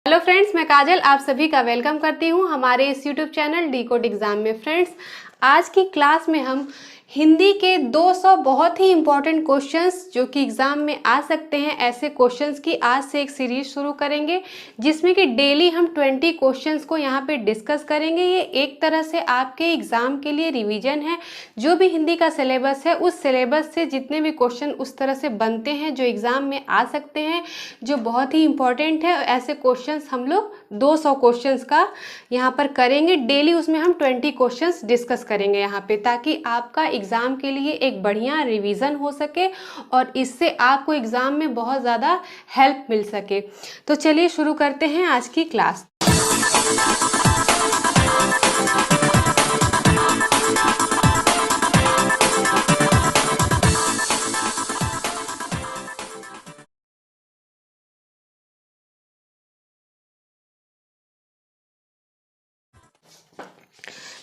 Hello friends, मैं काजल आप सभी का वेलकम करती हूँ हमारे इस YouTube channel D code exam में। फ्रेंड्स, आज की क्लास में हम हिंदी के 200 बहुत ही इंपॉर्टेंट क्वेश्चंस जो कि एग्ज़ाम में आ सकते हैं, ऐसे क्वेश्चंस की आज से एक सीरीज शुरू करेंगे जिसमें कि डेली हम 20 क्वेश्चंस को यहाँ पे डिस्कस करेंगे। ये एक तरह से आपके एग्ज़ाम के लिए रिवीजन है। जो भी हिंदी का सिलेबस है उस सिलेबस से जितने भी क्वेश्चन उस तरह से बनते हैं जो एग्ज़ाम में आ सकते हैं, जो बहुत ही इंपॉर्टेंट है, ऐसे क्वेश्चंस हम लोग 200 क्वेश्चंस का यहाँ पर करेंगे। डेली उसमें हम 20 क्वेश्चंस डिस्कस करेंगे यहाँ पे, ताकि आपका एग्ज़ाम के लिए एक बढ़िया रिवीजन हो सके और इससे आपको एग्ज़ाम में बहुत ज़्यादा हेल्प मिल सके। तो चलिए शुरू करते हैं आज की क्लास।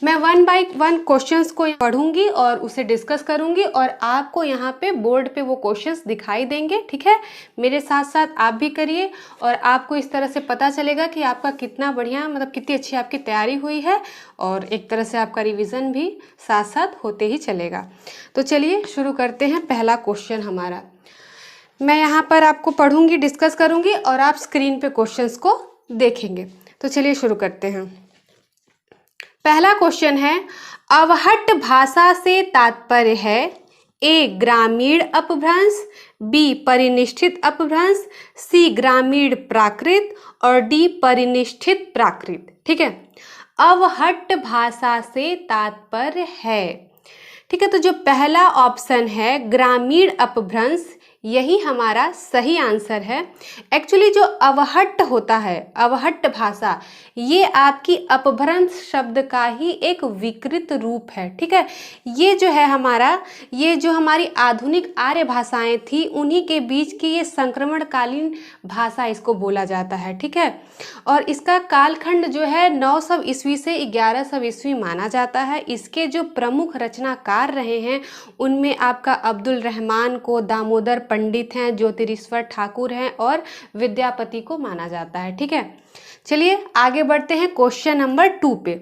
मैं 1 बाय 1 क्वेश्चंस को पढ़ूंगी और उसे डिस्कस करूंगी और आपको यहाँ पे बोर्ड पे वो क्वेश्चंस दिखाई देंगे। ठीक है, मेरे साथ साथ आप भी करिए और आपको इस तरह से पता चलेगा कि आपका कितना बढ़िया, मतलब कितनी अच्छी आपकी तैयारी हुई है और एक तरह से आपका रिविज़न भी साथ साथ होते ही चलेगा। तो चलिए शुरू करते हैं। पहला क्वेश्चन हमारा, मैं यहाँ पर आपको पढ़ूंगी, डिस्कस करूंगी और आप स्क्रीन पे क्वेश्चंस को देखेंगे। तो चलिए शुरू करते हैं। पहला क्वेश्चन है, अवहट्ट भाषा से तात्पर्य है ए ग्रामीण अपभ्रंश, बी परिनिष्ठित अपभ्रंश, सी ग्रामीण प्राकृत और डी परिनिष्ठित प्राकृत। ठीक है, अवहट्ट भाषा से तात्पर्य है। ठीक है, तो जो पहला ऑप्शन है ग्रामीण अपभ्रंश, यही हमारा सही आंसर है। एक्चुअली जो अवहट्ट होता है, अवहट्ट भाषा, ये आपकी अपभ्रंश शब्द का ही एक विकृत रूप है। ठीक है, ये जो है हमारा, ये जो हमारी आधुनिक आर्य भाषाएं थी उन्हीं के बीच की ये संक्रमणकालीन भाषा इसको बोला जाता है। ठीक है, और इसका कालखंड जो है 900 ईस्वी से 1100 ईस्वी माना जाता है। इसके जो प्रमुख रचनाकार रहे हैं उनमें आपका अब्दुल रहमान को, दामोदर पंडित हैं, ज्योतिरीश्वर ठाकुर हैं और विद्यापति को माना जाता है। ठीक है, चलिए आगे बढ़ते हैं क्वेश्चन नंबर 2 पे।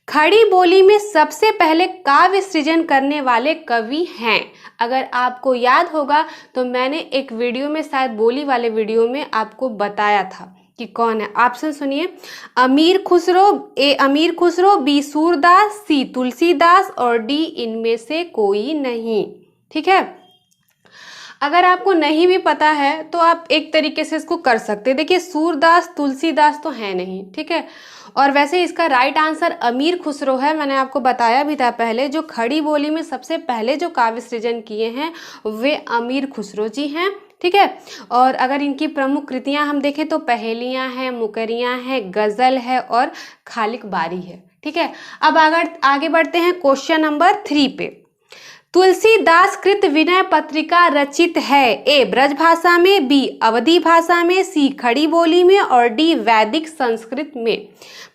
खड़ी बोली में सबसे पहले काव्य सृजन करने वाले कवि हैं। अगर आपको याद होगा तो मैंने एक वीडियो में, शायद बोली वाले वीडियो में आपको बताया था कि कौन है। ऑप्शन सुनिए, अमीर खुसरो, ए अमीर खुसरो, बी सूरदास, सी तुलसीदास और डी इनमें से कोई नहीं। ठीक है, अगर आपको नहीं भी पता है तो आप एक तरीके से इसको कर सकते हैं। देखिए, सूरदास तुलसीदास तो है नहीं। ठीक है, और वैसे इसका राइट आंसर अमीर खुसरो है। मैंने आपको बताया भी था पहले, जो खड़ी बोली में सबसे पहले जो काव्य सृजन किए हैं वे अमीर खुसरो जी हैं। ठीक है, और अगर इनकी प्रमुख कृतियां हम देखें तो पहेलियां हैं, मुकरियां हैं, गज़ल है और खालिक बारी है। ठीक है, अब आगे बढ़ते हैं क्वेश्चन नंबर 3 पे। तुलसीदास कृत विनय पत्रिका रचित है ए ब्रजभाषा में, बी अवधी भाषा में, सी खड़ी बोली में और डी वैदिक संस्कृत में।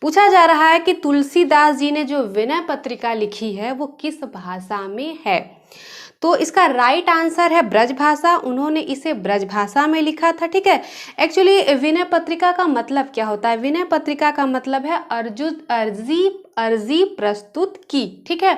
पूछा जा रहा है कि तुलसीदास जी ने जो विनय पत्रिका लिखी है वो किस भाषा में है। तो इसका राइट आंसर है ब्रजभाषा। उन्होंने इसे ब्रजभाषा में लिखा था। ठीक है, एक्चुअली विनय पत्रिका का मतलब क्या होता है? विनय पत्रिका का मतलब है अर्जी प्रस्तुत की। ठीक है,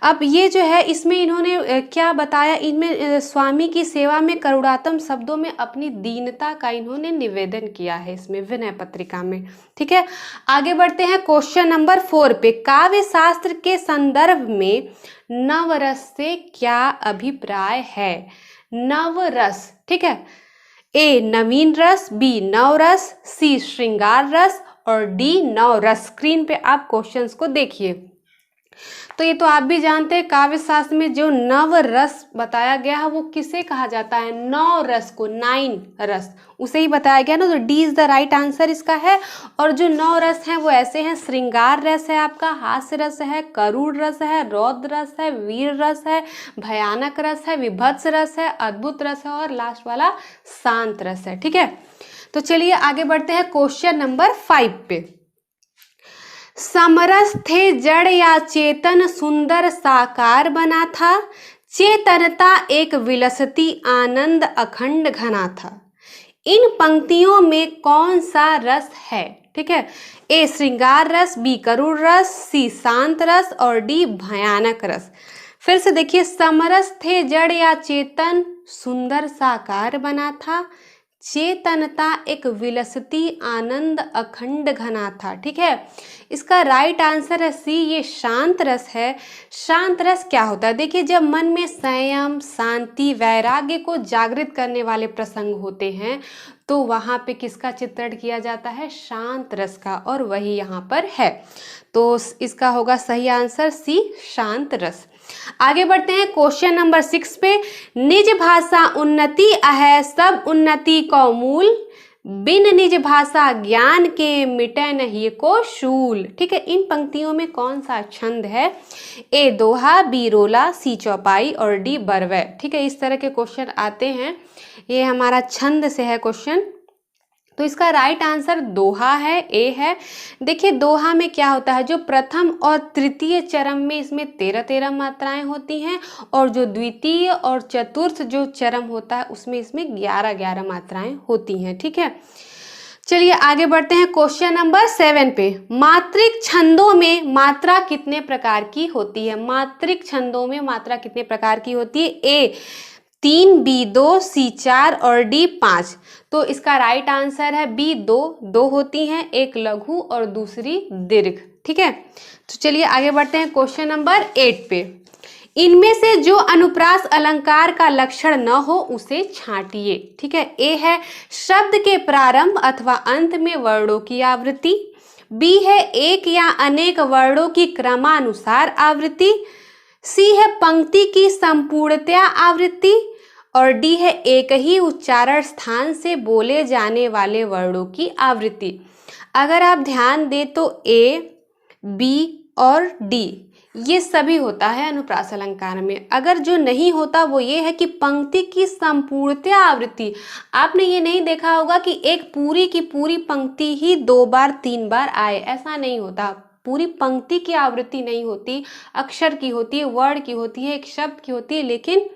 अब ये जो है इसमें इन्होंने क्या बताया, इनमें स्वामी की सेवा में करुणातम शब्दों में अपनी दीनता का इन्होंने निवेदन किया है इसमें विनय पत्रिका में। ठीक है, आगे बढ़ते हैं क्वेश्चन नंबर 4 पे। काव्य शास्त्र के संदर्भ में नवरस से क्या अभिप्राय है? नवरस, ठीक है, ए नवीन रस, बी नवरस, सी श्रृंगार रस और डी नवरस। स्क्रीन पे आप क्वेश्चंस को देखिए। तो ये तो आप भी जानते हैं, काव्य शास्त्र में जो नव रस बताया गया है वो किसे कहा जाता है? 9 रस को, 9 रस, उसे ही बताया गया ना। तो D is the right answer इसका है। और जो 9 रस हैं वो ऐसे हैं, श्रृंगार रस है आपका, हास्य रस है, करुण रस है, रौद्र रस है, वीर रस है, भयानक रस है, विभत्स रस है, अद्भुत रस है और लास्ट वाला शांत रस है। ठीक है, तो चलिए आगे बढ़ते हैं क्वेश्चन नंबर 5 पे। समरस थे जड़ या चेतन, सुंदर साकार बना था, चेतनता एक विलसती आनंद अखंड घना था। इन पंक्तियों में कौन सा रस है? ठीक है, ए श्रृंगार रस, बी करुण रस, सी शांत रस और डी भयानक रस। फिर से देखिए, समरस थे जड़ या चेतन, सुंदर साकार बना था, चेतनता एक विलसती आनंद अखंड घना था। ठीक है, इसका राइट आंसर है सी, ये शांत रस है। शांत रस क्या होता है? देखिए, जब मन में संयम, शांति, वैराग्य को जागृत करने वाले प्रसंग होते हैं तो वहाँ पे किसका चित्रण किया जाता है? शांत रस का, और वही यहाँ पर है। तो इसका होगा सही आंसर सी, शांत रस। आगे बढ़ते हैं क्वेश्चन नंबर 6 पे। निज भाषा उन्नति अहै, सब उन्नति को मूल, बिन निज भाषा ज्ञान के मिटे नहीं को शूल। ठीक है, इन पंक्तियों में कौन सा छंद है? ए दोहा, बी रोला, सी चौपाई और डी बरवै। ठीक है, इस तरह के क्वेश्चन आते हैं, ये हमारा छंद से है क्वेश्चन। तो इसका राइट आंसर दोहा है, ए है। देखिए, दोहा में क्या होता है, जो प्रथम और तृतीय चरम में इसमें 13-13 मात्राएं होती हैं, और जो द्वितीय और चतुर्थ जो चरम होता है उसमें इसमें 11-11 मात्राएं होती हैं। ठीक है, चलिए आगे बढ़ते हैं क्वेश्चन नंबर 7 पे। मात्रिक छंदों में मात्रा कितने प्रकार की होती है? मात्रिक छंदों में मात्रा कितने प्रकार की होती है? ए 3, बी 2, सी 4 और डी 5। तो इसका राइट आंसर है बी 2 होती हैं, एक लघु और दूसरी दीर्घ। ठीक है, तो चलिए आगे बढ़ते हैं क्वेश्चन नंबर 8 पे। इनमें से जो अनुप्रास अलंकार का लक्षण न हो उसे छांटिए। ठीक है, ए है शब्द के प्रारंभ अथवा अंत में वर्णों की आवृत्ति, बी है एक या अनेक वर्णों की क्रमानुसार आवृत्ति, सी है पंक्ति की संपूर्णतया आवृत्ति और डी है एक ही उच्चारण स्थान से बोले जाने वाले वर्णों की आवृत्ति। अगर आप ध्यान दें तो ए, बी और डी ये सभी होता है अनुप्रास अलंकार में। अगर जो नहीं होता वो ये है कि पंक्ति की संपूर्णतया आवृत्ति। आपने ये नहीं देखा होगा कि एक पूरी की पूरी पंक्ति ही 2 बार 3 बार आए, ऐसा नहीं होता। पूरी पंक्ति की आवृत्ति नहीं होती, अक्षर की होती है, वर्ड की होती है, एक शब्द की होती है, लेकिन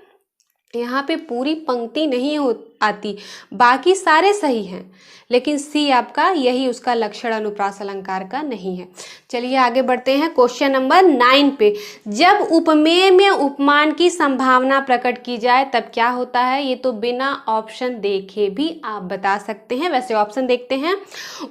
यहाँ पे पूरी पंक्ति नहीं आती। बाकी सारे सही हैं, लेकिन सी आपका यही उसका लक्षण अनुप्रास अलंकार का नहीं है। चलिए आगे बढ़ते हैं क्वेश्चन नंबर 9 पे। जब उपमेय में उपमान की संभावना प्रकट की जाए तब क्या होता है? ये तो बिना ऑप्शन देखे भी आप बता सकते हैं। वैसे ऑप्शन देखते हैं।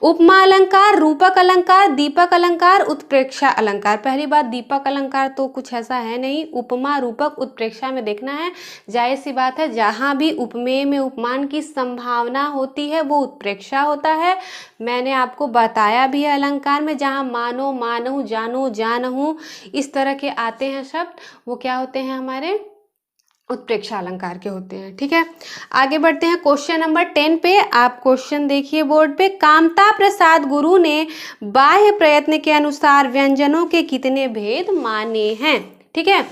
उपमा अलंकार, रूपक अलंकार, दीपक अलंकार, उत्प्रेक्षा अलंकार। पहली बात, दीपक अलंकार तो कुछ ऐसा है नहीं, उपमा, रूपक, उत्प्रेक्षा में देखना है। जाहिर सी बात है, जहां भी उपमेय में उपमान की संभावना होती है वो उत्प्रेक्षा होता है। मैंने आपको बताया भी है अलंकार में, जहां मानो, मानहु, जानो, जानहु इस तरह के आते हैं शब्द, वो क्या होते हैं? हमारे उत्प्रेक्षा अलंकार के होते हैं। ठीक है, आगे बढ़ते हैं क्वेश्चन नंबर 10 पे। आप क्वेश्चन देखिए बोर्ड पे। कामता प्रसाद गुरु ने बाह्य प्रयत्न के अनुसार व्यंजनों के कितने भेद माने हैं? ठीक है,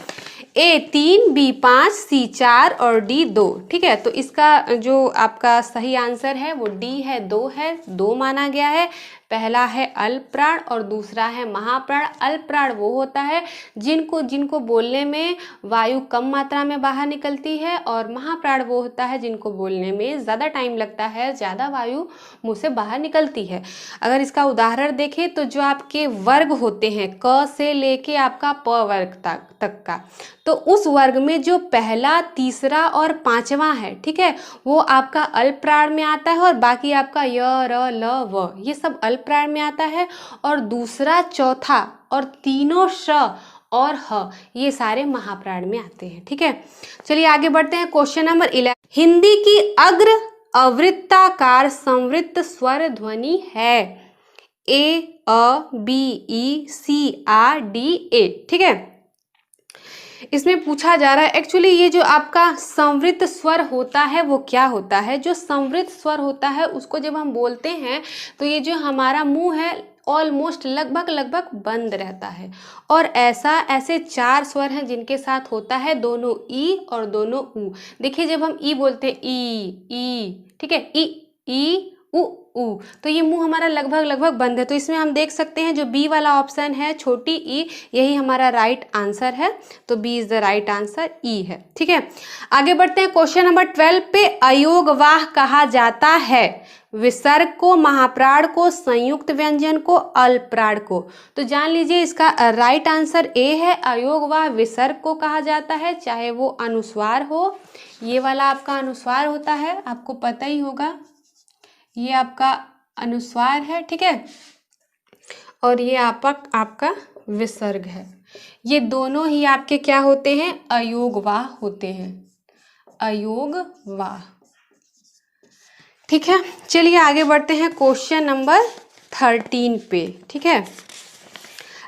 ए 3, बी 5, सी 4 और डी 2। ठीक है, तो इसका जो आपका सही आंसर है वो डी है, 2 है। 2 माना गया है। पहला है अल्प प्राण और दूसरा है महाप्राण। अल्प प्राण वो होता है जिनको बोलने में वायु कम मात्रा में बाहर निकलती है, और महाप्राण वो होता है जिनको बोलने में ज़्यादा टाइम लगता है, ज़्यादा वायु मुंह से बाहर निकलती है। अगर इसका उदाहरण देखें तो जो आपके वर्ग होते हैं, क से लेके आपका प वर्ग तक का, तो उस वर्ग में जो पहला, तीसरा और 5वां है, ठीक है, वो आपका अल्प प्राण में आता है, और बाकी आपका य, र, ल, व ये सब अल्प प्राण में आता है, और दूसरा, चौथा और तीनों श और ह ये सारे महाप्राण में आते हैं। ठीक है, चलिए आगे बढ़ते हैं क्वेश्चन नंबर 11। हिंदी की अग्र अवृत्ताकार संवृत्त स्वर ध्वनि है? ए, अ, बी, ई, सी, आ, डी, ए। ठीक है, इसमें पूछा जा रहा है एक्चुअली ये जो आपका संवृत्त स्वर होता है वो क्या होता है? जो संवृत्त स्वर होता है उसको जब हम बोलते हैं तो ये जो हमारा मुंह है ऑलमोस्ट लगभग बंद रहता है, और ऐसे 4 स्वर हैं जिनके साथ होता है दोनों ई और दोनों ऊ। देखिए, जब हम ई बोलते हैं ई, ठीक है, ई, ऊ, ऊ। तो ये मुंह हमारा लगभग लगभग बंद है, तो इसमें हम देख सकते हैं जो बी वाला ऑप्शन है छोटी ई, यही हमारा राइट आंसर है। तो B is the right answer, E है। ठीक है, आगे बढ़ते हैं क्वेश्चन नंबर 12 पे। अयोगवाह कहा जाता है विसर्ग को, महाप्राण को, संयुक्त व्यंजन को, अल्पप्राण को। तो जान लीजिए इसका राइट आंसर ए है। अयोगवाह विसर्ग को कहा जाता है, चाहे वो अनुस्वार हो, ये वाला आपका अनुस्वार होता है, आपको पता ही होगा, ये आपका अनुस्वार है। ठीक है, और ये आपका विसर्ग है। ये दोनों ही आपके क्या होते हैं, अयोगवाह होते हैं, अयोगवाह। ठीक है, चलिए आगे बढ़ते हैं क्वेश्चन नंबर 13 पे। ठीक है,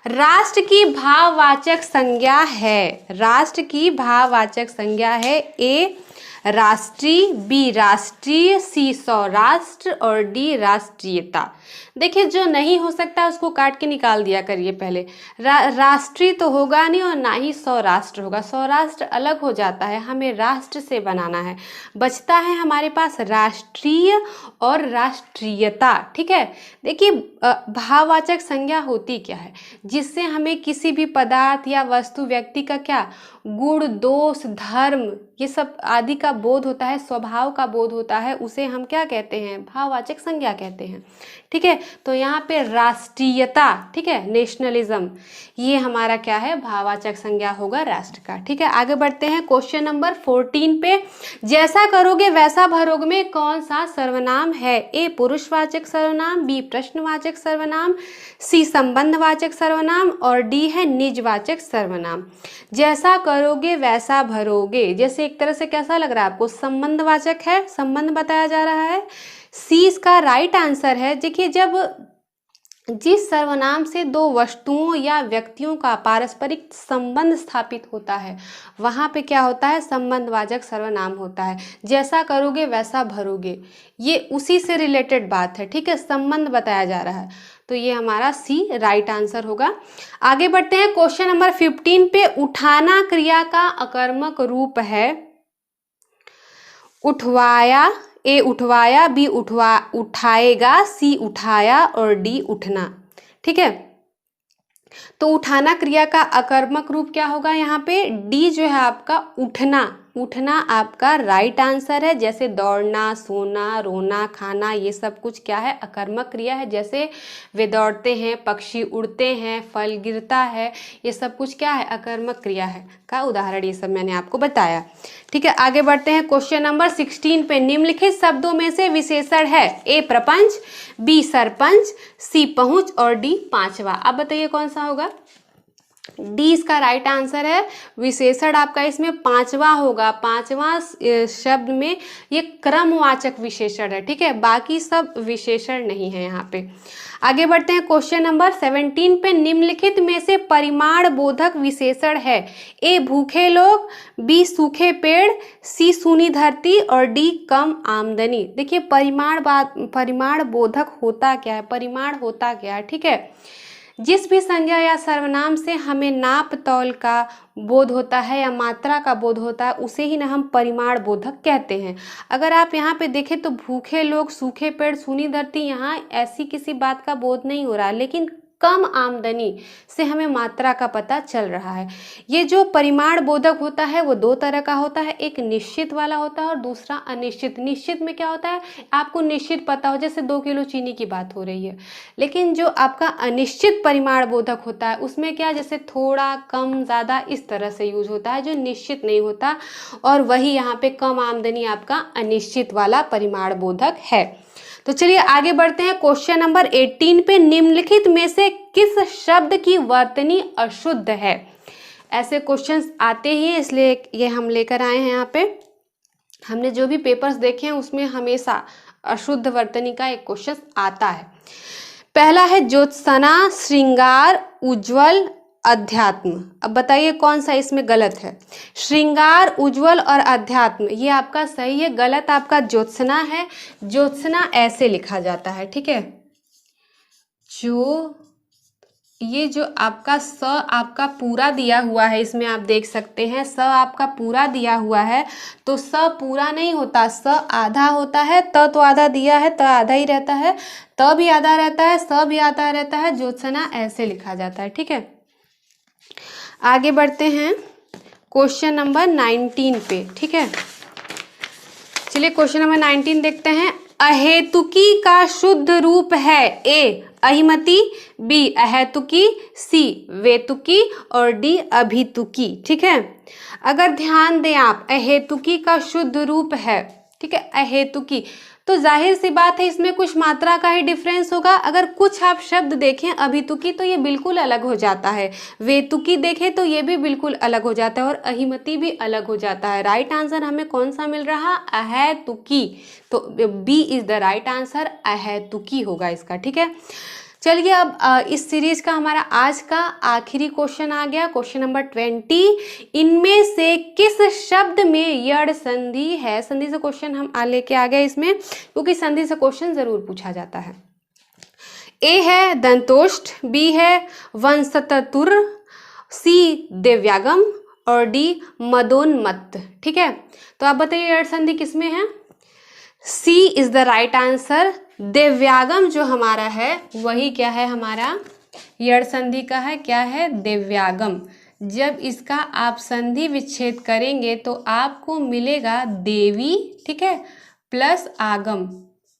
राष्ट्र की भाववाचक संज्ञा है, राष्ट्र की भाववाचक संज्ञा है ए राष्ट्रीय, बी राष्ट्रीय, सी सौराष्ट्र और डी राष्ट्रीयता। देखिए जो नहीं हो सकता उसको काट के निकाल दिया करिए पहले। राष्ट्रीय तो होगा नहीं और ना ही सौराष्ट्र होगा, सौराष्ट्र अलग हो जाता है, हमें राष्ट्र से बनाना है। बचता है हमारे पास राष्ट्रीय और राष्ट्रीयता। ठीक है, देखिए भाववाचक संज्ञा होती क्या है, जिससे हमें किसी भी पदार्थ या वस्तु व्यक्ति का क्या गुण, दोष, धर्म, ये सब आदि का बोध होता है, स्वभाव का बोध होता है, उसे हम क्या कहते हैं, भाववाचक संज्ञा कहते हैं। ठीक है, तो यहाँ पे राष्ट्रीयता, ठीक है, नेशनलिज्म, ये हमारा क्या है, भाववाचक संज्ञा होगा राष्ट्र का। ठीक है, आगे बढ़ते हैं क्वेश्चन नंबर 14 पे। जैसा करोगे वैसा भरोगे में कौन सा सर्वनाम है, ए पुरुषवाचक सर्वनाम, बी प्रश्नवाचक सर्वनाम, सी संबंधवाचक सर्वनाम और डी है निजवाचक सर्वनाम। जैसा करोगे वैसा भरोगे, जैसे एक तरह से कैसा लग रहा है आपको, संबंधवाचक है, संबंध बताया जा रहा है। सी इसका राइट आंसर है। देखिए जब जिस सर्वनाम से दो वस्तुओं या व्यक्तियों का पारस्परिक संबंध स्थापित होता है वहाँ पे क्या होता है, संबंधवाचक सर्वनाम होता है। जैसा करोगे वैसा भरोगे, ये उसी से रिलेटेड बात है। ठीक है, संबंध बताया जा रहा है, तो ये हमारा सी राइट आंसर होगा। आगे बढ़ते हैं क्वेश्चन नंबर 15 पे। उठाना क्रिया का अकर्मक रूप है उठवाया, ए उठवाया, बी उठाएगा, सी उठाया और डी उठना। ठीक है, तो उठाना क्रिया का अकर्मक रूप क्या होगा, यहाँ पे डी जो है आपका उठना, उठना आपका राइट आंसर है। जैसे दौड़ना, सोना, रोना, खाना, ये सब कुछ क्या है, अकर्मक क्रिया है। जैसे वे दौड़ते हैं, पक्षी उड़ते हैं, फल गिरता है, ये सब कुछ क्या है, अकर्मक क्रिया है का उदाहरण, ये सब मैंने आपको बताया। ठीक है, आगे बढ़ते हैं क्वेश्चन नंबर 16 पे। निम्नलिखित शब्दों में से विशेषण है, ए प्रपंच, बी सरपंच, सी पहुंच और डी पांचवा। अब बताइए कौन सा होगा, डी इसका राइट आंसर है। विशेषण आपका इसमें पांचवा होगा, पांचवा शब्द में ये क्रमवाचक विशेषण है। ठीक है, बाकी सब विशेषण नहीं है यहाँ पे। आगे बढ़ते हैं क्वेश्चन नंबर 17 पे। निम्नलिखित में से परिमाण बोधक विशेषण है, ए भूखे लोग, बी सूखे पेड़, सी सूनी धरती और डी कम आमदनी। देखिए परिमाण बोधक होता क्या है, परिमाण होता क्या है। ठीक है, जिस भी संज्ञा या सर्वनाम से हमें नाप तौल का बोध होता है या मात्रा का बोध होता है उसे ही ना हम परिमाण बोधक कहते हैं। अगर आप यहाँ पे देखें तो भूखे लोग, सूखे पेड़, सूनी धरती, यहाँ ऐसी किसी बात का बोध नहीं हो रहा है, लेकिन कम आमदनी से हमें मात्रा का पता चल रहा है। ये जो परिमाण बोधक होता है वो दो तरह का होता है, एक निश्चित वाला होता है और दूसरा अनिश्चित। निश्चित में क्या होता है, आपको निश्चित पता हो, जैसे 2 किलो चीनी की बात हो रही है। लेकिन जो आपका अनिश्चित परिमाण बोधक होता है उसमें क्या, जैसे थोड़ा, कम, ज़्यादा, इस तरह से यूज होता है, जो निश्चित नहीं होता। और वही यहाँ पे कम आमदनी आपका अनिश्चित वाला परिमाण बोधक है। तो चलिए आगे बढ़ते हैं क्वेश्चन नंबर 18 पे। निम्नलिखित में से किस शब्द की वर्तनी अशुद्ध है। ऐसे क्वेश्चंस आते ही, इसलिए ये हम लेकर आए हैं यहाँ पे। हमने जो भी पेपर्स देखे हैं उसमें हमेशा अशुद्ध वर्तनी का एक क्वेश्चन आता है। पहला है ज्योत्सना, श्रृंगार, उज्ज्वल, अध्यात्म। अब बताइए कौन सा इसमें गलत है। श्रृंगार, उज्ज्वल और अध्यात्म ये आपका सही है, गलत आपका ज्योत्सना है। ज्योत्सना ऐसे लिखा जाता है, ठीक है, ज्योत्सना। ये जो आपका स आपका पूरा दिया हुआ है, इसमें आप देख सकते हैं स आपका पूरा दिया हुआ है, तो स पूरा नहीं होता, स आधा होता है। त तो आधा दिया है, त आधा ही रहता है, त भी आधा रहता है, स भी आधा रहता है। ज्योत्सना ऐसे लिखा जाता है, ठीक है। आगे बढ़ते हैं क्वेश्चन नंबर 19 पे, ठीक है। चलिए क्वेश्चन नंबर 19 देखते हैं। अहेतुकी का शुद्ध रूप है ए अहिमति, बी अहेतुकी, सी वेतुकी और डी अभितुकी, ठीक है। अगर ध्यान दें आप, अहेतुकी का शुद्ध रूप है, ठीक है, अहेतुकी, तो जाहिर सी बात है इसमें कुछ मात्रा का ही डिफरेंस होगा। अगर कुछ आप शब्द देखें अभितुकी तो ये बिल्कुल अलग हो जाता है, वेतुकी देखें तो ये भी बिल्कुल अलग हो जाता है और अहिमति भी अलग हो जाता है। राइट आंसर हमें कौन सा मिल रहा, अहेतुकी, तो B is the right answer, अहेतुकी होगा इसका, ठीक है। चलिए अब इस सीरीज का हमारा आज का आखिरी क्वेश्चन आ गया, क्वेश्चन नंबर 20। इनमें से किस शब्द में यड़ संधि है। संधि से क्वेश्चन हम लेके आ गए इसमें, क्योंकि संधि से क्वेश्चन जरूर पूछा जाता है। ए है दंतोष्ठ, बी है वंशततुर, सी दिव्यागम और डी मदोन्मत्त, ठीक है। तो आप बताइए यड़ संधि किसमें है। C is the right answer. दिव्यागम जो हमारा है वही क्या है, हमारा यड़ संधि का है, क्या है, दिव्यागम। जब इसका आप संधि विच्छेद करेंगे तो आपको मिलेगा देवी, ठीक है, प्लस आगम,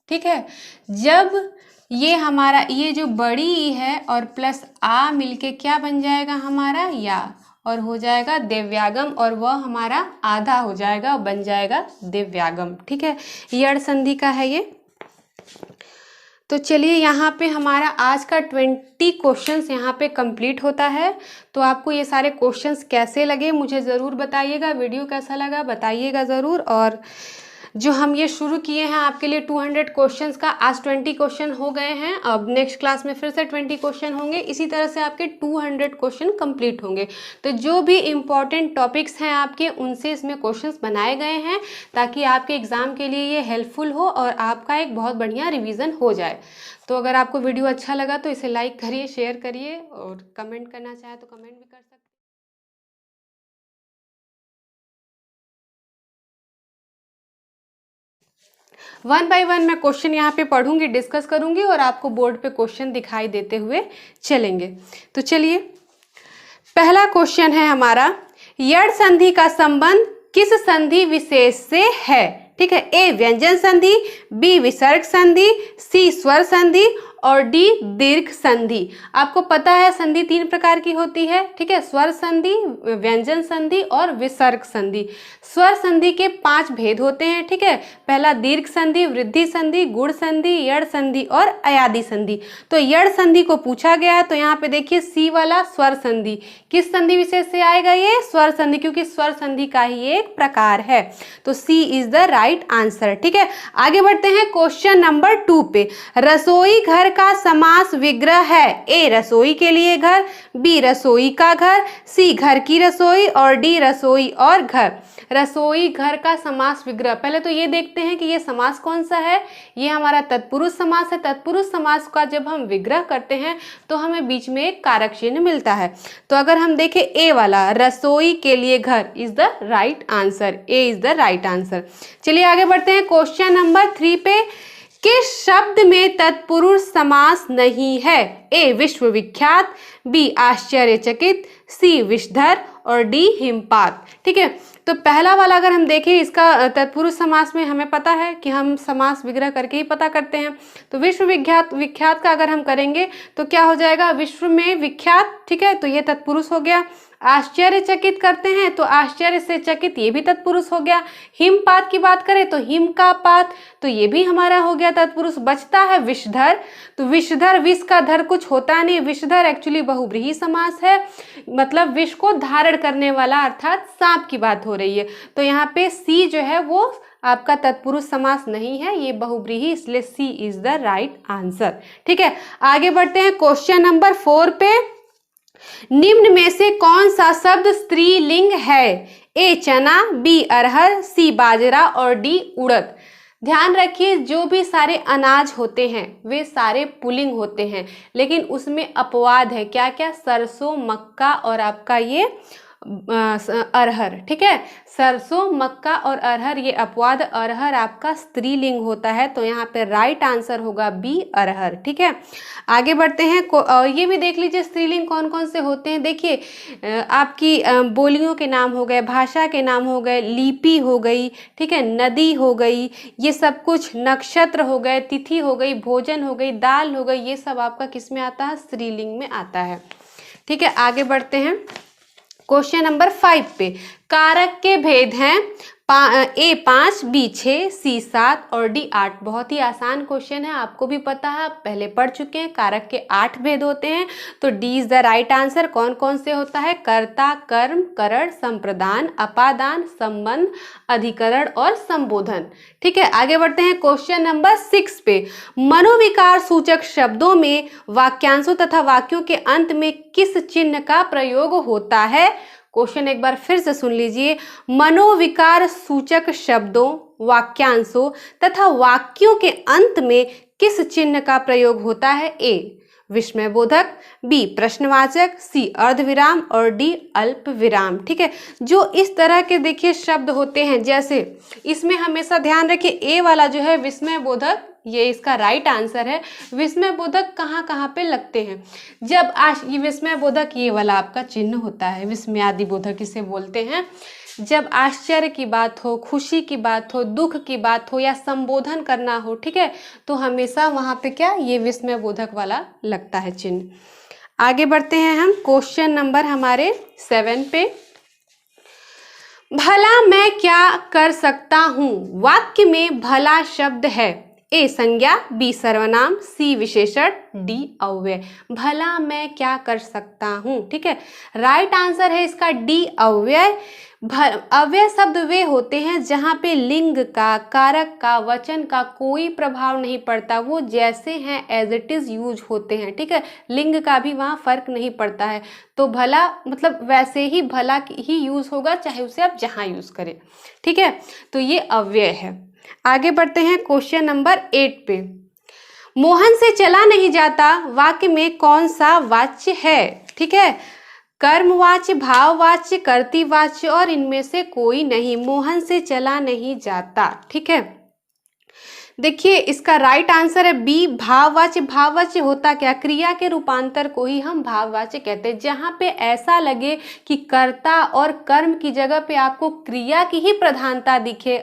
ठीक है। जब ये हमारा ये जो बड़ी ई है और प्लस आ मिलके क्या बन जाएगा हमारा या, और हो जाएगा दिव्यागम, और वह हमारा आधा हो जाएगा, बन जाएगा दिव्यागम, ठीक है। यड़ संधि का है ये। तो चलिए यहाँ पे हमारा आज का 20 क्वेश्चंस यहाँ पे कंप्लीट होता है। तो आपको ये सारे क्वेश्चंस कैसे लगे मुझे ज़रूर बताइएगा, वीडियो कैसा लगा बताइएगा ज़रूर। और जो हम ये शुरू किए हैं आपके लिए 200 क्वेश्चंस का, आज 20 क्वेश्चन हो गए हैं, अब नेक्स्ट क्लास में फिर से 20 क्वेश्चन होंगे। इसी तरह से आपके 200 क्वेश्चन कंप्लीट होंगे। तो जो भी इम्पॉर्टेंट टॉपिक्स हैं आपके, उनसे इसमें क्वेश्चंस बनाए गए हैं ताकि आपके एग्ज़ाम के लिए ये हेल्पफुल हो और आपका एक बहुत बढ़िया रिविज़न हो जाए। तो अगर आपको वीडियो अच्छा लगा तो इसे लाइक करिए, शेयर करिए, और कमेंट करना चाहे तो कमेंट भी कर सकते हैं। 1 बाय 1 मैं क्वेश्चन यहाँ पे पढ़ूंगी, डिस्कस करूंगी और आपको बोर्ड पे क्वेश्चन दिखाई देते हुए चलेंगे। तो चलिए पहला क्वेश्चन है हमारा, यड़ संधि का संबंध किस संधि विशेष से है, ठीक है। ए व्यंजन संधि, बी विसर्ग संधि, सी स्वर संधि और डी दीर्घ संधि। आपको पता है संधि 3 प्रकार की होती है, ठीक है, स्वर संधि, व्यंजन संधि और विसर्ग संधि। स्वर संधि के 5 भेद होते हैं, ठीक है। पहला दीर्घ संधि, वृद्धि संधि, गुण संधि, यड़ संधि और अयादि संधि। तो यड़ संधि को पूछा गया है, तो यहाँ पे देखिए सी वाला स्वर संधि, किस संधि विशेष से आएगा ये, स्वर संधि, क्योंकि स्वर संधि का ही एक प्रकार है। तो C is the right answer, ठीक है। आगे बढ़ते हैं क्वेश्चन नंबर 2 पे। रसोई घर का समास विग्रह है। ए रसोई के लिए घर, बी रसोई का घर, सी घर की रसोई और डी रसोई और घर। रसोई घर का समास विग्रह, पहले तो ये देखते हैं कि ये समास कौन सा है। ये हमारा तत्पुरुष समास है। तत्पुरुष समास का जब हम विग्रह करते हैं तो हमें बीच में एक कारक चिन्ह मिलता है। तो अगर हम देखें ए वाला, रसोई के लिए घर is the right answer, A is the right answer. चलिए आगे बढ़ते हैं क्वेश्चन नंबर 3 पे। किस शब्द में तत्पुरुष समास नहीं है। ए विश्वविख्यात, बी आश्चर्यचकित, सी विषधर और डी हिमपात, ठीक है। तो पहला वाला अगर हम देखें, इसका तत्पुरुष समास में हमें पता है कि हम समास विग्रह करके ही पता करते हैं। तो विश्वविख्यात, विख्यात का अगर हम करेंगे तो क्या हो जाएगा, विश्व में विख्यात, ठीक है, तो ये तत्पुरुष हो गया। आश्चर्यचकित करते हैं तो आश्चर्य से चकित, ये भी तत्पुरुष हो गया। हिमपात की बात करें तो हिम का पात, तो ये भी हमारा हो गया तत्पुरुष। बचता है विषधर, तो विषधर, विष का धर कुछ होता नहीं, विषधर एक्चुअली बहुव्रीहि समास है, मतलब विष को धारण करने वाला, अर्थात सांप की बात हो रही है। तो यहाँ पे सी जो है वो आपका तत्पुरुष समास नहीं है, ये बहुव्रीहि, इसलिए सी इज द राइट आंसर, ठीक है। आगे बढ़ते हैं क्वेश्चन नंबर 4 पे। निम्न में से कौन सा शब्द स्त्रीलिंग है। ए चना, बी अरहर, सी बाजरा और डी उड़द। ध्यान रखिए, जो भी सारे अनाज होते हैं वे सारे पुल्लिंग होते हैं, लेकिन उसमें अपवाद है। क्या क्या? सरसों, मक्का और आपका ये अरहर। ठीक है, सरसों, मक्का और अरहर ये अपवाद। अरहर आपका स्त्रीलिंग होता है, तो यहाँ पे राइट आंसर होगा बी, अरहर। ठीक है, आगे बढ़ते हैं। ये भी देख लीजिए स्त्रीलिंग कौन कौन से होते हैं। देखिए आपकी बोलियों के नाम हो गए, भाषा के नाम हो गए, लिपि हो गई, ठीक है, नदी हो गई, ये सब कुछ, नक्षत्र हो गए, तिथि हो गई, भोजन हो गई, दाल हो गई, ये सब आपका किस में आता है? स्त्रीलिंग में आता है। ठीक है, आगे बढ़ते हैं क्वेश्चन नंबर 5 पे। कारक के भेद हैं ए 5, बी 6, सी 7 और डी 8। बहुत ही आसान क्वेश्चन है, आपको भी पता है, आप पहले पढ़ चुके हैं। कारक के 8 भेद होते हैं, तो D is the right answer. कौन कौन से होता है? कर्ता, कर्म, करण, संप्रदान, अपादान, संबंध, अधिकरण और संबोधन। ठीक है, आगे बढ़ते हैं क्वेश्चन नंबर 6 पे। मनोविकार सूचक शब्दों में वाक्यांशों तथा वाक्यों के अंत में किस चिन्ह का प्रयोग होता है? क्वेश्चन एक बार फिर से सुन लीजिए। मनोविकार सूचक शब्दों, वाक्यांशों तथा वाक्यों के अंत में किस चिन्ह का प्रयोग होता है? ए विस्मयबोधक, बी प्रश्नवाचक, सी अर्धविराम और डी अल्प विराम। ठीक है, जो इस तरह के देखिए शब्द होते हैं, जैसे इसमें हमेशा ध्यान रखिए ए वाला जो है विस्मयबोधक, ये इसका राइट आंसर है। विस्मयबोधक कहाँ कहाँ पे लगते हैं? जब ये विस्मयबोधक ये वाला आपका चिन्ह होता है, विस्मयादि बोधक इसे बोलते हैं। जब आश्चर्य की बात हो, खुशी की बात हो, दुख की बात हो या संबोधन करना हो, ठीक है, तो हमेशा वहाँ पे क्या, ये विस्मयबोधक वाला लगता है चिन्ह। आगे बढ़ते हैं हम क्वेश्चन नंबर हमारे 7 पे। भला मैं क्या कर सकता हूँ? वाक्य में भला शब्द है। ए संज्ञा, बी सर्वनाम, सी विशेषण, डी अव्यय। भला मैं क्या कर सकता हूँ? ठीक है, राइट आंसर है इसका डी अव्यय। अव्यय शब्द वे होते हैं जहाँ पे लिंग का, कारक का, वचन का कोई प्रभाव नहीं पड़ता, वो जैसे हैं एज इट इज यूज होते हैं। ठीक है, लिंग का भी वहाँ फर्क नहीं पड़ता है, तो भला मतलब वैसे ही भला ही यूज होगा, चाहे उसे आप जहाँ यूज करें। ठीक है, तो ये अव्यय है। आगे बढ़ते हैं क्वेश्चन नंबर 8 पे। मोहन से चला नहीं जाता वाक्य में कौन सा वाच्य है? ठीक है, कर्मवाच्य, भाववाच्य, कर्तृवाच्य और इनमें से कोई नहीं। मोहन से चला नहीं जाता। ठीक है, देखिए इसका राइट आंसर है बी भाववाच्य। भाववाच्य होता क्या? क्रिया के रूपांतर को ही हम भाववाच्य कहते हैं। जहाँ पे ऐसा लगे कि कर्ता और कर्म की जगह पे आपको क्रिया की ही प्रधानता दिखे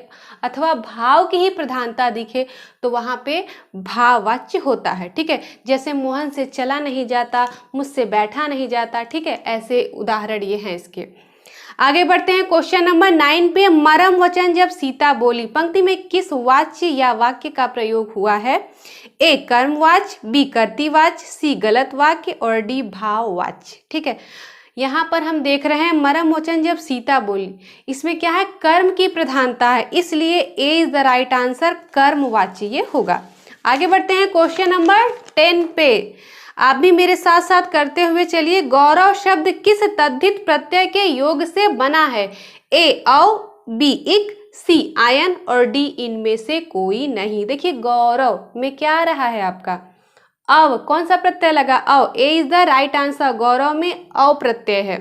अथवा भाव की ही प्रधानता दिखे, तो वहाँ पे भाववाच्य होता है। ठीक है, जैसे मोहन से चला नहीं जाता, मुझसे बैठा नहीं जाता। ठीक है, ऐसे उदाहरण ये हैं इसके। आगे बढ़ते हैं क्वेश्चन नंबर 9 पे। मरम वचन जब सीता बोली, पंक्ति में किस वाच्य या वाक्य का प्रयोग हुआ है? ए कर्मवाच्य, बी कर्तृवाच्य, सी गलत वाक्य और डी भाववाच्य। ठीक है, यहाँ पर हम देख रहे हैं मरम वचन जब सीता बोली, इसमें क्या है? कर्म की प्रधानता है, इसलिए ए इज द राइट आंसर, कर्मवाच्य ये होगा। आगे बढ़ते हैं क्वेश्चन नंबर 10 पे। आप भी मेरे साथ साथ करते हुए चलिए। गौरव शब्द किस तद्धित प्रत्यय के योग से बना है? ए औ, बी इक, सी आयन और डी इनमें से कोई नहीं। देखिए गौरव में क्या आ रहा है आपका? अव। कौन सा प्रत्यय लगा? अव। ए इज द राइट आंसर, गौरव में अव प्रत्यय है।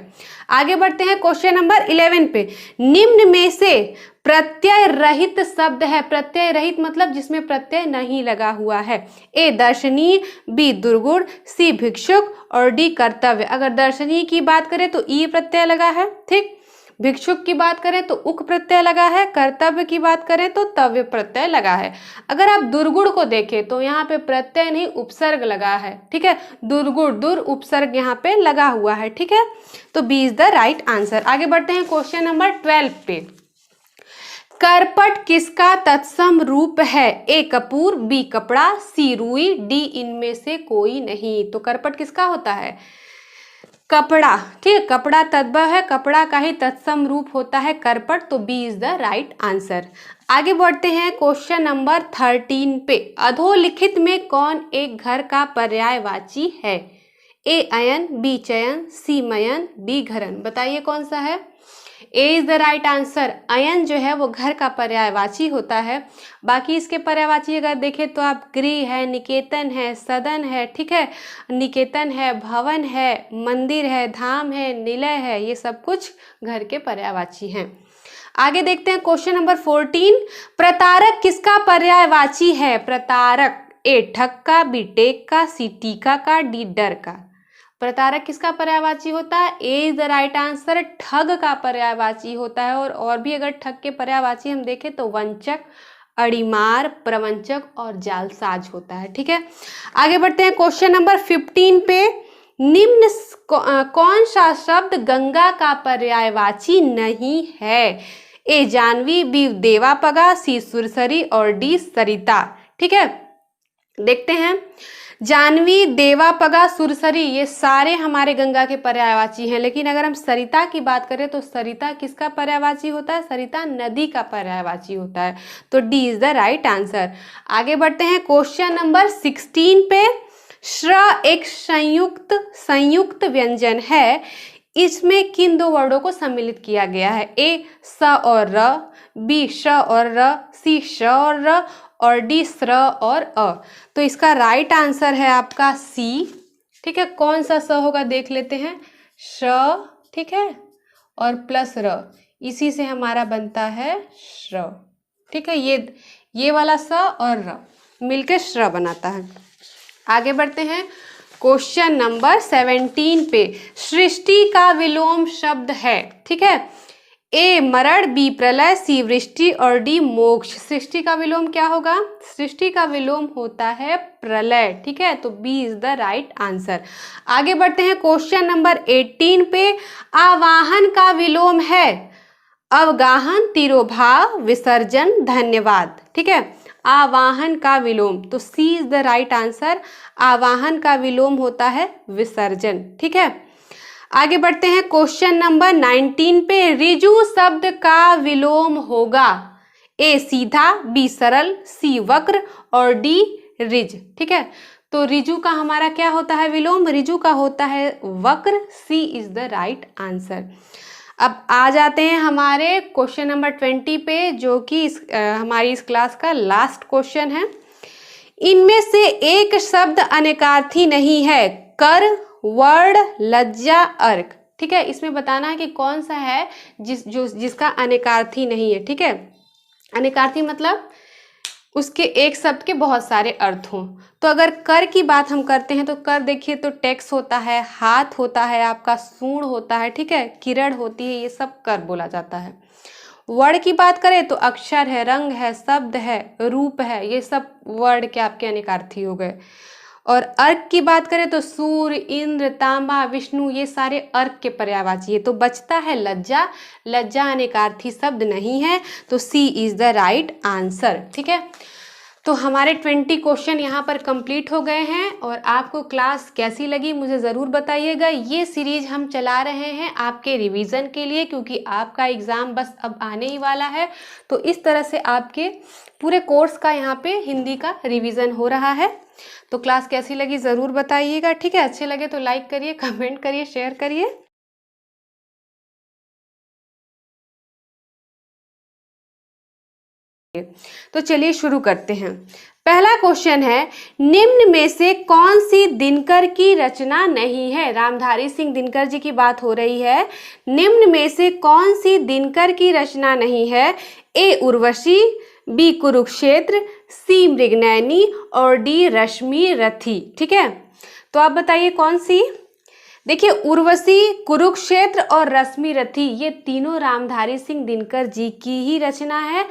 आगे बढ़ते हैं क्वेश्चन नंबर 11 पे। निम्न में से प्रत्यय रहित शब्द है। प्रत्यय रहित मतलब जिसमें प्रत्यय नहीं लगा हुआ है। ए दर्शनीय, बी दुर्गुण, सी भिक्षुक और डी कर्तव्य। अगर दर्शनीय की बात करें तो ई प्रत्यय लगा है, ठीक। भिक्षुक की बात करें तो उक प्रत्यय लगा है। कर्तव्य की बात करें तो तव्य प्रत्यय लगा है। अगर आप दुर्गुण को देखें तो यहाँ पे प्रत्यय नहीं उपसर्ग लगा है, ठीक है। दुर्गुण, दुर उपसर्ग यहाँ पे लगा हुआ है, ठीक है। तो B is the right answer. आगे बढ़ते हैं क्वेश्चन नंबर 12 पे। करपट किसका तत्सम रूप है? ए कपूर, बी कपड़ा, सी रुई, डी इनमें से कोई नहीं। तो करपट किसका होता है? कपड़ा, ठीक है। कपड़ा तद्भव है, कपड़ा का ही तत्सम रूप होता है करपट। तो B is the right answer. आगे बढ़ते हैं क्वेश्चन नंबर 13 पे। अधोलिखित में कौन एक घर का पर्यायवाची है? ए अयन, बी चयन, सी मयन, डी घरन। बताइए कौन सा है? A is the right answer. अयन जो है वो घर का पर्यायवाची होता है। बाकी इसके पर्यायवाची अगर देखें तो आप गृह है, निकेतन है, सदन है, ठीक है, निकेतन है, भवन है, मंदिर है, धाम है, निलय है, ये सब कुछ घर के पर्यायवाची हैं। आगे देखते हैं क्वेश्चन नंबर 14। प्रतारक किसका पर्यायवाची है? प्रतारक ए ठग का, बी टेक का, सी टीका का, डी डर का। प्रतारक किसका पर्यायवाची होता है? A is the right answer, ठग का पर्यायवाची होता है। और भी अगर ठग के पर्यायवाची हम देखें तो वंचक, अड़ीमार, प्रवंचक और जालसाज होता है। ठीक है, आगे बढ़ते हैं क्वेश्चन नंबर 15 पे। निम्न कौन सा शब्द गंगा का पर्यायवाची नहीं है? ए जानवी, बी देवापगा, सी सुरसरी और डी सरिता। ठीक है, देखते हैं। जानवी, देवापगा, सुरसरी ये सारे हमारे गंगा के पर्यायवाची हैं, लेकिन अगर हम सरिता की बात करें तो सरिता किसका पर्यायवाची होता है? सरिता नदी का पर्यायवाची होता है। तो D is the right answer. आगे बढ़ते हैं क्वेश्चन नंबर 16 पे। श्र एक संयुक्त व्यंजन है, इसमें किन दो वर्डों को सम्मिलित किया गया है? ए स और र, बी श और र, सी श और र और डी स्र और अ। तो इसका राइट आंसर है आपका सी। ठीक है, कौन सा स होगा देख लेते हैं। श, ठीक है, और प्लस र, इसी से हमारा बनता है श्र। ठीक है, ये वाला स और र मिलकर श्र बनाता है। आगे बढ़ते हैं क्वेश्चन नंबर 17 पे। सृष्टि का विलोम शब्द है। ठीक है, ए मरण, बी प्रलय, सी वृष्टि और डी मोक्ष। सृष्टि का विलोम क्या होगा? सृष्टि का विलोम होता है प्रलय। ठीक है, तो B is the right answer. आगे बढ़ते हैं क्वेश्चन नंबर 18 पे। आवाहन का विलोम है अवगाहन, तिरोभाव, विसर्जन, धन्यवाद। ठीक है, आवाहन का विलोम, तो C is the right answer. आवाहन का विलोम होता है विसर्जन। ठीक है, आगे बढ़ते हैं क्वेश्चन नंबर 19 पे। ऋजु शब्द का विलोम होगा? ए सीधा, बी सरल, सी वक्र और डी ऋज। ठीक है, तो ऋजु का हमारा क्या होता है विलोम? ऋजु का होता है वक्र। सी इज द राइट आंसर। अब आ जाते हैं हमारे क्वेश्चन नंबर 20 पे, जो कि हमारी इस क्लास का लास्ट क्वेश्चन है। इनमें से एक शब्द अनेकार्थी नहीं है। कर, वर्ड, लज्जा, अर्क। ठीक है, इसमें बताना है कि कौन सा है जिसका अनेकार्थी नहीं है। ठीक है, अनेकार्थी मतलब उसके एक शब्द के बहुत सारे अर्थ हों। तो अगर कर की बात हम करते हैं तो कर देखिए तो टेक्स होता है, हाथ होता है, आपका सूंड होता है, ठीक है, किरण होती है, ये सब कर बोला जाता है। वर्ड की बात करें तो अक्षर है, रंग है, शब्द है, रूप है, ये सब वर्ड के आपके अनेकार्थी हो गए। और अर्क की बात करें तो सूर्य, इंद्र, तांबा, विष्णु, ये सारे अर्क के पर्यायवाची है। तो बचता है लज्जा। लज्जा अनेकार्थी शब्द नहीं है, तो C is the right answer. ठीक है, तो हमारे 20 क्वेश्चन यहाँ पर कंप्लीट हो गए हैं। और आपको क्लास कैसी लगी मुझे ज़रूर बताइएगा। ये सीरीज हम चला रहे हैं आपके रिवीजन के लिए, क्योंकि आपका एग्ज़ाम बस अब आने ही वाला है। तो इस तरह से आपके पूरे कोर्स का यहाँ पे हिंदी का रिवीजन हो रहा है। तो क्लास कैसी लगी ज़रूर बताइएगा। ठीक है, अच्छे लगे तो लाइक करिए, कमेंट करिए, शेयर करिए। तो चलिए शुरू करते हैं। पहला क्वेश्चन है, निम्न में से कौन सी दिनकर की रचना नहीं है? रामधारी सिंह दिनकर जी की बात हो रही है। निम्न में से कौन सी दिनकर की रचना नहीं है? ए उर्वशी, बी कुरुक्षेत्र, सी मृगनयनी और डी रश्मि रथी। ठीक है, तो आप बताइए कौन सी? देखिए, उर्वशी, कुरुक्षेत्र और रश्मि रथी ये तीनों रामधारी सिंह दिनकर जी की ही रचना है।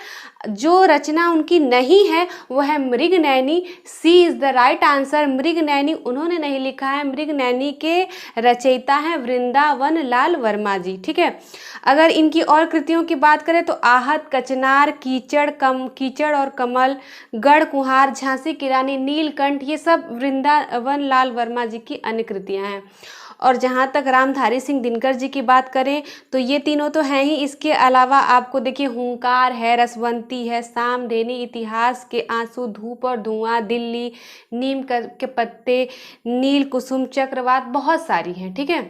जो रचना उनकी नहीं है वो है Mriganayani. C is the right answer. Mriganayani उन्होंने नहीं लिखा है, मृगनयनी के रचयिता हैं वृंदावन लाल वर्मा जी। ठीक है, अगर इनकी और कृतियों की बात करें तो आहत, कचनार, कीचड़ और कमल, गढ़ कुहार, झांसी की रानी, नीलकंठ, ये सब वृंदावन लाल वर्मा जी की अन्य कृतियाँ हैं। और जहाँ तक रामधारी सिंह दिनकर जी की बात करें तो ये तीनों तो हैं ही। इसके अलावा आपको देखिए हुंकार है, रसवंती है, सामधेनी, इतिहास के आंसू, धूप और धुआं, दिल्ली, नीम के पत्ते, नील कुसुम, चक्रवात, बहुत सारी हैं। ठीक है,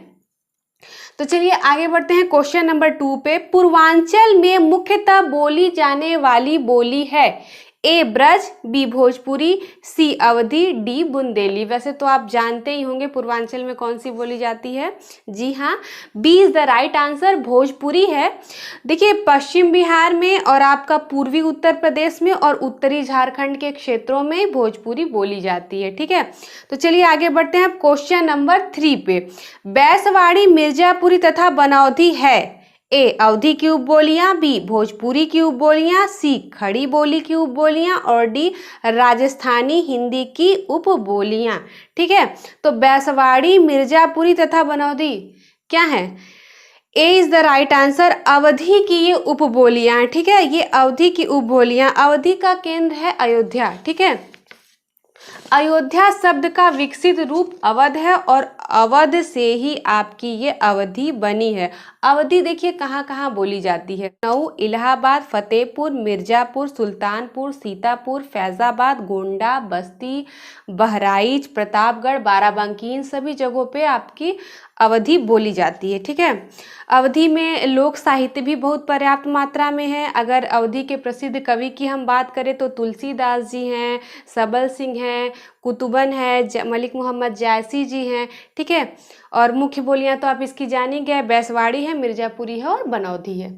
तो चलिए आगे बढ़ते हैं क्वेश्चन नंबर 2 पे। पूर्वांचल में मुख्यतः बोली जाने वाली बोली है ए ब्रज, बी भोजपुरी, सी अवधी, डी बुंदेली। वैसे तो आप जानते ही होंगे पूर्वांचल में कौन सी बोली जाती है। जी हाँ, B is the right answer, Bhojpuri है। देखिए पश्चिम बिहार में और आपका पूर्वी उत्तर प्रदेश में और उत्तरी झारखंड के क्षेत्रों में भोजपुरी बोली जाती है। ठीक है, तो चलिए आगे बढ़ते हैं क्वेश्चन नंबर 3 पे। बैसवाड़ी, मिर्जापुरी तथा बनौधी है ए अवधी की उपबोलियां, बी भोजपुरी की उपबोलियां, सी खड़ी बोली की उपबोलियां और डी राजस्थानी हिंदी की उपबोलियां। ठीक है, तो बैसवाड़ी, मिर्जापुरी तथा बनौधी क्या है? A is the right answer, अवधी की ये उपबोलियां। ठीक है, ये अवधी की उपबोलियां। अवधी का केंद्र है अयोध्या। ठीक है, अयोध्या शब्द का विकसित रूप अवध है और अवध से ही आपकी ये अवधी बनी है। अवधी देखिए कहाँ कहाँ बोली जाती है। लखनऊ, इलाहाबाद, फतेहपुर, मिर्जापुर, सुल्तानपुर, सीतापुर, फैजाबाद, गोंडा, बस्ती, बहराइच, प्रतापगढ़, बाराबंकी, इन सभी जगहों पे आपकी अवधी बोली जाती है। ठीक है, अवधी में लोक साहित्य भी बहुत पर्याप्त मात्रा में है। अगर अवधी के प्रसिद्ध कवि की हम बात करें तो तुलसीदास जी हैं, सबल सिंह हैं, कुतुबन है, मलिक मोहम्मद जायसी जी हैं। ठीक है, और मुख्य बोलियां तो आप इसकी जानी गए, बैसवाड़ी है, मिर्जापुरी है और बनौधी है।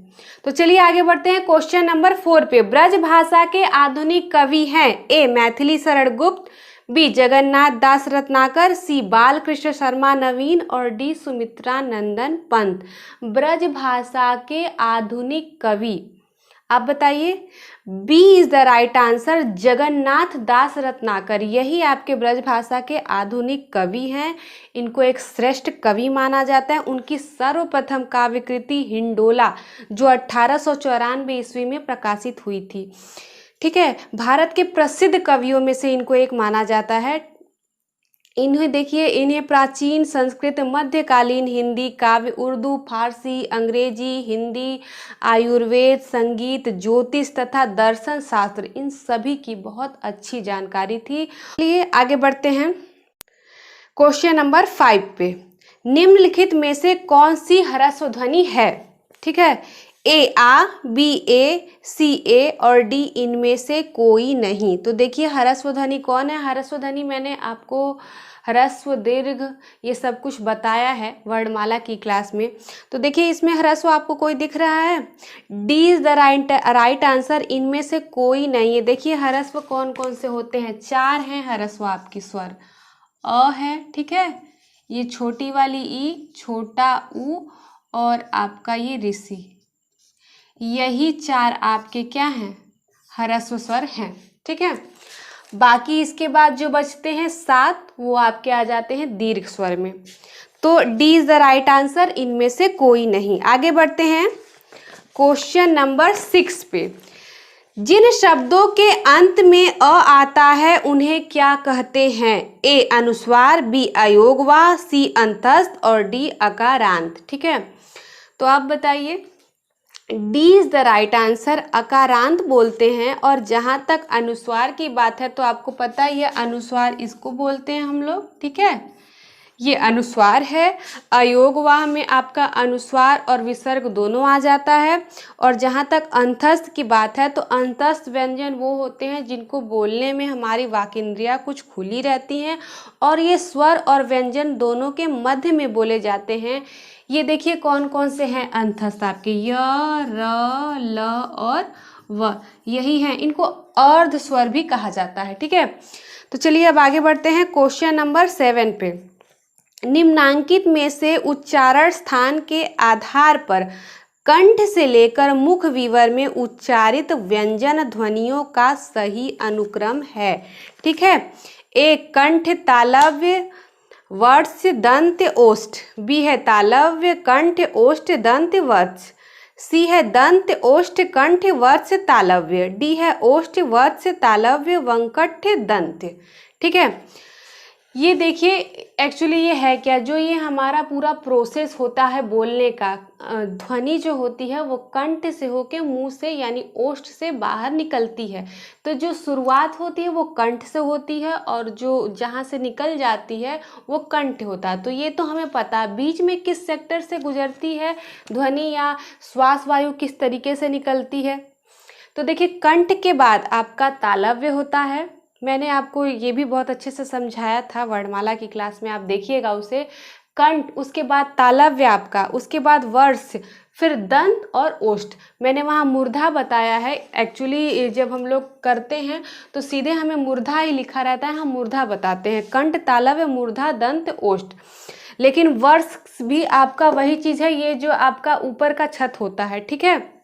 तो चलिए आगे बढ़ते हैं क्वेश्चन नंबर 4 पे। ब्रज भाषा के आधुनिक कवि हैं ए मैथिली शरण गुप्त, बी जगन्नाथ दास रत्नाकर, सी बालकृष्ण शर्मा नवीन और डी सुमित्रा नंदन पंत। ब्रज भाषा के आधुनिक कवि आप बताइए। B is the right answer, Jagannath Das Ratnakar, यही आपके ब्रज भाषा के आधुनिक कवि हैं। इनको एक श्रेष्ठ कवि माना जाता है। उनकी सर्वप्रथम काव्य कृति हिंडोला जो 1894 ईस्वी में प्रकाशित हुई थी। ठीक है, भारत के प्रसिद्ध कवियों में से इनको एक माना जाता है। इन्हें देखिए, इन्हें प्राचीन संस्कृत, मध्यकालीन हिंदी काव्य, उर्दू, फारसी, अंग्रेजी, हिंदी, आयुर्वेद, संगीत, ज्योतिष तथा दर्शन शास्त्र, इन सभी की बहुत अच्छी जानकारी थी। चलिए आगे बढ़ते हैं क्वेश्चन नंबर 5 पे। निम्नलिखित में से कौन सी ह्रस्व ध्वनि है? ठीक है, ए आ, बी ए, सी ए और डी इनमें से कोई नहीं। तो देखिए ह्रस्व ध्वनि कौन है? ह्रस्व ध्वनि मैंने आपको ह्रस्व, दीर्घ ये सब कुछ बताया है वर्णमाला की क्लास में। तो देखिए इसमें ह्रस्व आपको कोई दिख रहा है? D is the right answer, इनमें से कोई नहीं है। देखिए ह्रस्व कौन कौन से होते हैं? 4 हैं ह्रस्व आपकी स्वर। अ है, ठीक है, ये छोटी वाली ई, छोटा ऊ और आपका ये ऋषि, यही 4 आपके क्या हैं? ह्रस्व स्वर हैं। ठीक है, बाकी इसके बाद जो बचते हैं 7 वो आपके आ जाते हैं दीर्घ स्वर में। तो D is the right answer, इनमें से कोई नहीं। आगे बढ़ते हैं क्वेश्चन नंबर 6 पे। जिन शब्दों के अंत में अ आता है उन्हें क्या कहते हैं? ए अनुस्वार, बी अयोगवा, सी अंतस्थ और डी अकारांत। ठीक है, तो आप बताइए। D is the right answer, अकारांत बोलते हैं। और जहाँ तक अनुस्वार की बात है तो आपको पता ही है अनुस्वार इसको बोलते हैं हम लोग। ठीक है, ये अनुस्वार है। अयोगवाह में आपका अनुस्वार और विसर्ग दोनों आ जाता है। और जहाँ तक अंतस्थ की बात है तो अंतस्थ व्यंजन वो होते हैं जिनको बोलने में हमारी वाक इंद्रियाँ कुछ खुली रहती हैं और ये स्वर और व्यंजन दोनों के मध्य में बोले जाते हैं। ये देखिए कौन कौन से हैं अंतस्थ आपके, य, र, ल और व, यही हैं। इनको अर्ध स्वर भी कहा जाता है। ठीक है, तो चलिए अब आगे बढ़ते हैं क्वेश्चन नंबर 7 पे। निम्नांकित में से उच्चारण स्थान के आधार पर कंठ से लेकर मुख विवर में उच्चारित व्यंजन ध्वनियों का सही अनुक्रम है। ठीक है, ए कंठ तालव्य वर्ष दंत ओष्ठ, बी है तालव्य कंठ ओष्ठ दंत वर्ष, सी है दंत ओष्ठ कंठ वर्ष तालव्य, डी है ओष्ठ वर्ष तालव्य वंकट दंत। ठीक है, ये देखिए एक्चुअली ये है क्या, जो ये हमारा पूरा प्रोसेस होता है बोलने का, ध्वनि जो होती है वो कंठ से होके मुंह से यानी ओष्ठ से बाहर निकलती है। तो जो शुरुआत होती है वो कंठ से होती है और जो जहाँ से निकल जाती है वो कंठ होता है। तो ये तो हमें पता है। बीच में किस सेक्टर से गुजरती है ध्वनि या श्वास वायु किस तरीके से निकलती है। तो देखिए कंठ के बाद आपका तालव्य होता है। मैंने आपको ये भी बहुत अच्छे से समझाया था वर्णमाला की क्लास में, आप देखिएगा उसे। कंठ, उसके बाद तालव्य आपका, उसके बाद वर्ष, फिर दंत और ओष्ठ। मैंने वहाँ मूर्धा बताया है। एक्चुअली जब हम लोग करते हैं तो सीधे हमें मूर्धा ही लिखा रहता है, हम मूर्धा बताते हैं। कंठ, तालव्य, मूर्धा, दंत, ओष्ठ। लेकिन वर्ष भी आपका वही चीज़ है, ये जो आपका ऊपर का छत होता है, ठीक है,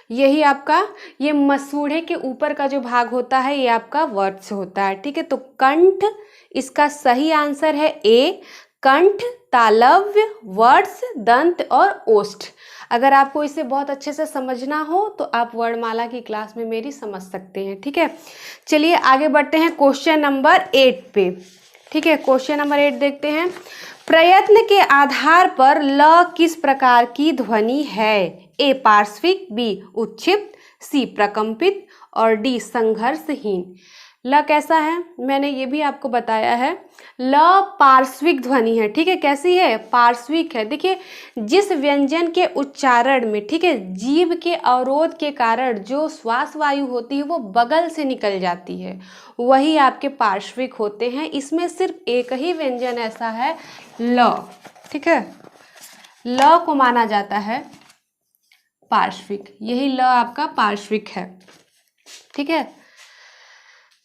यही आपका ये मसूड़े के ऊपर का जो भाग होता है ये आपका वर्ष होता है, ठीक है। तो कंठ, इसका सही आंसर है ए, कंठ, तालव्य, वर्ष, दंत और ओष्ठ। अगर आपको इसे बहुत अच्छे से समझना हो तो आप वर्णमाला की क्लास में मेरी समझ सकते हैं, ठीक है। चलिए आगे बढ़ते हैं क्वेश्चन नंबर 8 पे, ठीक है। क्वेश्चन नंबर 8 देखते हैं। प्रयत्न के आधार पर ल किस प्रकार की ध्वनि है? ए पार्श्विक, बी उच्छिप्त, सी प्रकंपित और डी संघर्षहीन। ल कैसा है मैंने ये भी आपको बताया है। ल पार्श्विक ध्वनि है, ठीक है। कैसी है? पार्श्विक है। देखिए जिस व्यंजन के उच्चारण में, ठीक है, जीभ के अवरोध के कारण जो श्वास वायु होती है वो बगल से निकल जाती है, वही आपके पार्श्विक होते हैं। इसमें सिर्फ एक ही व्यंजन ऐसा है ल, ठीक है, ल को माना जाता है पार्श्विक। यही ल आपका पार्श्विक है, ठीक है।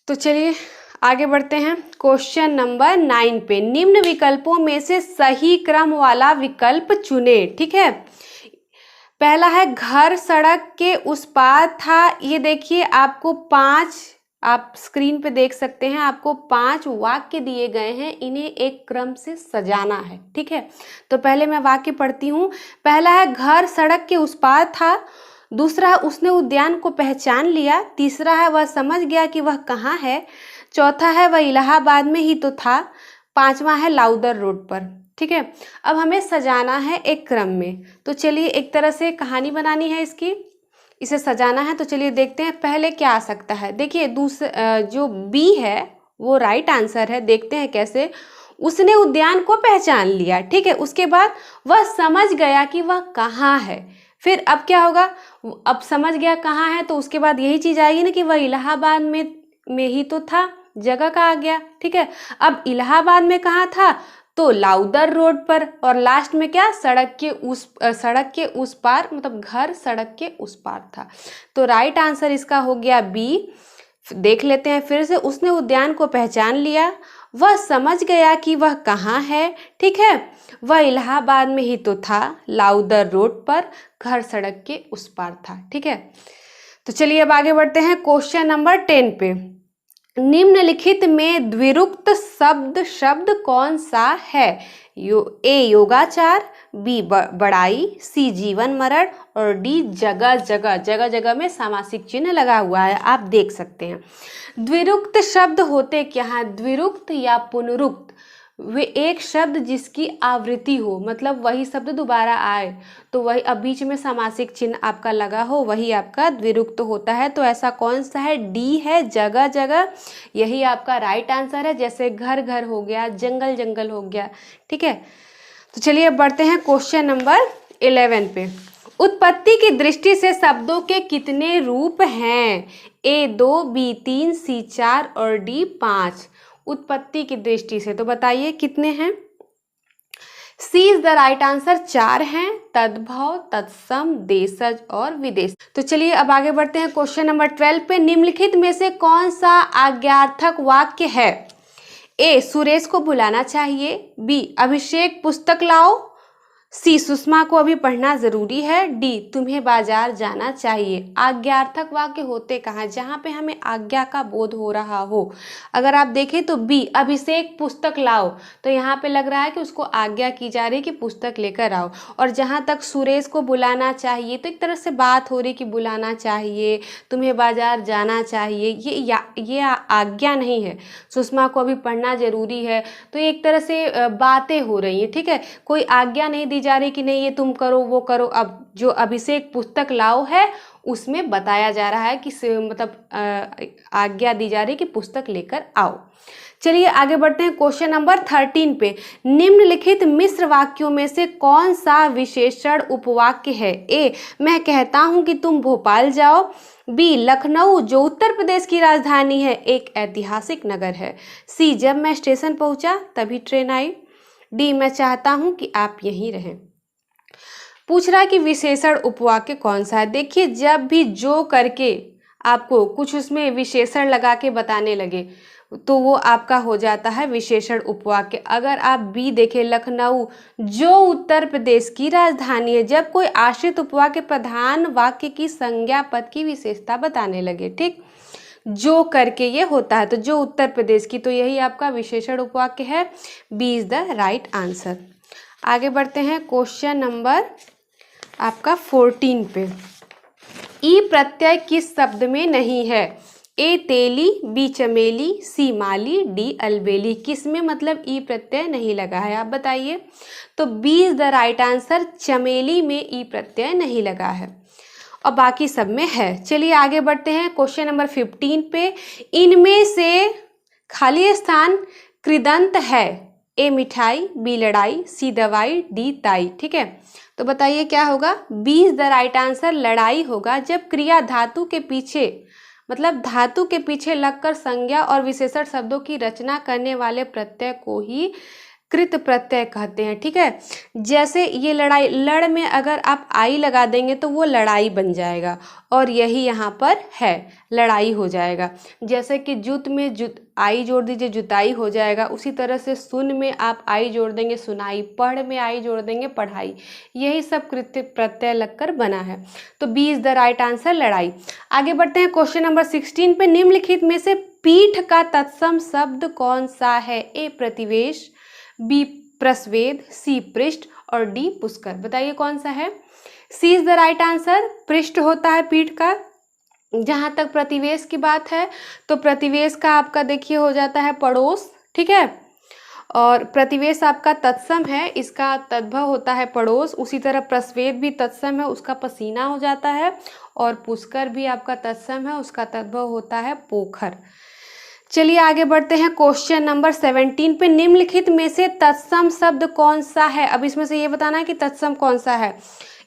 तो चलिए आगे बढ़ते हैं क्वेश्चन नंबर 9 पे। निम्न विकल्पों में से सही क्रम वाला विकल्प चुने, ठीक है। पहला है घर सड़क के उस पार था। ये देखिए आपको 5, आप स्क्रीन पे देख सकते हैं, आपको 5 वाक्य दिए गए हैं, इन्हें एक क्रम से सजाना है, ठीक है। तो पहले मैं वाक्य पढ़ती हूँ। पहला है घर सड़क के उस पार था। दूसरा है उसने उद्यान को पहचान लिया। तीसरा है वह समझ गया कि वह कहाँ है। चौथा है वह इलाहाबाद में ही तो था। पांचवा है लाउदर रोड पर, ठीक है। अब हमें सजाना है एक क्रम में। तो चलिए एक तरह से कहानी बनानी है इसकी, इसे सजाना है। तो चलिए देखते हैं पहले क्या आ सकता है। देखिए दूसरा जो बी है वो राइट आंसर है। देखते हैं कैसे। उसने उद्यान को पहचान लिया, ठीक है। उसके बाद वह समझ गया कि वह कहाँ है। फिर अब क्या होगा? अब समझ गया कहाँ है तो उसके बाद यही चीज आएगी ना कि वह इलाहाबाद में ही तो था, जगह का आ गया, ठीक है। अब इलाहाबाद में कहाँ था? तो लाउदर रोड पर। और लास्ट में क्या? सड़क के उस पार, मतलब घर सड़क के उस पार था। तो राइट आंसर इसका हो गया बी। देख लेते हैं फिर से। उसने उद्यान को पहचान लिया, वह समझ गया कि वह कहाँ है, ठीक है, वह इलाहाबाद में ही तो था, लाउदर रोड पर, घर सड़क के उस पार था, ठीक है। तो चलिए अब आगे बढ़ते हैं क्वेश्चन नंबर 10 पे। निम्नलिखित में द्विरुक्त शब्द कौन सा है? ए योगाचार, बी बड़ाई, सी जीवन मरण और डी जगह जगह। जगह जगह में सामासिक चिन्ह लगा हुआ है, आप देख सकते हैं। द्विरुक्त शब्द होते क्या हैं? द्विरुक्त या पुनरुक्त, वे एक शब्द जिसकी आवृत्ति हो, मतलब वही शब्द दोबारा आए, तो वही अब बीच में सामासिक चिन्ह आपका लगा हो, वही आपका द्विरुक्त होता है। तो ऐसा कौन सा है? डी है, जगह जगह। यही आपका राइट आंसर है। जैसे घर घर हो गया, जंगल जंगल हो गया, ठीक है। तो चलिए अब बढ़ते हैं क्वेश्चन नंबर 11 पे। उत्पत्ति की दृष्टि से शब्दों के कितने रूप हैं? ए 2, बी 3, सी 4 और डी 5। उत्पत्ति की दृष्टि से तो बताइए कितने हैं? सी इज द राइट आंसर। 4 हैं, तद्भव, तत्सम, देशज और विदेश। तो चलिए अब आगे बढ़ते हैं क्वेश्चन नंबर 12 पे। निम्नलिखित में से कौन सा आज्ञार्थक वाक्य है? ए सुरेश को बुलाना चाहिए, बी अभिषेक पुस्तक लाओ, सी सुषमा को अभी पढ़ना जरूरी है, डी तुम्हें बाजार जाना चाहिए। आज्ञार्थक वाक्य होते कहाँ? जहाँ पे हमें आज्ञा का बोध हो रहा हो। अगर आप देखें तो बी अभिषेक पुस्तक लाओ, तो यहाँ पे लग रहा है कि उसको आज्ञा की जा रही है कि पुस्तक लेकर आओ। और जहाँ तक सुरेश को बुलाना चाहिए, तो एक तरह से बात हो रही कि बुलाना चाहिए, तुम्हें बाजार जाना चाहिए, ये आज्ञा नहीं है। सुषमा को अभी पढ़ना जरूरी है, तो एक तरह से बातें हो रही हैं, ठीक है। कोई आज्ञा नहीं दी जा रही कि नहीं ये तुम करो वो करो। अब जो अभिषेक पुस्तक लाओ है उसमें बताया जा रहा है कि मतलब आज्ञा दी जा रही है कि पुस्तक लेकर आओ। चलिए आगे बढ़ते हैं क्वेश्चन नंबर 13 पे। निम्नलिखित मिश्र वाक्यों में से कौन सा विशेषण उपवाक्य है? ए, मैं कहता हूं कि तुम भोपाल जाओ। बी, लखनऊ जो उत्तर प्रदेश की राजधानी है एक ऐतिहासिक नगर है। सी, जब मैं स्टेशन पहुंचा तभी ट्रेन आई। डी, मैं चाहता हूं कि आप यहीं रहें। पूछ रहा है कि विशेषण उपवाक्य कौन सा है। देखिए जब भी जो करके आपको कुछ उसमें विशेषण लगा के बताने लगे तो वो आपका हो जाता है विशेषण उपवाक्य। अगर आप बी देखें, लखनऊ जो उत्तर प्रदेश की राजधानी है, जब कोई आश्रित उपवाक्य प्रधान वाक्य की संज्ञा पद की विशेषता बताने लगे, ठीक, जो करके ये होता है, तो जो उत्तर प्रदेश की, तो यही आपका विशेषण उपवाक्य है। B is the right answer. आगे बढ़ते हैं क्वेश्चन नंबर आपका 14 पे। ई प्रत्यय किस शब्द में नहीं है? ए, तेली, बी, चमेली, सी, माली, डी, अलबेली। किस में मतलब ई प्रत्यय नहीं लगा है, आप बताइए। तो B is the right answer. चमेली में ई प्रत्यय नहीं लगा है और बाकी सब में है। चलिए आगे बढ़ते हैं क्वेश्चन नंबर 15 पे। इनमें से खाली स्थान कृदंत है। ए, मिठाई, बी, लड़ाई, सी, दवाई, डी, ताई। ठीक है, तो बताइए क्या होगा? B is the right answer. लड़ाई होगा जब क्रिया धातु के पीछे, मतलब धातु के पीछे लगकर संज्ञा और विशेषण शब्दों की रचना करने वाले प्रत्यय को ही कृत प्रत्यय कहते हैं। ठीक है, जैसे ये लड़ाई, लड़ में अगर आप आई लगा देंगे तो वो लड़ाई बन जाएगा और यही यहाँ पर है, लड़ाई हो जाएगा। जैसे कि जुत में आई जोड़ दीजिए, जुताई हो जाएगा। उसी तरह से सुन में आप आई जोड़ देंगे, सुनाई। पढ़ में आई जोड़ देंगे, पढ़ाई। यही सब कृत्य प्रत्यय लगकर बना है, तो B is the right answer, लड़ाई। आगे बढ़ते हैं क्वेश्चन नंबर 16 पे। निम्नलिखित में से पीठ का तत्सम शब्द कौन सा है? ए, प्रतिवेश, बी, प्रस्वेद, सी, पृष्ठ और डी, पुष्कर। बताइए कौन सा है? C is the right answer. पृष्ठ होता है पीठ का। जहाँ तक प्रतिवेश की बात है तो प्रतिवेश का आपका देखिए हो जाता है पड़ोस। ठीक है, और प्रतिवेश आपका तत्सम है, इसका तद्भव होता है पड़ोस। उसी तरह प्रस्वेद भी तत्सम है, उसका पसीना हो जाता है। और पुष्कर भी आपका तत्सम है, उसका तद्भव होता है पोखर। चलिए आगे बढ़ते हैं क्वेश्चन नंबर 17 पे। निम्नलिखित में से तत्सम शब्द कौन सा है? अब इसमें से ये बताना है कि तत्सम कौन सा है।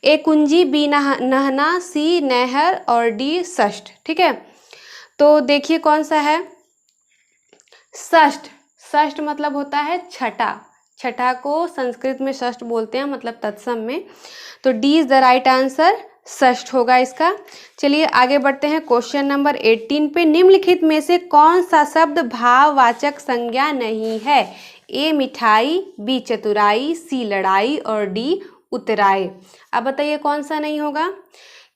ए, कुंजी, बी, नहना, सी, नहर और डी, षष्ठ। ठीक है, तो देखिए कौन सा है? षष्ठ। षष्ठ मतलब होता है छठा। छठा को संस्कृत में षष्ठ बोलते हैं, मतलब तत्सम में। तो D is the right answer, षष्ठ होगा इसका। चलिए आगे बढ़ते हैं क्वेश्चन नंबर 18 पे। निम्नलिखित में से कौन सा शब्द भाववाचक संज्ञा नहीं है? ए, मिठाई, बी, चतुराई, सी, लड़ाई और डी, उतराई। अब बताइए कौन सा नहीं होगा?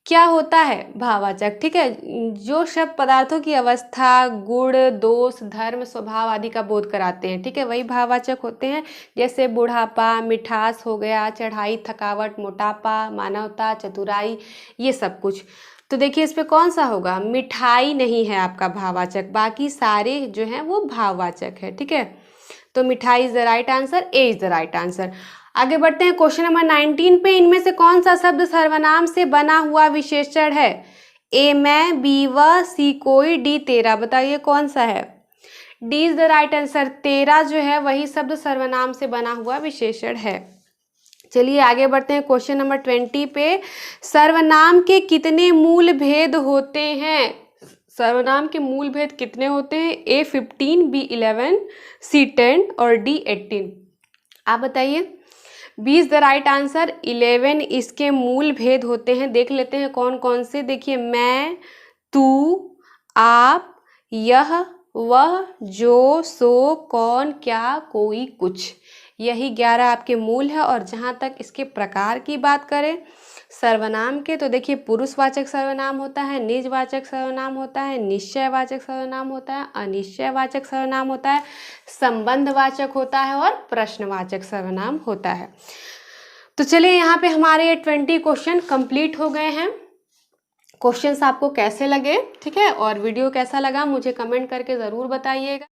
क्या होता है? भाववाचक। ठीक है, जो शब्द पदार्थों की अवस्था, गुण, दोष, धर्म, स्वभाव आदि का बोध कराते हैं, ठीक है, वही भाववाचक होते हैं। जैसे बुढ़ापा, मिठास हो गया, चढ़ाई, थकावट, मोटापा, मानवता, चतुराई, ये सब कुछ। तो देखिए इस पे कौन सा होगा? मिठाई नहीं है आपका भाववाचक, बाकी सारे जो हैं वो भाववाचक है। ठीक है, तो मिठाई is the right answer, A is the right answer. आगे बढ़ते हैं क्वेश्चन नंबर 19 पे। इनमें से कौन सा शब्द सर्वनाम से बना हुआ विशेषण है? ए, मैं, बी, वह, सी, कोई, डी, तेरा। बताइए कौन सा है? D is the right answer. तेरा जो है वही शब्द सर्वनाम से बना हुआ विशेषण है। चलिए आगे बढ़ते हैं क्वेश्चन नंबर 20 पे। सर्वनाम के कितने मूल भेद होते हैं? सर्वनाम के मूल भेद कितने होते हैं? ए, 15, बी, 11, सी, 10 और डी, 18। आप बताइए। B is the right answer, 11 इसके मूल भेद होते हैं। देख लेते हैं कौन कौन से। देखिए, मैं, तू, आप, यह, वह, जो, सो, कौन, क्या, कोई, कुछ, यही 11 आपके मूल है। और जहाँ तक इसके प्रकार की बात करें सर्वनाम के, तो देखिए पुरुषवाचक सर्वनाम होता है, निजवाचक सर्वनाम होता है, निश्चयवाचक सर्वनाम होता है, अनिश्चयवाचक सर्वनाम होता है, संबंधवाचक होता है और प्रश्नवाचक सर्वनाम होता है। तो चलिए यहाँ पे हमारे 20 क्वेश्चन कंप्लीट हो गए हैं। क्वेश्चंस आपको कैसे लगे, ठीक है, और वीडियो कैसा लगा मुझे कमेंट करके ज़रूर बताइएगा।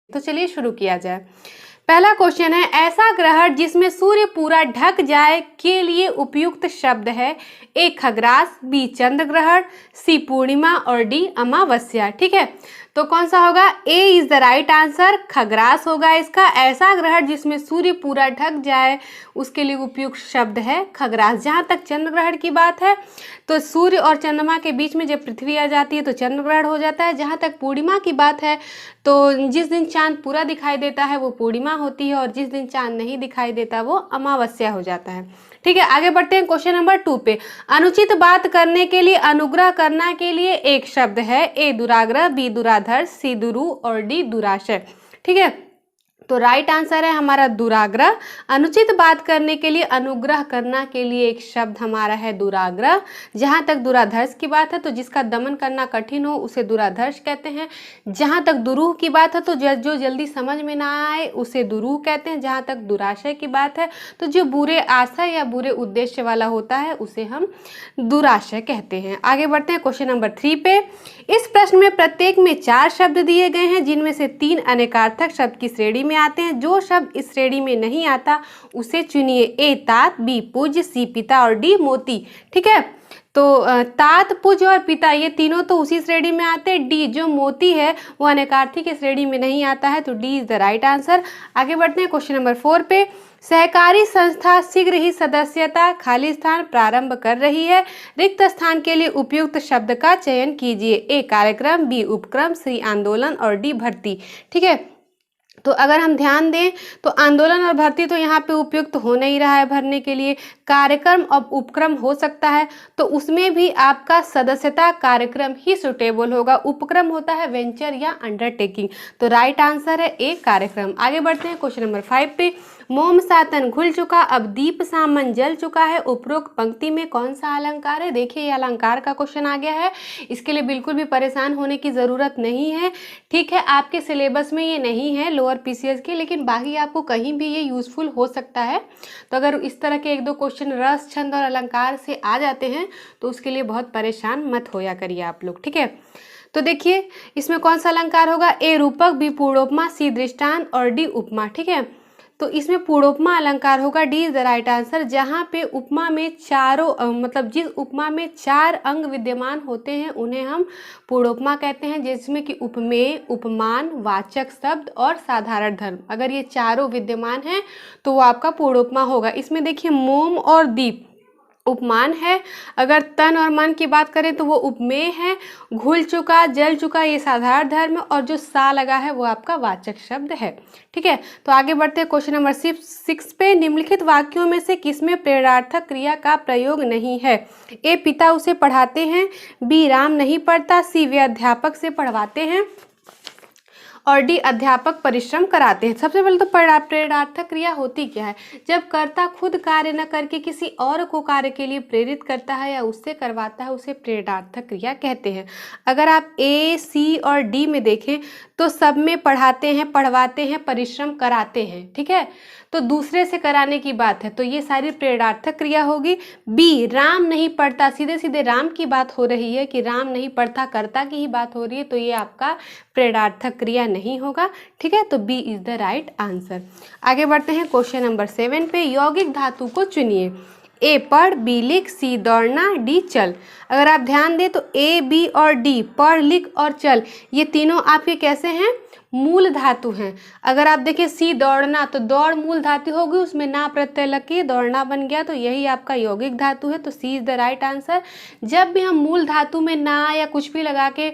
तो चलिए शुरू किया जाए। पहला क्वेश्चन है, ऐसा ग्रहण जिसमें सूर्य पूरा ढक जाए के लिए उपयुक्त शब्द है। ए खग्रास, बी चंद्र ग्रहण, सी पूर्णिमा और डी अमावस्या। ठीक है, तो कौन सा होगा? ए इज द राइट आंसर, खग्रास होगा इसका। ऐसा ग्रहण जिसमें सूर्य पूरा ढक जाए उसके लिए उपयुक्त शब्द है खग्रास। जहाँ तक चंद्र ग्रहण की बात है तो सूर्य और चंद्रमा के बीच में जब पृथ्वी आ जाती है तो चंद्र ग्रहण हो जाता है। जहाँ तक पूर्णिमा की बात है तो जिस दिन चांद पूरा दिखाई देता है वो पूर्णिमा होती है और जिस दिन चांद नहीं दिखाई देता वो अमावस्या हो जाता है। ठीक है, आगे बढ़ते हैं क्वेश्चन नंबर 2 पे। अनुचित बात करने के लिए, अनुग्रह करना के लिए एक शब्द है। ए दुराग्रह, बी दुराधर्ष, सी दुरु और डी दुराशय। ठीक है, तो राइट आंसर है हमारा दुराग्रह। अनुचित बात करने के लिए, अनुग्रह करना के लिए एक शब्द हमारा है दुराग्रह। जहाँ तक दुराधर्ष की बात है तो जिसका दमन करना कठिन हो उसे दुराधर्ष कहते हैं। जहाँ तक दुरूह की बात है तो जो जल्दी समझ में ना आए उसे दुरूह कहते हैं। जहाँ तक दुराशय की बात है तो जो बुरे आशय या बुरे उद्देश्य वाला होता है उसे हम दुराशय कहते हैं। आगे बढ़ते हैं क्वेश्चन नंबर 3 पे। इस प्रश्न में प्रत्येक में 4 शब्द दिए गए हैं जिनमें से 3 अनेकार्थक शब्द की श्रेणी में आते हैं। जो शब्द इस श्रेणी में नहीं आता उसे चुनिए। ए तात, बी पूज्य, सी पिता और डी मोती। ठीक है, तो तात, पूज्य और पिता ये तीनों तो उसी श्रेणी में आते हैं। डी जो मोती है वो अनेकार्थी की श्रेणी में नहीं आता है, तो D is the right answer. आगे बढ़ते हैं क्वेश्चन नंबर 4 पे। सहकारी संस्था शीघ्र ही सदस्यता खाली स्थान प्रारंभ कर रही है। रिक्त स्थान के लिए उपयुक्त शब्द का चयन कीजिए। ए कार्यक्रम, बी उपक्रम, सी आंदोलन और डी भर्ती। ठीक है, तो अगर हम ध्यान दें तो आंदोलन और भर्ती तो यहाँ पे उपयुक्त हो नहीं रहा है भरने के लिए। कार्यक्रम और उपक्रम हो सकता है, तो उसमें भी आपका सदस्यता कार्यक्रम ही सुटेबल होगा। उपक्रम होता है वेंचर या अंडरटेकिंग, तो राइट आंसर है ए कार्यक्रम। आगे बढ़ते हैं क्वेश्चन नंबर 5 पे। मोम सातन घुल चुका, अब दीप सामन जल चुका है। उपरोक्त पंक्ति में कौन सा अलंकार है? देखिए ये अलंकार का क्वेश्चन आ गया है, इसके लिए बिल्कुल भी परेशान होने की ज़रूरत नहीं है। ठीक है, आपके सिलेबस में ये नहीं है लोअर पीसीएस के, लेकिन बाकी आपको कहीं भी ये यूज़फुल हो सकता है। तो अगर इस तरह के 1-2 क्वेश्चन रस, छंद और अलंकार से आ जाते हैं तो उसके लिए बहुत परेशान मत होया करिए आप लोग। ठीक है, तो देखिए इसमें कौन सा अलंकार होगा? ए रूपक, बी पूर्णोपमा, सी दृष्टांत और डी उपमा। ठीक है, तो इसमें पूर्णोपमा अलंकार होगा, D is the right answer. जहाँ पे उपमा में चारों मतलब जिस उपमा में 4 अंग विद्यमान होते हैं उन्हें हम पूर्णोपमा कहते हैं, जिसमें कि उपमेय, उपमान, वाचक शब्द और साधारण धर्म, अगर ये चारों विद्यमान हैं तो वो आपका पूर्णोपमा होगा। इसमें देखिए मोम और दीप उपमान है, अगर तन और मन की बात करें तो वो उपमेय है, घुल चुका, जल चुका ये साधारण धर्म, और जो सा लगा है वो आपका वाचक शब्द है। ठीक है, तो आगे बढ़ते हैं क्वेश्चन नंबर 6 पे। निम्नलिखित वाक्यों में से किसमें प्रेरणार्थक क्रिया का प्रयोग नहीं है? ए पिता उसे पढ़ाते हैं, बी राम नहीं पढ़ता, सी वे अध्यापक से पढ़वाते हैं और डी अध्यापक परिश्रम कराते हैं। सबसे पहले तो प्रेरणार्थक क्रिया होती क्या है? जब कर्ता खुद कार्य न करके किसी और को कार्य के लिए प्रेरित करता है या उससे करवाता है उसे प्रेरणार्थक क्रिया कहते हैं। अगर आप ए, सी और डी में देखें तो सब में पढ़ाते हैं, पढ़वाते हैं, परिश्रम कराते हैं। ठीक है, तो दूसरे से कराने की बात है तो ये सारी प्रेरणार्थक क्रिया होगी। बी राम नहीं पढ़ता, सीधे सीधे राम की बात हो रही है कि राम नहीं पढ़ता, कर्ता की ही बात हो रही है, तो ये आपका प्रेरणार्थक क्रिया नहीं होगा। ठीक है, तो B is the right answer. आगे बढ़ते हैं क्वेश्चन नंबर 7 पे। यौगिक धातु को चुनिए। ए पढ़, बी लिख, सी दौड़ना, डी चल। अगर आप ध्यान दें तो ए, बी और डी, पढ़, लिख और चल, ये तीनों आपके कैसे हैं? मूल धातु हैं। अगर आप देखिए सी दौड़ना, तो दौड़ मूल धातु होगी, उसमें ना प्रत्यय लग के दौड़ना बन गया, तो यही आपका यौगिक धातु है, तो C is the right answer. जब भी हम मूल धातु में ना या कुछ भी लगा के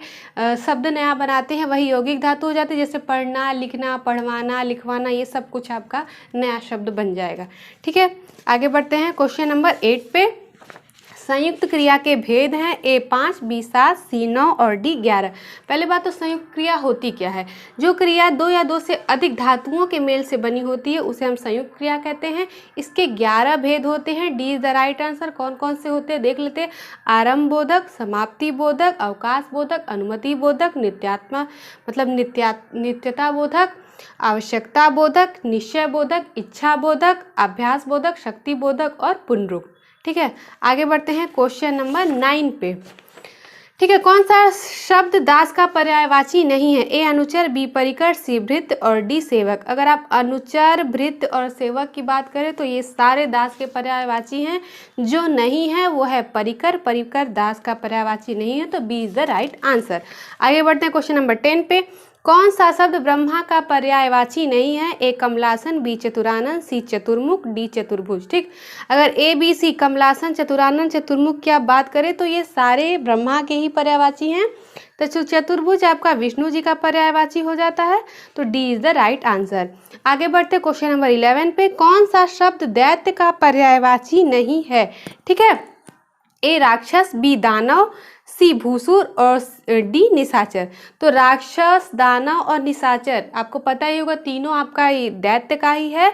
शब्द नया बनाते हैं वही यौगिक धातु हो जाती है। जैसे पढ़ना, लिखना, पढ़वाना, लिखवाना, ये सब कुछ आपका नया शब्द बन जाएगा। ठीक है, आगे बढ़ते हैं क्वेश्चन नंबर 8 पे। संयुक्त क्रिया के भेद हैं। ए 5, बी 7, सी 9 और डी 11। पहले बात तो संयुक्त क्रिया होती क्या है? जो क्रिया 2 या 2 से अधिक धातुओं के मेल से बनी होती है उसे हम संयुक्त क्रिया कहते हैं। इसके 11 भेद होते हैं। D is the right answer. कौन कौन से होते हैं देख लेते हैं। आरंभ बोधक, समाप्ति बोधक, अवकाश बोधक, अनुमति बोधक, नित्यात्मा मतलब नित्यता बोधक, आवश्यकता बोधक, निश्चय बोधक, इच्छा बोधक, अभ्यास बोधक, शक्ति बोधक और पुनरुक्त। ठीक है, आगे बढ़ते हैं क्वेश्चन नंबर 9 पे। ठीक है, कौन सा शब्द दास का पर्यायवाची नहीं है? ए अनुचर, बी परिकर, सी भृत्य और डी सेवक। अगर आप अनुचर, भृत्य और सेवक की बात करें तो ये सारे दास के पर्यायवाची हैं। जो नहीं है वो है परिकर, परिकर दास का पर्यायवाची नहीं है, तो B is the right answer. आगे बढ़ते हैं क्वेश्चन नंबर 10 पे। कौन सा शब्द ब्रह्मा का पर्यायवाची नहीं है? ए कमलासन, बी चतुरानन, सी चतुर्मुख, डी चतुर्भुज। ठीक, अगर ए बी सी कमलासन, चतुरानन, चतुर्मुख की आप बात करें तो ये सारे ब्रह्मा के ही पर्यायवाची हैं। तो चतुर्भुज आपका विष्णु जी का पर्यायवाची हो जाता है, तो D is the right answer. आगे बढ़ते क्वेश्चन नंबर 11 पे। कौन सा शब्द दैत्य का पर्यायवाची नहीं है? ठीक है, ए राक्षस, बी दानव, सी भूसुर और डी निशाचर। तो राक्षस, दानव और निशाचर आपको पता ही होगा, तीनों आपका ये दैत्य का ही है।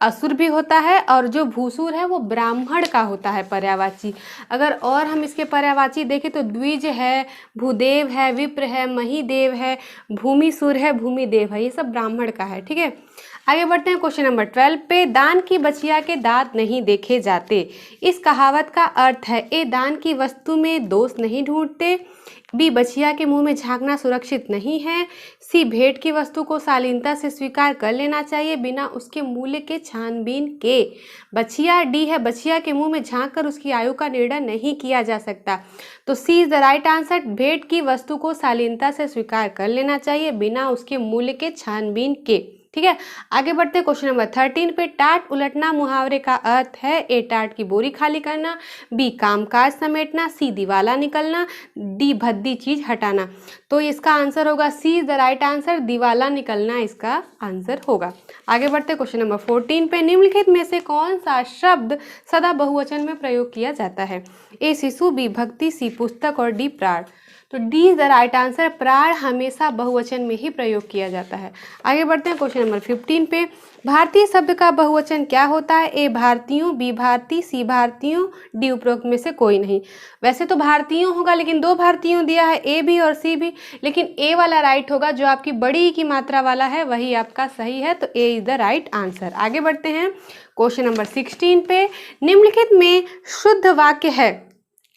असुर भी होता है और जो भूसुर है वो ब्राह्मण का होता है पर्यायवाची। अगर और हम इसके पर्यायवाची देखें तो द्विज है, भूदेव है, विप्र है, महीदेव है, भूमिसुर है, भूमिदेव है, ये सब ब्राह्मण का है। ठीक है, आगे बढ़ते हैं क्वेश्चन नंबर 12 पे। दान की बछिया के दांत नहीं देखे जाते, इस कहावत का अर्थ है? ए दान की वस्तु में दोष नहीं ढूंढते, बी बछिया के मुंह में झांकना सुरक्षित नहीं है, सी भेंट की वस्तु को शालीनता से स्वीकार कर लेना चाहिए बिना उसके मूल्य के छानबीन के। बछिया डी है, बछिया के मुंह में झांक कर उसकी आयु का निर्णय नहीं किया जा सकता, तो C is the right answer. भेंट की वस्तु को शालीनता से स्वीकार कर लेना चाहिए बिना उसके मूल्य के छानबीन के। ठीक है, आगे बढ़ते हैं क्वेश्चन नंबर 13 पे। टाट उलटना मुहावरे का अर्थ है? ए टाट की बोरी खाली करना, बी कामकाज समेटना, सी दिवाला निकलना, डी भद्दी चीज हटाना। तो इसका आंसर होगा सी इज द राइट आंसर, दिवाला निकलना इसका आंसर होगा। आगे बढ़ते हैं क्वेश्चन नंबर 14 पे। निम्नलिखित में से कौन सा शब्द सदा बहुवचन में प्रयोग किया जाता है? ए शिशु, बी भक्ति, सी पुस्तक और डी प्राण। तो D is the right answer, प्राण हमेशा बहुवचन में ही प्रयोग किया जाता है। आगे बढ़ते हैं क्वेश्चन नंबर 15 पे। भारतीय शब्द का बहुवचन क्या होता है? ए भारतीयों, बी भारती, सी भारतीयों, डी उपरोक्त में से कोई नहीं। वैसे तो भारतीयों होगा लेकिन दो भारतीयों दिया है, ए भी और सी भी, लेकिन ए वाला राइट होगा, जो आपकी बड़ी की मात्रा वाला है वही आपका सही है, तो A is the right answer. आगे बढ़ते हैं क्वेश्चन नंबर 16 पे। निम्नलिखित में शुद्ध वाक्य है?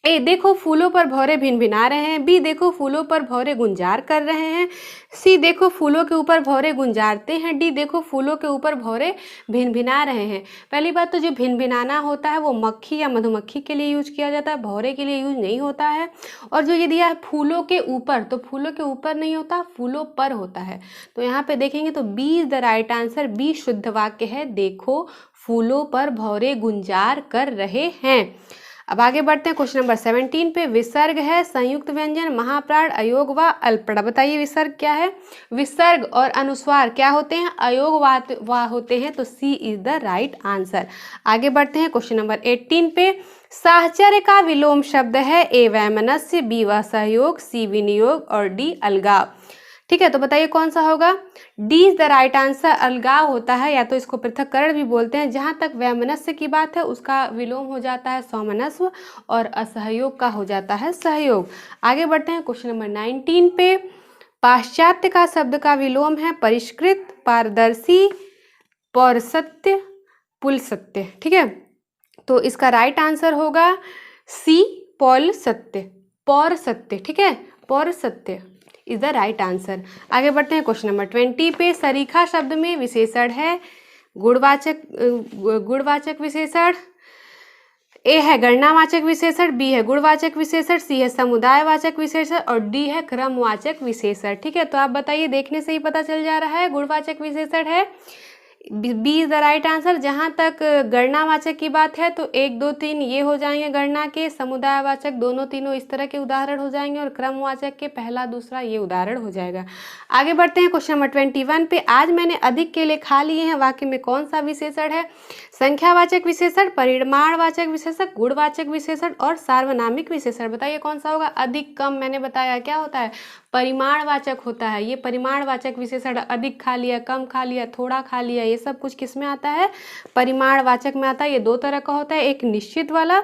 ए देखो फूलों पर भौरे भिनभिना रहे हैं, बी देखो फूलों पर भौरे गुंजार कर रहे हैं, सी देखो फूलों के ऊपर भौरे गुंजारते हैं, डी देखो फूलों के ऊपर भौरे भिनभिना रहे हैं। पहली बात तो जो भिनभिनाना होता है वो मक्खी या मधुमक्खी के लिए यूज किया जाता है, भौरे के लिए यूज नहीं होता है। और जो ये दिया है फूलों के ऊपर, तो फूलों के ऊपर नहीं होता, फूलों पर होता है। तो यहाँ पे देखेंगे तो B is the right answer, B शुद्ध वाक्य है, देखो फूलों पर भौरे गुंजार कर रहे हैं। अब आगे बढ़ते हैं क्वेश्चन नंबर 17 पे। विसर्ग है संयुक्त व्यंजन, महाप्राण, अयोग व अल्पप्राण। बताइए विसर्ग क्या है? विसर्ग और अनुस्वार क्या होते हैं? अयोग व होते हैं, तो C is the right answer. आगे बढ़ते हैं क्वेश्चन नंबर 18 पे। साहचर्य का विलोम शब्द है? ए वैमनस्य, बी व सहयोग, सी विनियोग और डी अलगाव। ठीक है, तो बताइए कौन सा होगा? D is the right answer, अलगाव होता है, या तो इसको पृथक्करण भी बोलते हैं। जहाँ तक वैमनस्य की बात है उसका विलोम हो जाता है सौमनस्व, और असहयोग का हो जाता है सहयोग। आगे बढ़ते हैं क्वेश्चन नंबर 19 पे। पाश्चात्य का शब्द का विलोम है परिष्कृत, पारदर्शी, पौरसत्य, पुलसत्य। ठीक है, तो इसका राइट आंसर होगा सी पौलसत्य, पौरसत्य। ठीक है, पौरसत्य इज द राइट आंसर। आगे बढ़ते हैं क्वेश्चन नंबर 20 पे। सरीखा शब्द में विशेषण है? गुणवाचक विशेषण, ए है गणनावाचक विशेषण, बी है गुणवाचक विशेषण, सी है समुदायवाचक विशेषण और डी है क्रमवाचक विशेषण। ठीक है, तो आप बताइए, देखने से ही पता चल जा रहा है गुणवाचक विशेषण है, B is the right answer. जहाँ तक गणनावाचक की बात है तो 1 2 3 ये हो जाएंगे गणना के, समुदायवाचक दोनों तीनों इस तरह के उदाहरण हो जाएंगे, और क्रमवाचक के पहला दूसरा ये उदाहरण हो जाएगा। आगे बढ़ते हैं क्वेश्चन नंबर 21 पे। आज मैंने अधिक केले खा लिए हैं वाक्य में कौन सा विशेषण है? संख्यावाचक विशेषण, परिमाणवाचक विशेषण, गुणवाचक विशेषण और सार्वनामिक विशेषण। बताइए कौन सा होगा? अधिक कम मैंने बताया क्या होता है? परिमाणवाचक होता है। ये परिमाणवाचक विशेषण, अधिक खा लिया, कम खा लिया, थोड़ा खा लिया, ये सब कुछ किस में आता है? परिमाणवाचक में आता है। ये दो तरह का होता है, एक निश्चित वाला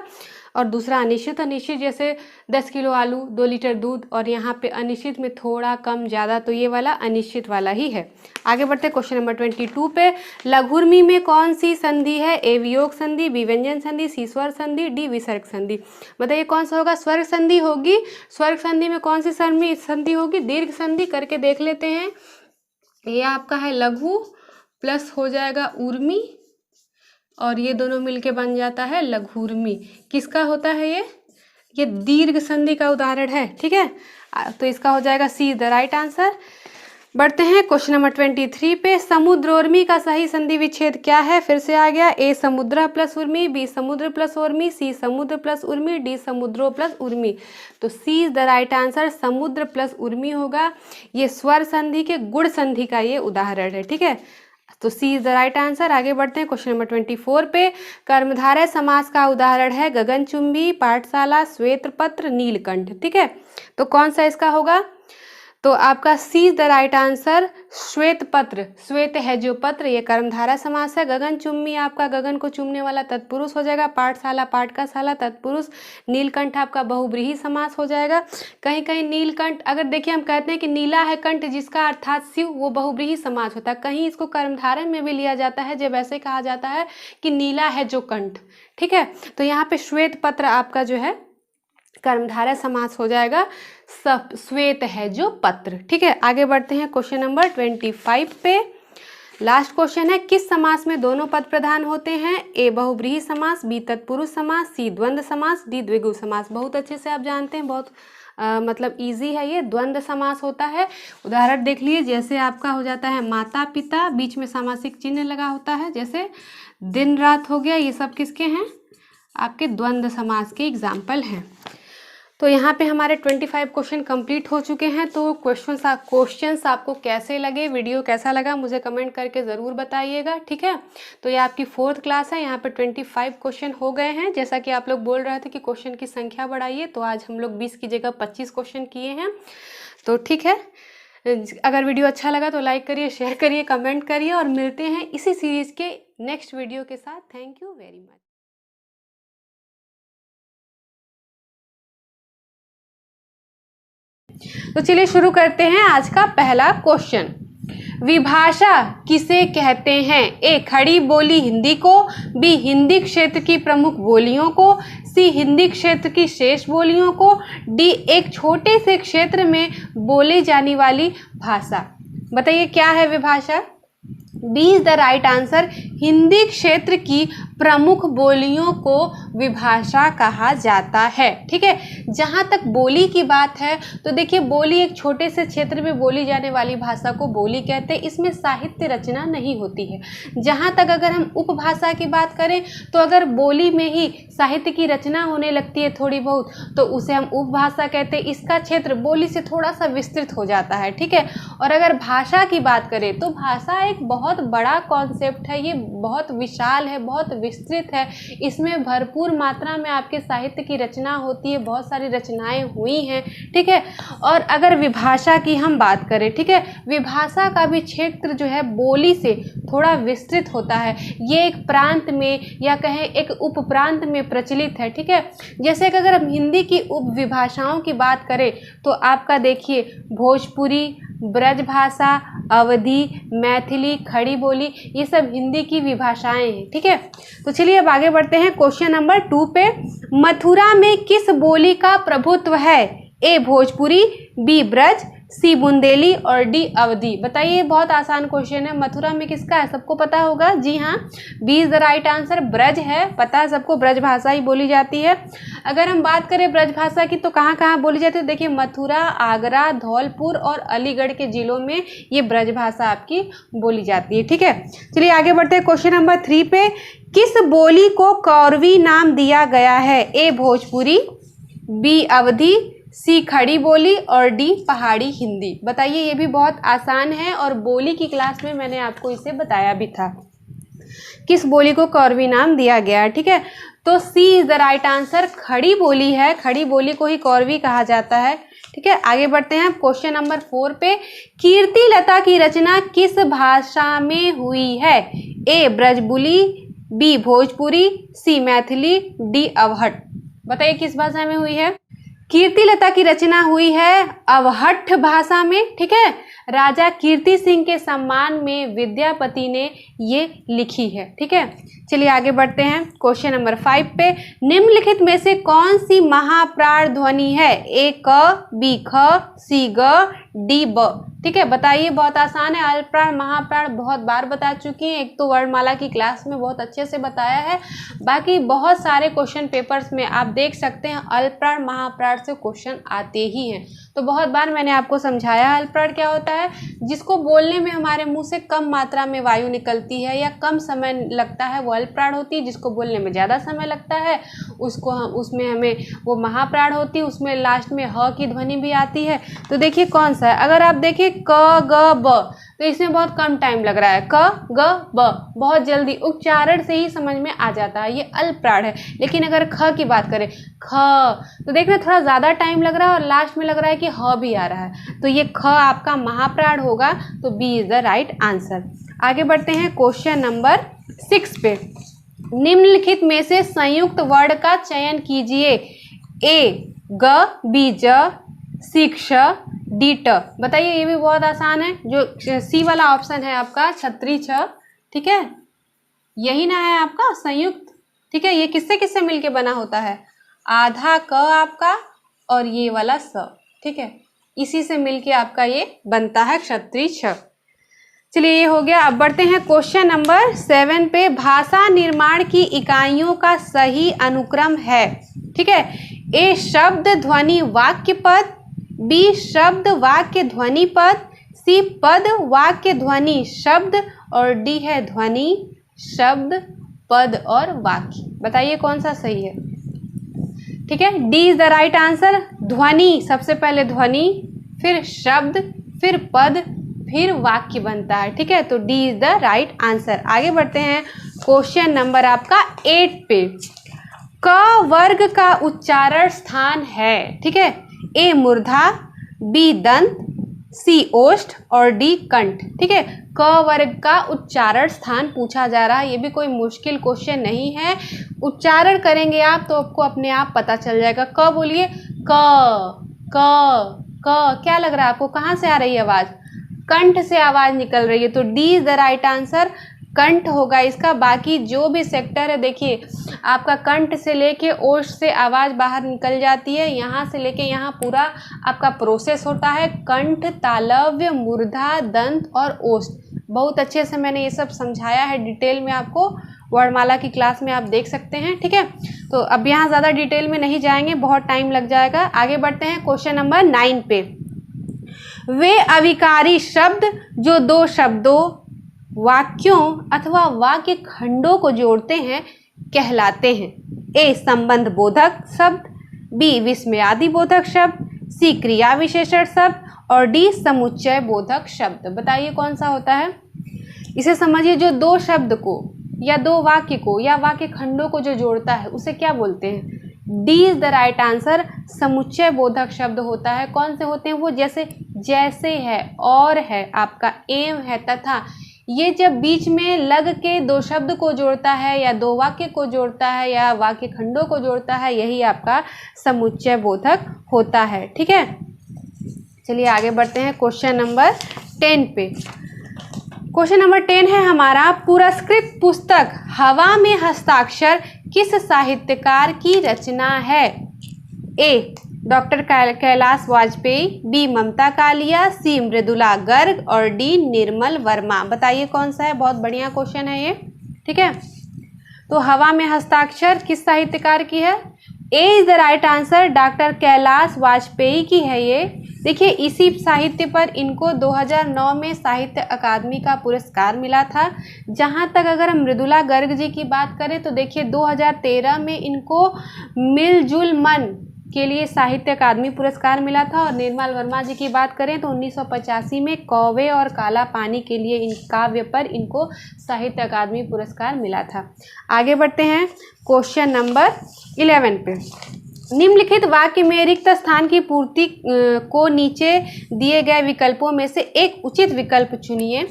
और दूसरा अनिश्चित। अनिश्चित जैसे 10 किलो आलू, 2 लीटर दूध, और यहाँ पे अनिश्चित में थोड़ा कम ज़्यादा, तो ये वाला अनिश्चित वाला ही है। आगे बढ़ते क्वेश्चन नंबर 22 पे। लघुर्मी में कौन सी संधि है? ए वियोग संधि, बी व्यंजन संधि, सी स्वर संधि, डी विसर्ग संधि। बताइए कौन सा होगा? स्वर्ग संधि होगी। स्वर्ग संधि में कौन सी संधि होगी? दीर्घ संधि। करके देख लेते हैं। ये आपका है लघु प्लस हो जाएगा ऊर्मी, और ये दोनों मिलके बन जाता है लघुर्मी। किसका होता है ये दीर्घ संधि का उदाहरण है। ठीक है, तो इसका हो जाएगा सी द राइट आंसर। बढ़ते हैं क्वेश्चन नंबर 23 पे। समुद्रोर्मी का सही संधि विच्छेद क्या है? फिर से आ गया। ए समुद्र प्लस उर्मी, बी समुद्र प्लस उर्मी, सी समुद्र प्लस उर्मी, डी समुद्रो प्लस उर्मी। तो C is the right answer, समुद्र प्लस उर्मी होगा। ये स्वर संधि के गुण संधि का ये उदाहरण है। ठीक है, तो C is the right answer. आगे बढ़ते हैं क्वेश्चन नंबर 24 पे। कर्मधारय समास का उदाहरण है गगनचुंबी, पाठशाला, श्वेतपत्र, नीलकंठ। ठीक है, तो कौन सा इसका होगा? तो आपका सी इज द राइट आंसर, श्वेतपत्र। श्वेत है जो पत्र, ये कर्मधारय समास है। गगनचुंबी आपका गगन को चूमने वाला तत्पुरुष हो जाएगा। पाठशाला पाठ का शाला तत्पुरुष। नीलकंठ आपका बहुव्रीहि समास हो जाएगा। कहीं कहीं नीलकंठ, अगर देखिए हम कहते हैं कि नीला है कंठ जिसका अर्थात शिव, वो बहुव्रीहि समास होता है। कहीं इसको कर्मधारय में भी लिया जाता है जब ऐसे कहा जाता है कि नीला है जो कंठ। ठीक है, तो यहाँ पे श्वेत पत्र आपका जो है कर्मधारय समास हो जाएगा। श्वेत है जो पत्र। ठीक है, आगे बढ़ते हैं क्वेश्चन नंबर 25 पे। लास्ट क्वेश्चन है, किस समास में दोनों पद प्रधान होते हैं? ए बहुव्रीहि समास, बी तत्पुरुष समास, सी द्वंद्व समास, डी द्विगु समास। बहुत अच्छे से आप जानते हैं, बहुत मतलब इजी है ये। द्वंद्व समास होता है। उदाहरण देख लीजिए, जैसे आपका हो जाता है माता पिता, बीच में सामासिक चिन्ह लगा होता है, जैसे दिन रात हो गया। ये सब किसके हैं? आपके द्वंद्व समास के एग्जाम्पल हैं। तो यहाँ पे हमारे 25 क्वेश्चन कंप्लीट हो चुके हैं। तो क्वेश्चंस आपको कैसे लगे, वीडियो कैसा लगा, मुझे कमेंट करके ज़रूर बताइएगा। ठीक है, तो ये आपकी 4th क्लास है। यहाँ पे 25 क्वेश्चन हो गए हैं। जैसा कि आप लोग बोल रहे थे कि क्वेश्चन की संख्या बढ़ाइए, तो आज हम लोग 20 की जगह 25 क्वेश्चन किए हैं। तो ठीक है, अगर वीडियो अच्छा लगा तो लाइक करिए, शेयर करिए, कमेंट करिए, और मिलते हैं इसी सीरीज़ के नेक्स्ट वीडियो के साथ। Thank you very much. तो चलिए शुरू करते हैं आज का पहला क्वेश्चन। विभाषा किसे कहते हैं? ए खड़ी बोली हिंदी को, बी हिंदी क्षेत्र की प्रमुख बोलियों को, सी हिंदी क्षेत्र की शेष बोलियों को, डी एक छोटे से क्षेत्र में बोली जाने वाली भाषा। बताइए क्या है विभाषा? B is the right answer, Hindi क्षेत्र की प्रमुख बोलियों को विभाषा कहा जाता है। ठीक है, जहाँ तक बोली की बात है तो देखिए, बोली एक छोटे से क्षेत्र में बोली जाने वाली भाषा को बोली कहते हैं। इसमें साहित्य रचना नहीं होती है। जहाँ तक अगर हम उपभाषा की बात करें तो अगर बोली में ही साहित्य की रचना होने लगती है थोड़ी बहुत, तो उसे हम उपभाषा कहते हैं। इसका क्षेत्र बोली से थोड़ा सा विस्तृत हो जाता है। ठीक है, और अगर भाषा की बात करें तो भाषा एक बहुत बड़ा कॉन्सेप्ट है। ये बहुत विशाल है, बहुत विस्तृत है। इसमें भरपूर मात्रा में आपके साहित्य की रचना होती है, बहुत सारी रचनाएं हुई हैं। ठीक है, और अगर विभाषा की हम बात करें, ठीक है, विभाषा का भी क्षेत्र जो है बोली से थोड़ा विस्तृत होता है। ये एक प्रांत में या कहें एक उपप्रांत में प्रचलित है। ठीक है, जैसे कि अगर हम हिंदी की उपविभाषाओं की बात करें तो आपका देखिए भोजपुरी, ब्रजभाषा, अवधी, मैथिली, खड़ी बोली, ये सब हिंदी की विभाषाएं हैं। ठीक है, तो चलिए अब आगे बढ़ते हैं क्वेश्चन नंबर 2 पे। मथुरा में किस बोली का प्रभुत्व है? ए भोजपुरी, बी ब्रज, सी बुंदेली और डी अवधी। बताइए, बहुत आसान क्वेश्चन है। मथुरा में किसका है? सबको पता होगा। जी हाँ, B is the right answer, Braj है। पता है सबको, ब्रज भाषा ही बोली जाती है। अगर हम बात करें ब्रज भाषा की तो कहाँ कहाँ बोली जाती है? देखिए, मथुरा, आगरा, धौलपुर और अलीगढ़ के जिलों में ये ब्रज भाषा आपकी बोली जाती है। ठीक है, चलिए आगे बढ़ते हैं क्वेश्चन नंबर 3 पे। किस बोली को कौरवी नाम दिया गया है? ए भोजपुरी, बी अवधी, सी खड़ी बोली और डी पहाड़ी हिंदी। बताइए, ये भी बहुत आसान है और बोली की क्लास में मैंने आपको इसे बताया भी था। किस बोली को कौरवी नाम दिया गया है? ठीक है, तो C is the right answer, खड़ी बोली है। खड़ी बोली को ही कौरवी कहा जाता है। ठीक है, आगे बढ़ते हैं क्वेश्चन नंबर 4 पे। कीर्ति लता की रचना किस भाषा में हुई है? ए ब्रजबुली, बी भोजपुरी, सी मैथिली, डी अवहट। बताइए किस भाषा में हुई है? कीर्तिलता की रचना हुई है अवहट्ठ भाषा में, ठीक है। राजा कीर्ति सिंह के सम्मान में विद्यापति ने ये लिखी है, ठीक है। चलिए आगे बढ़ते हैं क्वेश्चन नंबर 5 पे। निम्नलिखित में से कौन सी महाप्राण ध्वनि है? ए क, बी ख, सी ग, डी ब। ठीक है, बताइए, बहुत आसान है। अल्पप्राण महाप्राण बहुत बार बता चुकी हैं, एक तो वर्णमाला की क्लास में बहुत अच्छे से बताया है, बाकी बहुत सारे क्वेश्चन पेपर्स में आप देख सकते हैं अल्पप्राण महाप्राण से क्वेश्चन आते ही हैं। तो बहुत बार मैंने आपको समझाया अल्पप्राण क्या होता है, जिसको बोलने में हमारे मुंह से कम मात्रा में वायु निकलती है या कम समय लगता है वो अल्पप्राण होती है, जिसको बोलने में ज़्यादा समय लगता है उसको हम उसमें हमें वो महाप्राण होती है, उसमें लास्ट में ह की ध्वनि भी आती है। तो देखिए कौन सा है, अगर आप देखिए क ग ब, तो इसमें बहुत कम टाइम लग रहा है, क ग ब बहुत जल्दी उच्चारण से ही समझ में आ जाता है, ये अल्पप्राण है। लेकिन अगर ख की बात करें, ख, तो देखना थोड़ा ज़्यादा टाइम लग रहा है और लास्ट में लग रहा है कि ह भी आ रहा है, तो ये ख आपका महाप्राण होगा, तो B is the right answer. आगे बढ़ते हैं क्वेश्चन नंबर 6 पे। निम्नलिखित में से संयुक्त वर्ण का चयन कीजिए। ए ग, बी ज, सी क्ष, डी ट। बताइए, ये भी बहुत आसान है। जो सी वाला ऑप्शन है आपका छत्री छ, ठीक है, यही ना है आपका संयुक्त, ठीक है। ये किससे किससे मिलके बना होता है, आधा क आपका और ये वाला स, ठीक है, इसी से मिलके आपका ये बनता है क्षत्रिय छ। चलिए ये हो गया। अब बढ़ते हैं क्वेश्चन नंबर 7 पे। भाषा निर्माण की इकाइयों का सही अनुक्रम है, ठीक है। ए शब्द ध्वनि वाक्य पद, बी शब्द वाक्य ध्वनि पद, सी पद वाक्य ध्वनि शब्द और डी है ध्वनि शब्द पद और वाक्य। बताइए कौन सा सही है, ठीक है। D is the right answer. ध्वनि, सबसे पहले ध्वनि, फिर शब्द, फिर पद, फिर वाक्य बनता है, ठीक है। तो D is the right answer. आगे बढ़ते हैं क्वेश्चन नंबर आपका 8 पे। क वर्ग का उच्चारण स्थान है, ठीक है। ए मूर्धा, बी दंत, सी ओष्ठ और डी कंठ, ठीक है। क वर्ग का उच्चारण स्थान पूछा जा रहा है, ये भी कोई मुश्किल क्वेश्चन नहीं है। उच्चारण करेंगे आप तो आपको अपने आप पता चल जाएगा। क बोलिए, क क क, क्या लग रहा है आपको, कहाँ से आ रही है आवाज, कंठ से आवाज निकल रही है, तो D is the right answer, कंठ होगा इसका। बाकी जो भी सेक्टर है, देखिए आपका कंठ से लेके ओष्ठ से आवाज बाहर निकल जाती है, यहाँ से लेके यहाँ पूरा आपका प्रोसेस होता है, कंठ, तालव्य, मूर्धा, दंत और ओष्ठ। बहुत अच्छे से मैंने ये सब समझाया है डिटेल में आपको, वर्णमाला की क्लास में आप देख सकते हैं, ठीक है। तो अब यहाँ ज़्यादा डिटेल में नहीं जाएंगे, बहुत टाइम लग जाएगा। आगे बढ़ते हैं क्वेश्चन नंबर 9 पे। वे अविकारी शब्द जो दो शब्दों, वाक्यों अथवा वाक्य खंडों को जोड़ते हैं कहलाते हैं। ए संबंध बोधक शब्द, बी विस्मयादि बोधक शब्द, सी क्रिया विशेषण शब्द और डी समुच्चय बोधक शब्द। बताइए कौन सा होता है। इसे समझिए, जो दो शब्द को या दो वाक्य को या वाक्य खंडों को जो जोड़ता है उसे क्या बोलते हैं। D is the right answer, समुच्चय बोधक शब्द होता है। कौन से होते हैं वो, जैसे जैसे है, और है, आपका एवं है, तथा, ये जब बीच में लग के दो शब्द को जोड़ता है या दो वाक्य को जोड़ता है या वाक्य खंडों को जोड़ता है, यही आपका समुच्चय बोधक होता है, ठीक है। चलिए आगे बढ़ते हैं क्वेश्चन नंबर 10 पे। क्वेश्चन नंबर 10 है हमारा, पुरस्कृत पुस्तक हवा में हस्ताक्षर किस साहित्यकार की रचना है। ए डॉक्टर कैलाश वाजपेयी, बी ममता कालिया, सी मृदुला गर्ग और डी निर्मल वर्मा। बताइए कौन सा है। बहुत बढ़िया क्वेश्चन है ये, ठीक है। तो हवा में हस्ताक्षर किस साहित्यकार की है। A is the right answer, doctor Kailash Vajpeyi की है ये। देखिए इसी साहित्य पर इनको 2009 में साहित्य अकादमी का पुरस्कार मिला था। जहाँ तक अगर हम मृदुला गर्ग जी की बात करें तो देखिए 2013 में इनको मिलजुल मन के लिए साहित्य अकादमी पुरस्कार मिला था। और निर्मल वर्मा जी की बात करें तो 1985 में कौवे और काला पानी के लिए इन काव्य पर इनको साहित्य अकादमी पुरस्कार मिला था। आगे बढ़ते हैं क्वेश्चन नंबर 11 पे। निम्नलिखित वाक्य में रिक्त स्थान की पूर्ति को नीचे दिए गए विकल्पों में से एक उचित विकल्प चुनिए।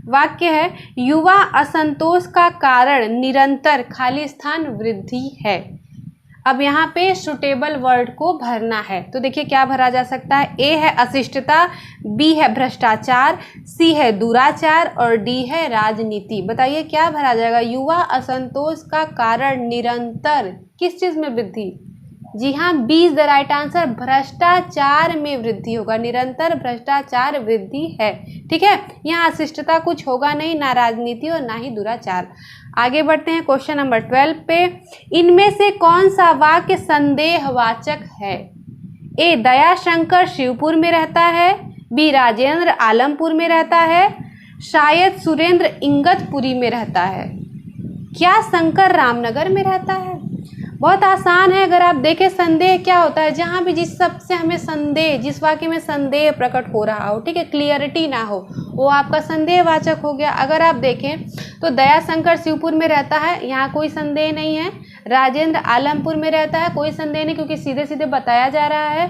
वाक्य है, युवा असंतोष का कारण निरंतर खाली स्थान वृद्धि है। अब यहाँ पे सुटेबल वर्ड को भरना है। तो देखिए क्या भरा जा सकता है। ए है अशिष्टता, बी है भ्रष्टाचार, सी है दुराचार और डी है राजनीति। बताइए क्या भरा जाएगा। युवा असंतोष का कारण निरंतर किस चीज में वृद्धि। जी हाँ, B is the right answer. भ्रष्टाचार में वृद्धि होगा, निरंतर भ्रष्टाचार वृद्धि है। ठीक है, यहाँ अशिष्टता कुछ होगा नहीं, ना राजनीति और ना ही दुराचार। आगे बढ़ते हैं क्वेश्चन नंबर 12 पे। इनमें से कौन सा वाक्य संदेहवाचक है। ए दयाशंकर शिवपुर में रहता है, बी राजेंद्र आलमपुर में रहता है, शायद सुरेंद्र इंगतपुरी में रहता है, क्या शंकर रामनगर में रहता है। बहुत आसान है। अगर आप देखें संदेह क्या होता है, जहाँ भी जिस शब्द से हमें संदेह, जिस वाक्य में संदेह प्रकट हो रहा हो, ठीक है, क्लियरिटी ना हो, वो आपका संदेहवाचक हो गया। अगर आप देखें तो दयाशंकर शिवपुर में रहता है, यहाँ कोई संदेह नहीं है। राजेंद्र आलमपुर में रहता है, कोई संदेह नहीं क्योंकि सीधे सीधे बताया जा रहा है।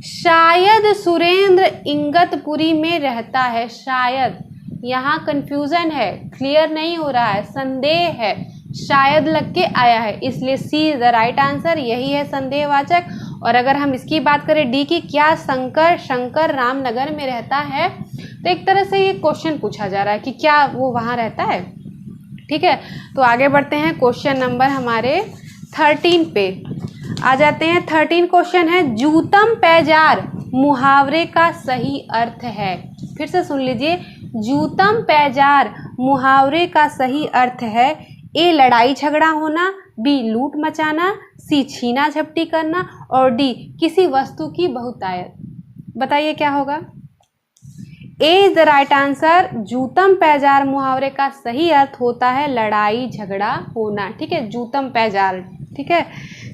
शायद सुरेंद्र इंगतपुरी में रहता है, शायद, यहाँ कंफ्यूजन है, क्लियर नहीं हो रहा है, संदेह है, शायद लग के आया है, इसलिए सी इज द राइट आंसर। यही है संदेहवाचक। और अगर हम इसकी बात करें डी की, क्या शंकर रामनगर में रहता है, तो एक तरह से ये क्वेश्चन पूछा जा रहा है कि क्या वो वहाँ रहता है। ठीक है, तो आगे बढ़ते हैं क्वेश्चन नंबर हमारे 13 पे आ जाते हैं। 13 क्वेश्चन है, जूतम पैजार मुहावरे का सही अर्थ है। फिर से सुन लीजिए, जूतम पैजार मुहावरे का सही अर्थ है। ए लड़ाई झगड़ा होना, बी लूट मचाना, सी छीना झपटी करना और डी किसी वस्तु की बहुतायत। बताइए क्या होगा। ए इज द राइट आंसर। जूतम पैजार मुहावरे का सही अर्थ होता है लड़ाई झगड़ा होना। ठीक है, जूतम पैजार। ठीक है,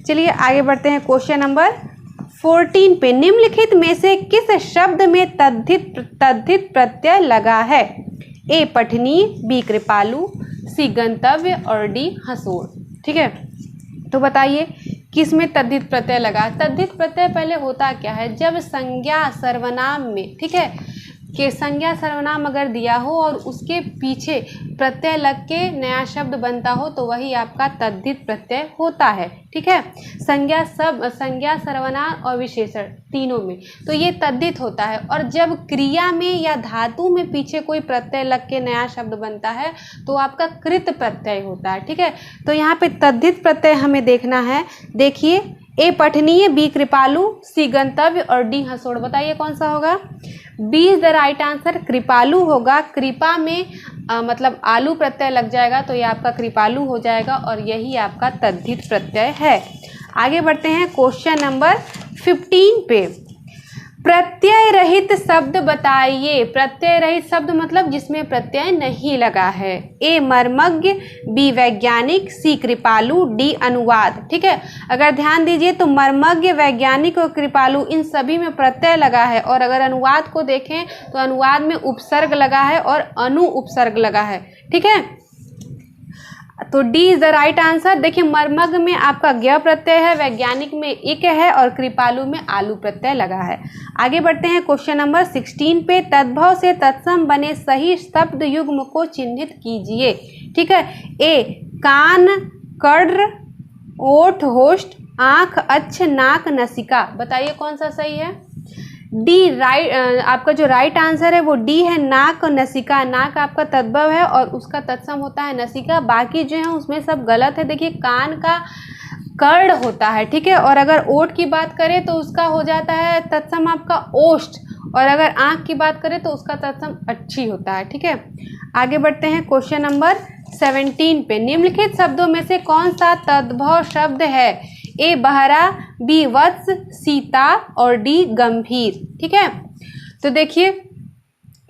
चलिए आगे बढ़ते हैं क्वेश्चन नंबर 14 पे। निम्नलिखित में से किस शब्द में तद्धित प्रत्यय लगा है। ए पठनी, बी कृपालु, सी गंतव्य और डी हंसोड़। ठीक है, तो बताइए किस में तद्धित प्रत्यय लगा। तद्धित प्रत्यय पहले होता क्या है, जब संज्ञा सर्वनाम में, ठीक है, कि संज्ञा सर्वनाम अगर दिया हो और उसके पीछे प्रत्यय लग के नया शब्द बनता हो तो वही आपका तद्धित प्रत्यय होता है। ठीक है, संज्ञा सर्वनाम और विशेषण तीनों में तो ये तद्धित होता है। और जब क्रिया में या धातु में पीछे कोई प्रत्यय लग के नया शब्द बनता है तो आपका कृत प्रत्यय होता है। ठीक है, तो यहाँ पे तद्धित प्रत्यय हमें देखना है। देखिए, ए पठनीय, बी कृपालु, सी गंतव्य और डी हंसोड़। बताइए कौन सा होगा। B is the right answer. कृपालु होगा। कृपा में मतलब आलू प्रत्यय लग जाएगा तो ये आपका कृपालु हो जाएगा और यही आपका तद्धित प्रत्यय है। आगे बढ़ते हैं क्वेश्चन नंबर 15 पे। प्रत्यय रहित शब्द बताइए। प्रत्यय रहित शब्द मतलब जिसमें प्रत्यय नहीं लगा है। ए मर्मज्ञ, बी वैज्ञानिक, सी कृपालु, डी अनुवाद। ठीक है, अगर ध्यान दीजिए तो मर्मज्ञ, वैज्ञानिक और कृपालु इन सभी में प्रत्यय लगा है। और अगर अनुवाद को देखें तो अनुवाद में उपसर्ग लगा है और अनु उपसर्ग लगा है। ठीक है, तो D is the right answer. देखिए, मर्मज्ञ में आपका ज्ञ प्रत्यय है, वैज्ञानिक में इक है और कृपालु में आलू प्रत्यय लगा है। आगे बढ़ते हैं क्वेश्चन नंबर 16 पे। तद्भव से तत्सम बने सही शब्द युग्म को चिन्हित कीजिए। ठीक है, ए कान, कड्र, ओठ, होष्ठ, आंख, अक्ष, नाक, नसिका। बताइए कौन सा सही है। डी राइट, आपका जो राइट आंसर है वो डी है, नाक और नसिका। नाक आपका तद्भव है और उसका तत्सम होता है नसिका। बाकी जो है उसमें सब गलत है। देखिए, कान का कर्ण होता है। ठीक है, और अगर ओठ की बात करें तो उसका हो जाता है तत्सम आपका ओष्ठ, और अगर आंख की बात करें तो उसका तत्सम अच्छी होता है। ठीक है, आगे बढ़ते हैं क्वेश्चन नंबर 17 पे। निम्नलिखित शब्दों में से कौन सा तद्भव शब्द है। ए बहरा, बी वत्स, सी ताप और डी गंभीर। ठीक है, तो देखिए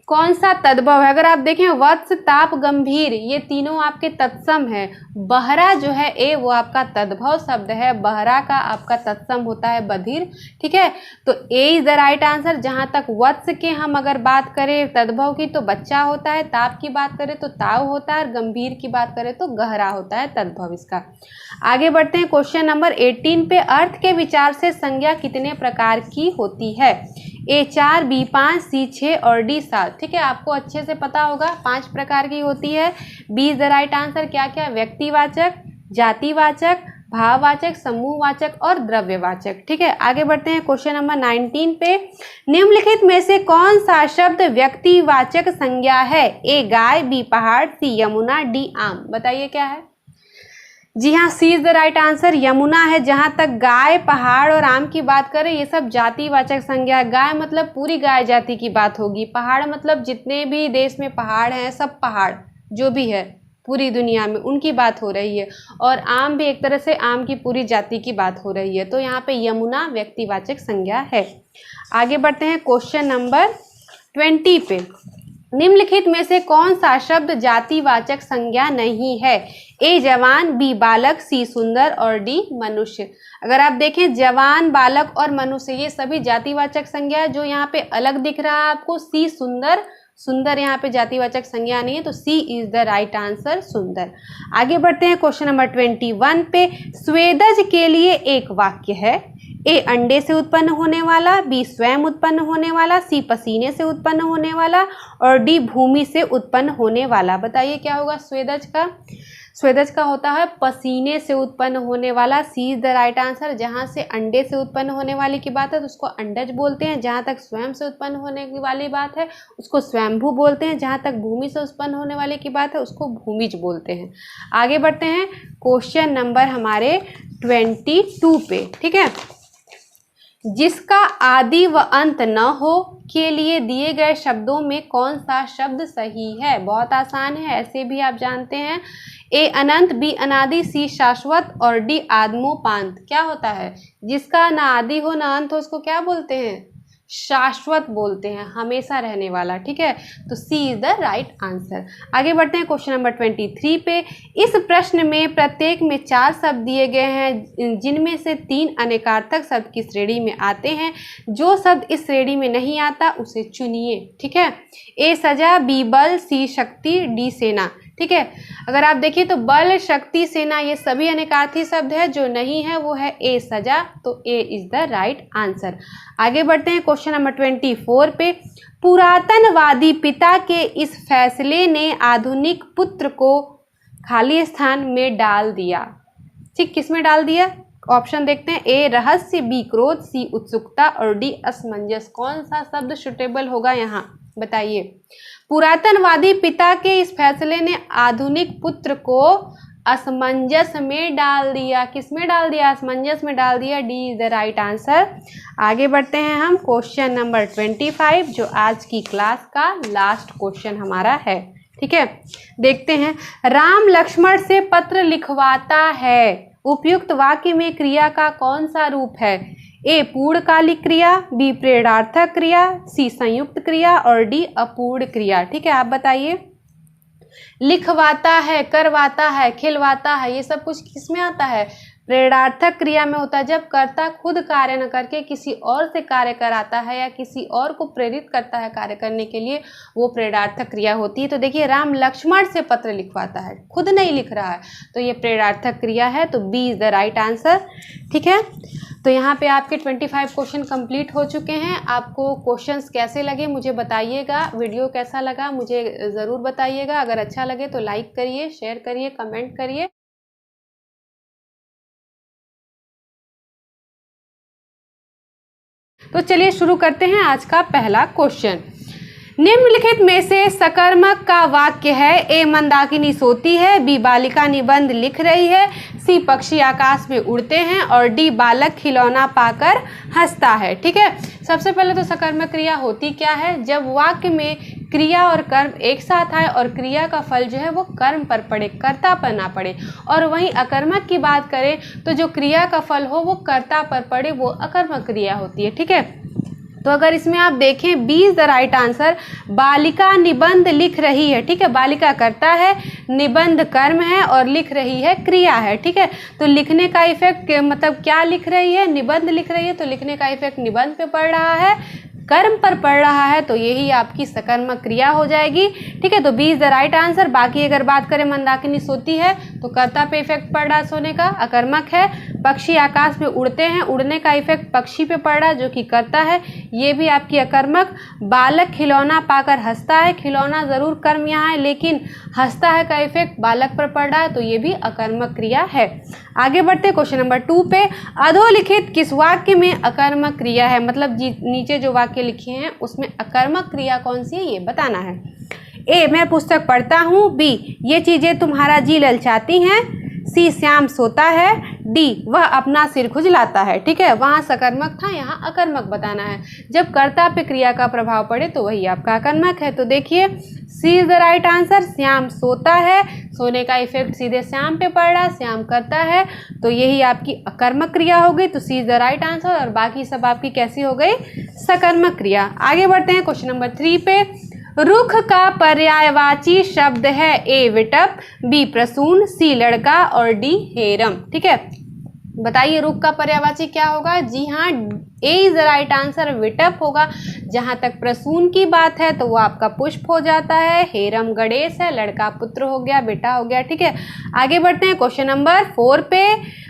कौन सा तद्भव है। अगर आप देखें वत्स, ताप, गंभीर ये तीनों आपके तत्सम है। बहरा जो है ए वो आपका तद्भव शब्द है। बहरा का आपका तत्सम होता है बधिर। ठीक है, तो A is the right answer. जहाँ तक वत्स के हम अगर बात करें तद्भव की तो बच्चा होता है, ताप की बात करें तो ताव होता है और गंभीर की बात करें तो गहरा होता है तद्भव इसका। आगे बढ़ते हैं क्वेश्चन नंबर 18 पे। अर्थ के विचार से संज्ञा कितने प्रकार की होती है। ए 4, बी 5, सी 6 और डी 7। ठीक है, आपको अच्छे से पता होगा 5 प्रकार की होती है। B is the right answer. क्या क्या, व्यक्तिवाचक, जातिवाचक, भाववाचक, समूहवाचक और द्रव्यवाचक। ठीक है, आगे बढ़ते हैं क्वेश्चन नंबर 19 पे। निम्नलिखित में से कौन सा शब्द व्यक्तिवाचक संज्ञा है? ए गाय, बी पहाड़, सी यमुना, डी आम। बताइए क्या है? जी हाँ, C is the right answer, Yamuna है। जहां तक गाय, पहाड़ और आम की बात करें, ये सब जातिवाचक संज्ञा है। गाय मतलब पूरी गाय जाति की बात होगी, पहाड़ मतलब जितने भी देश में पहाड़ हैं, सब पहाड़ जो भी है पूरी दुनिया में उनकी बात हो रही है, और आम भी एक तरह से आम की पूरी जाति की बात हो रही है। तो यहाँ पे यमुना व्यक्तिवाचक संज्ञा है। आगे बढ़ते हैं क्वेश्चन नंबर 20 पे। निम्नलिखित में से कौन सा शब्द जातिवाचक संज्ञा नहीं है? ए जवान, बी बालक, सी सुंदर और डी मनुष्य। अगर आप देखें, जवान, बालक और मनुष्य ये सभी जातिवाचक संज्ञा है। जो यहाँ पे अलग दिख रहा है आपको सी सुंदर, सुंदर यहाँ पे जातिवाचक संज्ञा नहीं है, तो C is the right answer, सुंदर। आगे बढ़ते हैं क्वेश्चन नंबर 21 पे। स्वेदज के लिए एक वाक्य है। ए अंडे से उत्पन्न होने वाला, बी स्वयं उत्पन्न होने वाला, सी पसीने से उत्पन्न होने वाला और डी भूमि से उत्पन्न होने वाला। बताइए क्या होगा स्वेदज का? स्वेदज का होता है पसीने से उत्पन्न होने वाला, सी इज द राइट आंसर। जहाँ से अंडे से उत्पन्न होने वाली की बात है तो उसको अंडज बोलते हैं। जहाँ तक स्वयं से उत्पन्न होने की वाली बात है उसको स्वयंभू बोलते हैं। जहाँ तक भूमि से उत्पन्न होने वाली की बात है उसको भूमिज बोलते हैं। आगे बढ़ते हैं क्वेश्चन नंबर हमारे 22 पे। ठीक है, जिसका आदि व अंत न हो के लिए दिए गए शब्दों में कौन सा शब्द सही है? बहुत आसान है, ऐसे भी आप जानते हैं। ए अनंत, बी अनादि, सी शाश्वत और डी आदमोपांत। क्या होता है? जिसका ना आदि हो ना अंत हो उसको क्या बोलते हैं? शाश्वत बोलते हैं, हमेशा रहने वाला। ठीक है, तो C is the right answer. आगे बढ़ते हैं क्वेश्चन नंबर 23 पे। इस प्रश्न में प्रत्येक में 4 शब्द दिए गए हैं, जिनमें से 3 अनेकार्थक शब्द की श्रेणी में आते हैं। जो शब्द इस श्रेणी में नहीं आता उसे चुनिए। ठीक है, ए सजा, बी बल, सी शक्ति, डी सेना। ठीक है, अगर आप देखिए तो बल, शक्ति, सेना ये सभी अनेकार्थी शब्द है। जो नहीं है वो है ए सजा, तो A is the right answer. आगे बढ़ते हैं क्वेश्चन नंबर 24 पे। पुरातनवादी पिता के इस फैसले ने आधुनिक पुत्र को खाली स्थान में डाल दिया। ठीक, किस में डाल दिया? ऑप्शन देखते हैं। ए रहस्य, बी क्रोध, सी उत्सुकता और डी असमंजस। कौन सा शब्द सुटेबल होगा यहाँ? बताइए। पुरातनवादी पिता के इस फैसले ने आधुनिक पुत्र को असमंजस में डाल दिया। किस में डाल दिया? असमंजस में डाल दिया। D is the right answer. आगे बढ़ते हैं हम क्वेश्चन नंबर 25, जो आज की क्लास का लास्ट क्वेश्चन हमारा है। ठीक है, देखते हैं। राम लक्ष्मण से पत्र लिखवाता है। उपयुक्त वाक्य में क्रिया का कौन सा रूप है? ए पूर्णकालिक क्रिया, बी प्रेरणार्थक क्रिया, सी संयुक्त क्रिया और डी अपूर्ण क्रिया। ठीक है, आप बताइए। लिखवाता है, करवाता है, खिलवाता है, ये सब कुछ किस में आता है? प्रेरणार्थक क्रिया में होता है। जब कर्ता खुद कार्य न करके किसी और से कार्य कराता है या किसी और को प्रेरित करता है कार्य करने के लिए, वो प्रेरणार्थक क्रिया होती है। तो देखिए, राम लक्ष्मण से पत्र लिखवाता है, खुद नहीं लिख रहा है, तो ये प्रेरणार्थक क्रिया है। तो B is the right answer. ठीक है, तो यहाँ पे आपके 25 क्वेश्चन कंप्लीट हो चुके हैं। आपको क्वेश्चंस कैसे लगे मुझे बताइएगा। वीडियो कैसा लगा मुझे ज़रूर बताइएगा। अगर अच्छा लगे तो लाइक करिए, शेयर करिए, कमेंट करिए। तो चलिए शुरू करते हैं आज का पहला क्वेश्चन। निम्नलिखित में से सकर्मक का वाक्य है। ए मंदाकिनी सोती है, बी बालिका निबंध लिख रही है, सी पक्षी आकाश में उड़ते हैं और डी बालक खिलौना पाकर हंसता है। ठीक है, सबसे पहले तो सकर्मक क्रिया होती क्या है? जब वाक्य में क्रिया और कर्म एक साथ आए और क्रिया का फल जो है वो कर्म पर पड़े, कर्ता पर ना पड़े। और वहीं अकर्मक की बात करें तो जो क्रिया का फल हो वो कर्ता पर पड़े, वो अकर्मक क्रिया होती है। ठीक है, तो अगर इसमें आप देखें, B is the right answer. बालिका निबंध लिख रही है। ठीक है, बालिका कर्ता है, निबंध कर्म है और लिख रही है क्रिया है। ठीक है, तो लिखने का इफेक्ट मतलब क्या लिख रही है? निबंध लिख रही है, तो लिखने का इफेक्ट निबंध पे पड़ रहा है, कर्म पर पड़ रहा है, तो यही आपकी सकर्मक क्रिया हो जाएगी। ठीक है, तो B is the right answer. बाकी अगर बात करें मंदाकिनी सोती है तो कर्ता पे इफेक्ट पड़ रहा है सोने का, अकर्मक है। पक्षी आकाश में उड़ते हैं, उड़ने का इफेक्ट पक्षी पे पड़ रहा है जो कि करता है, ये भी आपकी अकर्मक। बालक खिलौना पाकर हंसता है, खिलौना जरूर कर्म यहाँ है लेकिन हंसता है का इफेक्ट बालक पर पड़ रहा है, तो ये भी अकर्मक क्रिया है। आगे बढ़ते क्वेश्चन नंबर 2 पे। अधोलिखित किस वाक्य में अकर्मक क्रिया है, मतलब नीचे जो वाक्य लिखे हैं उसमें अकर्मक क्रिया कौन सी है ये बताना है। ए, मैं पुस्तक पढ़ता हूँ। बी, ये चीजें तुम्हारा जी ललचाती हैं। सी, श्याम सोता है। डी, वह अपना सिर खुजलाता है। ठीक है, वहाँ सकर्मक था, यहाँ अकर्मक बताना है। जब कर्ता पे क्रिया का प्रभाव पड़े तो वही आपका अकर्मक है। तो देखिए C is the right answer. Shyam सोता है, सोने का इफेक्ट सीधे श्याम पे पड़ रहा, श्याम करता है, तो यही आपकी अकर्मक क्रिया हो गई। तो C is the right answer और बाकी सब आपकी कैसी हो गई, सकर्मक क्रिया। आगे बढ़ते हैं क्वेश्चन नंबर 3 पे। रुख का पर्यायवाची शब्द है। ए, विटप। बी, प्रसून। सी, लड़का और डी, हेरम। ठीक है, बताइए रुख का पर्यायवाची क्या होगा। जी हाँ, A is the right answer, विटप होगा। जहां तक प्रसून की बात है तो वो आपका पुष्प हो जाता है। हेरम गणेश है, लड़का पुत्र हो गया, बेटा हो गया। ठीक है, आगे बढ़ते हैं क्वेश्चन नंबर 4 पे।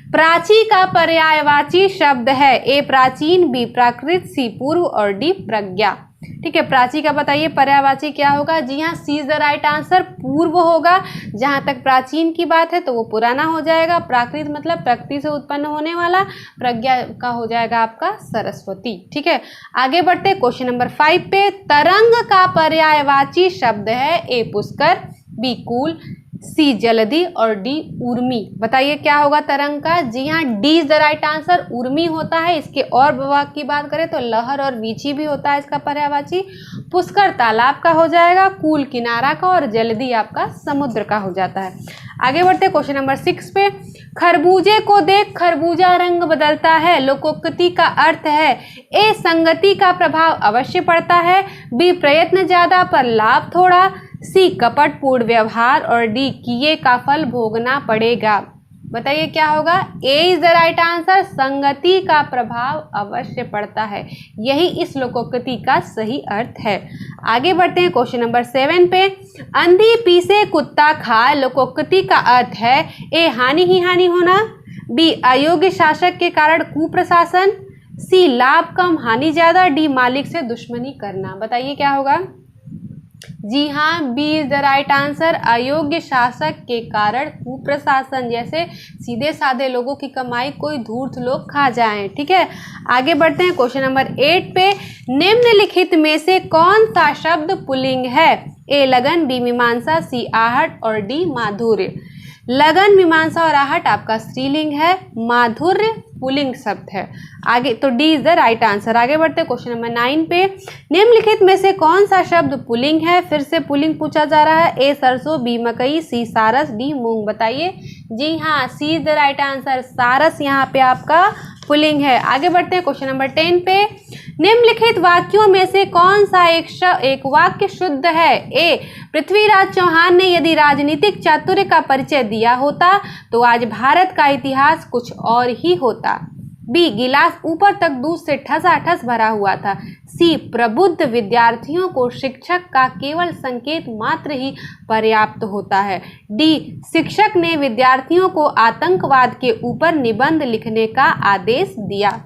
प्राची का पर्यायवाची शब्द है। ए, प्राचीन। बी, प्राकृत। सी, पूर्व और डी, प्रज्ञा। ठीक है, प्राची का बताइए पर्यायवाची क्या होगा। जी हाँ, C is the right answer, पूर्व होगा। जहां तक प्राचीन की बात है तो वो पुराना हो जाएगा। प्राकृत मतलब प्रकृति से उत्पन्न होने वाला। प्रज्ञा का हो जाएगा आपका सरस्वती। ठीक है, आगे बढ़ते क्वेश्चन नंबर 5 पे। तरंग का पर्यायवाची शब्द है। ए, पुष्कर। बी, कूल। सी, जल्दी और डी, उर्मी। बताइए क्या होगा तरंग का। जी हाँ, D is the right answer, Urmi होता है। इसके और विभाग की बात करें तो लहर और वीची भी होता है इसका पर्यायवाची। पुष्कर तालाब का हो जाएगा, कूल किनारा का और जल्दी आपका समुद्र का हो जाता है। आगे बढ़ते क्वेश्चन नंबर 6 पे। खरबूजे को देख खरबूजा रंग बदलता है, लोकोक्ति का अर्थ है। ए, संगति का प्रभाव अवश्य पड़ता है। बी, प्रयत्न ज्यादा पर लाभ थोड़ा। सी, कपटपूर्ण व्यवहार और डी, किए का फल भोगना पड़ेगा। बताइए क्या होगा। ए इज द राइट आंसर, संगति का प्रभाव अवश्य पड़ता है, यही इस लोकोक्ति का सही अर्थ है। आगे बढ़ते हैं क्वेश्चन नंबर 7 पे। अंधी पीसे कुत्ता खाए, लोकोक्ति का अर्थ है। ए, हानि ही हानि होना। बी, अयोग्य शासक के कारण कुप्रशासन। सी, लाभ कम हानि ज्यादा। डी, मालिक से दुश्मनी करना। बताइए क्या होगा। जी हाँ, B is the right answer, अयोग्य शासक के कारण कुप्रशासन, जैसे सीधे साधे लोगों की कमाई कोई धूर्त लोग खा जाएं। ठीक है, आगे बढ़ते हैं क्वेश्चन नंबर 8 पे। निम्नलिखित में से कौन सा शब्द पुल्लिंग है। ए, लगन। बी, मीमांसा। सी, आहट और डी, माधुर्य। लगन, मीमांसा और आहट आपका स्त्रीलिंग है, माधुर्य पुल्लिंग शब्द है। आगे तो D is the right answer. आगे बढ़ते क्वेश्चन नंबर 9 पे। निम्नलिखित में से कौन सा शब्द पुल्लिंग है। फिर से पुल्लिंग पूछा जा रहा है। ए, सरसों। बी, मकई। सी, सारस। डी, मूंग। बताइए। जी हाँ, C is the right answer, सारस यहाँ पे आपका पुल्लिंग है। आगे बढ़ते हैं क्वेश्चन नंबर 10 पे। निम्नलिखित वाक्यों में से कौन सा एक वाक्य शुद्ध है। ए, पृथ्वीराज चौहान ने यदि राजनीतिक चातुर्य का परिचय दिया होता तो आज भारत का इतिहास कुछ और ही होता। बी, गिलास ऊपर तक दूध से ठसाठस भरा हुआ था। सी, प्रबुद्ध विद्यार्थियों को शिक्षक का केवल संकेत मात्र ही पर्याप्त होता है। डी, शिक्षक ने विद्यार्थियों को आतंकवाद के ऊपर निबंध लिखने का आदेश दिया।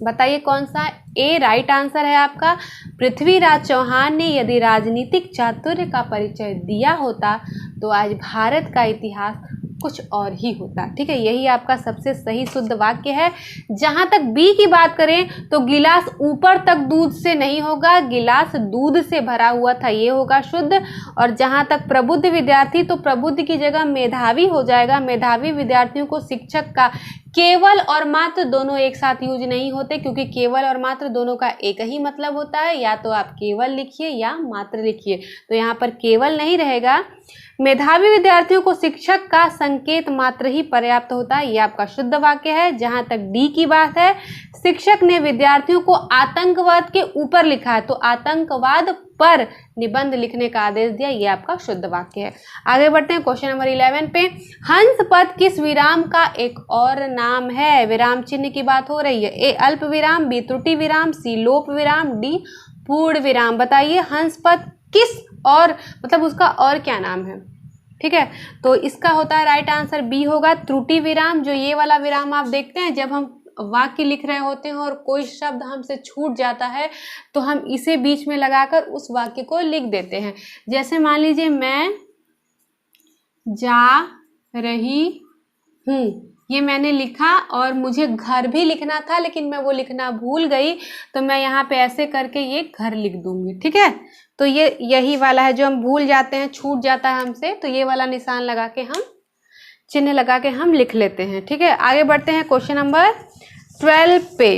बताइए कौन सा। ए राइट आंसर है आपका, पृथ्वीराज चौहान ने यदि राजनीतिक चातुर्य का परिचय दिया होता तो आज भारत का इतिहास कुछ और ही होता। ठीक है, यही आपका सबसे सही शुद्ध वाक्य है। जहां तक बी की बात करें तो गिलास ऊपर तक दूध से नहीं होगा, गिलास दूध से भरा हुआ था, ये होगा शुद्ध। और जहां तक प्रबुद्ध विद्यार्थी, तो प्रबुद्ध की जगह मेधावी हो जाएगा। मेधावी विद्यार्थियों को शिक्षक का केवल और मात्र दोनों एक साथ यूज नहीं होते, क्योंकि केवल और मात्र दोनों का एक ही मतलब होता है, या तो आप केवल लिखिए या मात्र लिखिए, तो यहाँ पर केवल नहीं रहेगा। मेधावी विद्यार्थियों को शिक्षक का संकेत मात्र ही पर्याप्त होता है, यह आपका शुद्ध वाक्य है। जहां तक डी की बात है, शिक्षक ने विद्यार्थियों को आतंकवाद के ऊपर लिखा है, तो आतंकवाद पर निबंध लिखने का आदेश दिया, ये आपका शुद्ध वाक्य है। आगे बढ़ते हैं क्वेश्चन नंबर 11 पे। हंस पद किस विराम का एक और नाम है। विराम चिन्ह की बात हो रही है। ए अल्प विराम, बी त्रुटि विराम, सी लोप विराम, डी पूर्ण विराम। बताइए हंस पद किस और मतलब उसका और क्या नाम है। ठीक है, तो इसका होता है राइट आंसर बी होगा त्रुटि विराम। जो ये वाला विराम आप देखते हैं जब हम वाक्य लिख रहे होते हैं और कोई शब्द हमसे छूट जाता है तो हम इसे बीच में लगाकर उस वाक्य को लिख देते हैं। जैसे मान लीजिए मैं जा रही हूँ, ये मैंने लिखा और मुझे घर भी लिखना था लेकिन मैं वो लिखना भूल गई, तो मैं यहाँ पे ऐसे करके ये घर लिख दूंगी। ठीक है, तो ये यही वाला है जो हम भूल जाते हैं, छूट जाता है हमसे, तो ये वाला निशान लगा के हम चिन्ह लगा के हम लिख लेते हैं। ठीक है, आगे बढ़ते हैं क्वेश्चन नंबर 12 पे।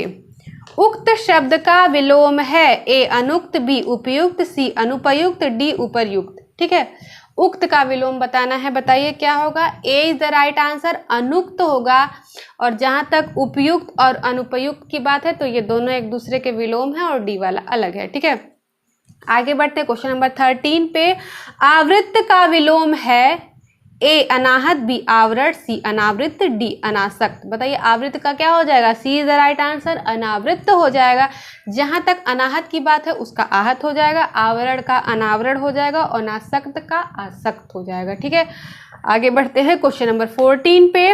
उक्त शब्द का विलोम है ए अनुक्त, बी उपयुक्त, सी अनुपयुक्त, डी उपर्युक्त। ठीक है, उक्त का विलोम बताना है, बताइए क्या होगा। ए इज द राइट आंसर, अनुक्त होगा। और जहां तक उपयुक्त और अनुपयुक्त की बात है तो ये दोनों एक दूसरे के विलोम है और डी वाला अलग है। ठीक है, आगे बढ़ते हैं क्वेश्चन नंबर 13 पे। आवृत्त का विलोम है ए अनाहत, बी आवृत, सी अनावृत, डी अनासक्त। बताइए आवृत्त का क्या हो जाएगा। सी इज द राइट आंसर, अनावृत हो जाएगा। जहां तक अनाहत की बात है उसका आहत हो जाएगा, आवरण का अनावरण हो जाएगा और अनासक्त का आसक्त हो जाएगा। ठीक है, आगे बढ़ते हैं क्वेश्चन नंबर 14 पे।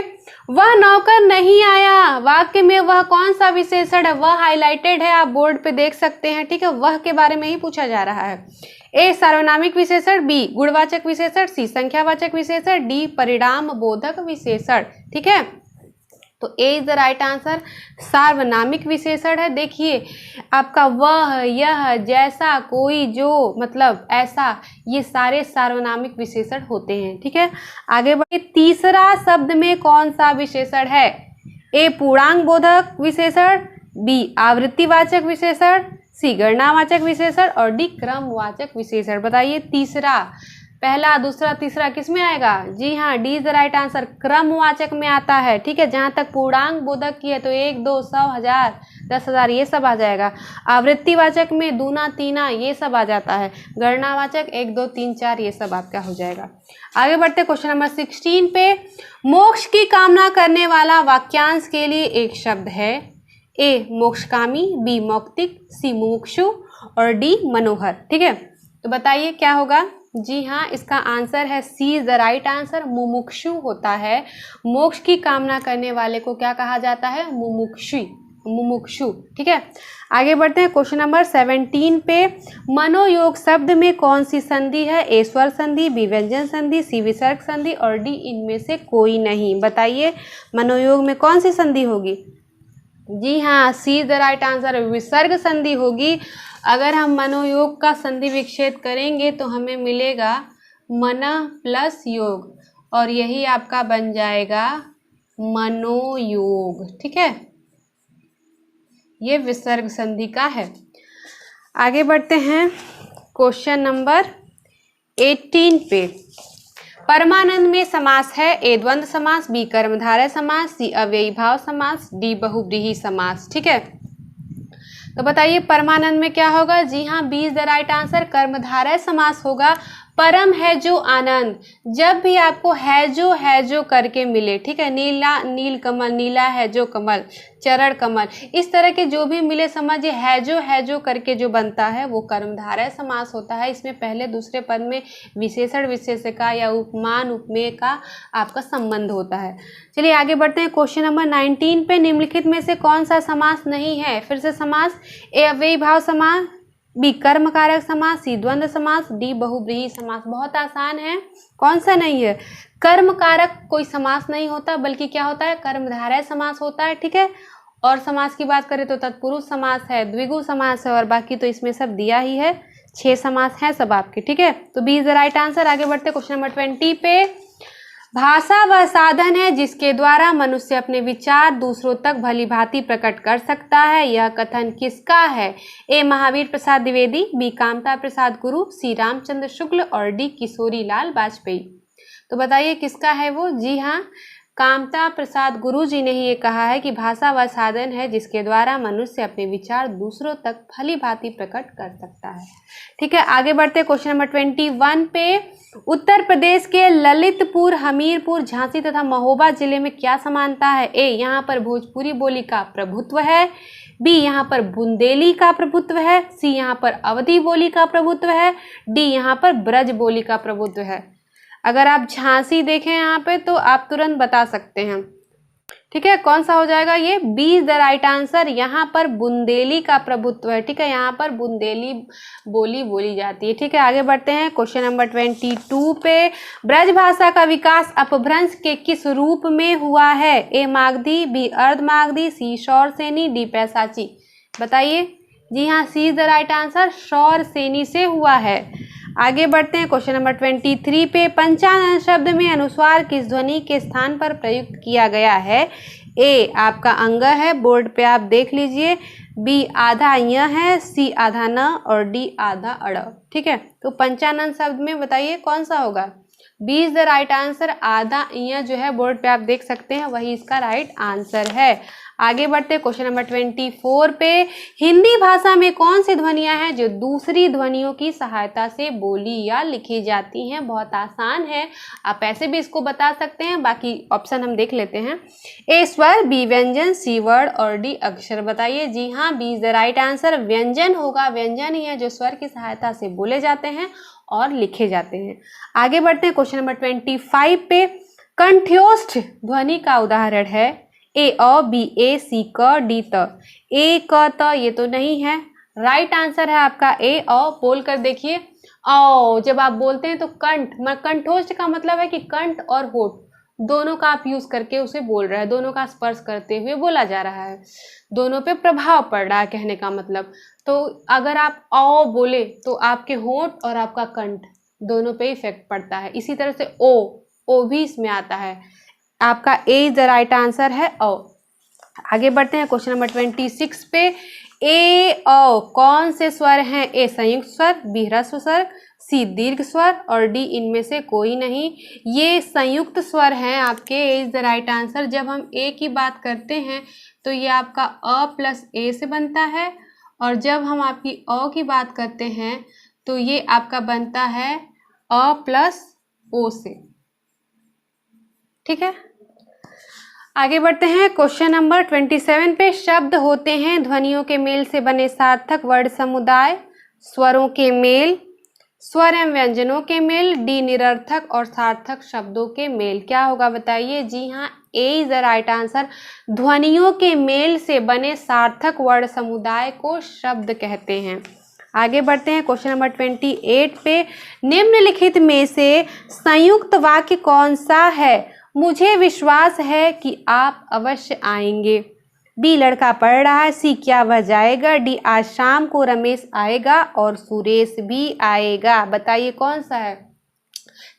वह नौकर नहीं आया, वाक्य में वह कौन सा विशेषण है, वह हाईलाइटेड है, आप बोर्ड पे देख सकते हैं। ठीक है, वह के बारे में ही पूछा जा रहा है। ए सार्वनामिक विशेषण, बी गुणवाचक विशेषण, सी संख्यावाचक विशेषण, डी परिणाम बोधक विशेषण। ठीक है, तो A is the right answer, सार्वनामिक विशेषण है। देखिए आपका वह, यह, जैसा, कोई, जो, मतलब, ऐसा, ये सारे सार्वनामिक विशेषण होते हैं। ठीक है, आगे बढ़िए। तीसरा शब्द में कौन सा विशेषण है। ए पूर्णांक बोधक विशेषण, बी आवृत्तिवाचक विशेषण, सी गणनावाचक विशेषण और डी क्रमवाचक विशेषण। बताइए तीसरा, पहला, दूसरा, तीसरा किस में आएगा। जी हाँ, D is the right answer, क्रमवाचक में आता है। ठीक है, जहां तक पूर्णांक बोधक की है तो 1, 2, 100, 1000, 10,000 ये सब आ जाएगा। आवृत्तिवाचक में दूना, तीना ये सब आ जाता है। गणनावाचक 1, 2, 3, 4 ये सब आपका हो जाएगा। आगे बढ़ते क्वेश्चन नंबर 16 पे। मोक्ष की कामना करने वाला वाक्यांश के लिए एक शब्द है। ए मोक्षकामी, बी मौक्तिक, सी मुमुक्षु और डी मनोहर। ठीक है, तो बताइए क्या होगा। जी हाँ, इसका आंसर है C is the right answer, मुमुक्षु होता है। मोक्ष की कामना करने वाले को क्या कहा जाता है, मुमुक्षु। ठीक है, आगे बढ़ते हैं क्वेश्चन नंबर 17 पे। मनोयोग शब्द में कौन सी संधि है। ए स्वर संधि, बी व्यंजन संधि, सी विसर्ग संधि और डी इनमें से कोई नहीं। बताइए मनोयोग में कौन सी संधि होगी। जी हाँ, C is the right answer, विसर्ग संधि होगी। अगर हम मनोयोग का संधि विच्छेद करेंगे तो हमें मिलेगा मन प्लस योग और यही आपका बन जाएगा मनोयोग। ठीक है, ये विसर्ग संधि का है। आगे बढ़ते हैं क्वेश्चन नंबर 18 पे। परमानंद में समास है। ए द्वंद्व समास, बी कर्मधारय समास, सी अव्ययी भाव समास, डी बहुव्रीहि समास। ठीक है, तो बताइए परमानंद में क्या होगा। जी हाँ, B is the right answer, कर्मधारय समास होगा। परम है जो आनंद, जब भी आपको है जो करके मिले। ठीक है, नीला नील कमल, नीला है जो कमल, चरण कमल, इस तरह के जो भी मिले समझिए है जो करके जो बनता है वो कर्मधारय समास होता है। इसमें पहले दूसरे पद में विशेषण विशेषिका या उपमान उपमेय का आपका संबंध होता है। चलिए आगे बढ़ते हैं क्वेश्चन नंबर 19 पे। निम्नलिखित में से कौन सा समास नहीं है। फिर से समास। ए अव्ययी भाव समास, बी कर्म कारक समास, सी द्वंद्व समास, डी बहुव्रीहि समास। बहुत आसान है, कौन सा नहीं है। कर्म कारक कोई समास नहीं होता बल्कि क्या होता है, कर्मधारय समास होता है। ठीक है, और समास की बात करें तो तत्पुरुष समास है, द्विगु समास है और बाकी तो इसमें सब दिया ही है, 6 समास हैं सब आपके। ठीक है, तो B is the right answer. आगे बढ़ते क्वेश्चन नंबर 20 पे। भाषा वह साधन है जिसके द्वारा मनुष्य अपने विचार दूसरों तक भली भांति प्रकट कर सकता है। यह कथन किसका है। ए महावीर प्रसाद द्विवेदी, बी कामता प्रसाद गुरु, सी रामचंद्र शुक्ल और डी किशोरी लाल वाजपेयी। तो बताइए किसका है वो। जी हाँ, कामता प्रसाद गुरु जी ने ही ये कहा है कि भाषा वह साधन है जिसके द्वारा मनुष्य अपने विचार दूसरों तक भली भांति प्रकट कर सकता है। ठीक है, आगे बढ़ते क्वेश्चन नंबर 21 पे। उत्तर प्रदेश के ललितपुर, हमीरपुर, झांसी तथा महोबा जिले में क्या समानता है। ए यहाँ पर भोजपुरी बोली का प्रभुत्व है, बी यहाँ पर बुंदेली का प्रभुत्व है, सी यहाँ पर अवधी बोली का प्रभुत्व है, डी यहाँ पर ब्रज बोली का प्रभुत्व है। अगर आप झांसी देखें यहाँ पे तो आप तुरंत बता सकते हैं, ठीक है। कौन सा हो जाएगा ये? B is the right answer. यहाँ पर बुंदेली का प्रभुत्व है, ठीक है, यहाँ पर बुंदेली बोली बोली जाती है, ठीक है। आगे बढ़ते हैं क्वेश्चन नंबर 22 पे। ब्रज भाषा का विकास अपभ्रंश के किस रूप में हुआ है? A Magadhi, B Ardhamagadhi, C Shauraseni, D Paisachi. बताइए। जी हाँ, C is the right answer, Shauraseni से हुआ है। आगे बढ़ते हैं क्वेश्चन नंबर 23 पे। पंचानन शब्द में अनुस्वार किस ध्वनि के स्थान पर प्रयुक्त किया गया है? ए आपका अंग है, बोर्ड पे आप देख लीजिए, बी आधा य है, सी आधा न, और डी आधा अड़, ठीक है। तो पंचानन शब्द में बताइए कौन सा होगा? B is the right answer. आधा य जो है बोर्ड पे आप देख सकते हैं, वही इसका राइट आंसर है। आगे बढ़ते क्वेश्चन नंबर 24 पे। हिंदी भाषा में कौन सी ध्वनियां हैं जो दूसरी ध्वनियों की सहायता से बोली या लिखी जाती हैं? बहुत आसान है, आप ऐसे भी इसको बता सकते हैं। बाकी ऑप्शन हम देख लेते हैं। ए स्वर, बी व्यंजन, सी वर्ड और डी अक्षर। बताइए। जी हाँ, B is the right answer. व्यंजन होगा, व्यंजन ही है जो स्वर की सहायता से बोले जाते हैं और लिखे जाते हैं। आगे बढ़ते हैं क्वेश्चन नंबर 25 पे। कंठ्योष्ठ ध्वनि का उदाहरण है? ए अ, बी ए, सी क, डी त। ए क त ये तो नहीं है, राइट आंसर है आपका ए अ। बोल कर देखिए। औ जब आप बोलते हैं तो कंठोष्ठ का मतलब है कि कंठ और होठ दोनों का आप यूज करके उसे बोल रहे हैं, दोनों का स्पर्श करते हुए बोला जा रहा है, दोनों पे प्रभाव पड़ रहा है कहने का मतलब। तो अगर आप औ बोले तो आपके होठ और आपका कंठ दोनों पे इफेक्ट पड़ता है। इसी तरह से ओ भी इसमें आता है। आपका ए इज द राइट आंसर है ओ। आगे बढ़ते हैं क्वेश्चन नंबर 26 पे। ए ओ कौन से स्वर हैं? ए संयुक्त स्वर, बी ह्रस्व स्वर, सी दीर्घ स्वर और डी इनमें से कोई नहीं। ये संयुक्त स्वर हैं आपके। ए इज द राइट आंसर। जब हम ए की बात करते हैं तो ये आपका अ प्लस ए से बनता है, और जब हम आपकी अ की बात करते हैं तो ये आपका बनता है अ प्लस ओ से, ठीक है। आगे बढ़ते हैं क्वेश्चन नंबर 27 पे। शब्द होते हैं ध्वनियों के मेल से बने सार्थक वर्ण समुदाय, स्वरों के मेल, स्वर एवं व्यंजनों के मेल, डी निरर्थक और सार्थक शब्दों के मेल। क्या होगा बताइए। जी हाँ, A is the right answer. ध्वनियों के मेल से बने सार्थक वर्ण समुदाय को शब्द कहते हैं। आगे बढ़ते हैं क्वेश्चन नंबर 28 पे। निम्नलिखित में से संयुक्त वाक्य कौन सा है? मुझे विश्वास है कि आप अवश्य आएंगे। बी लड़का पढ़ रहा है, सी क्या वह जाएगा, डी आज शाम को रमेश आएगा और सुरेश भी आएगा। बताइए कौन सा है?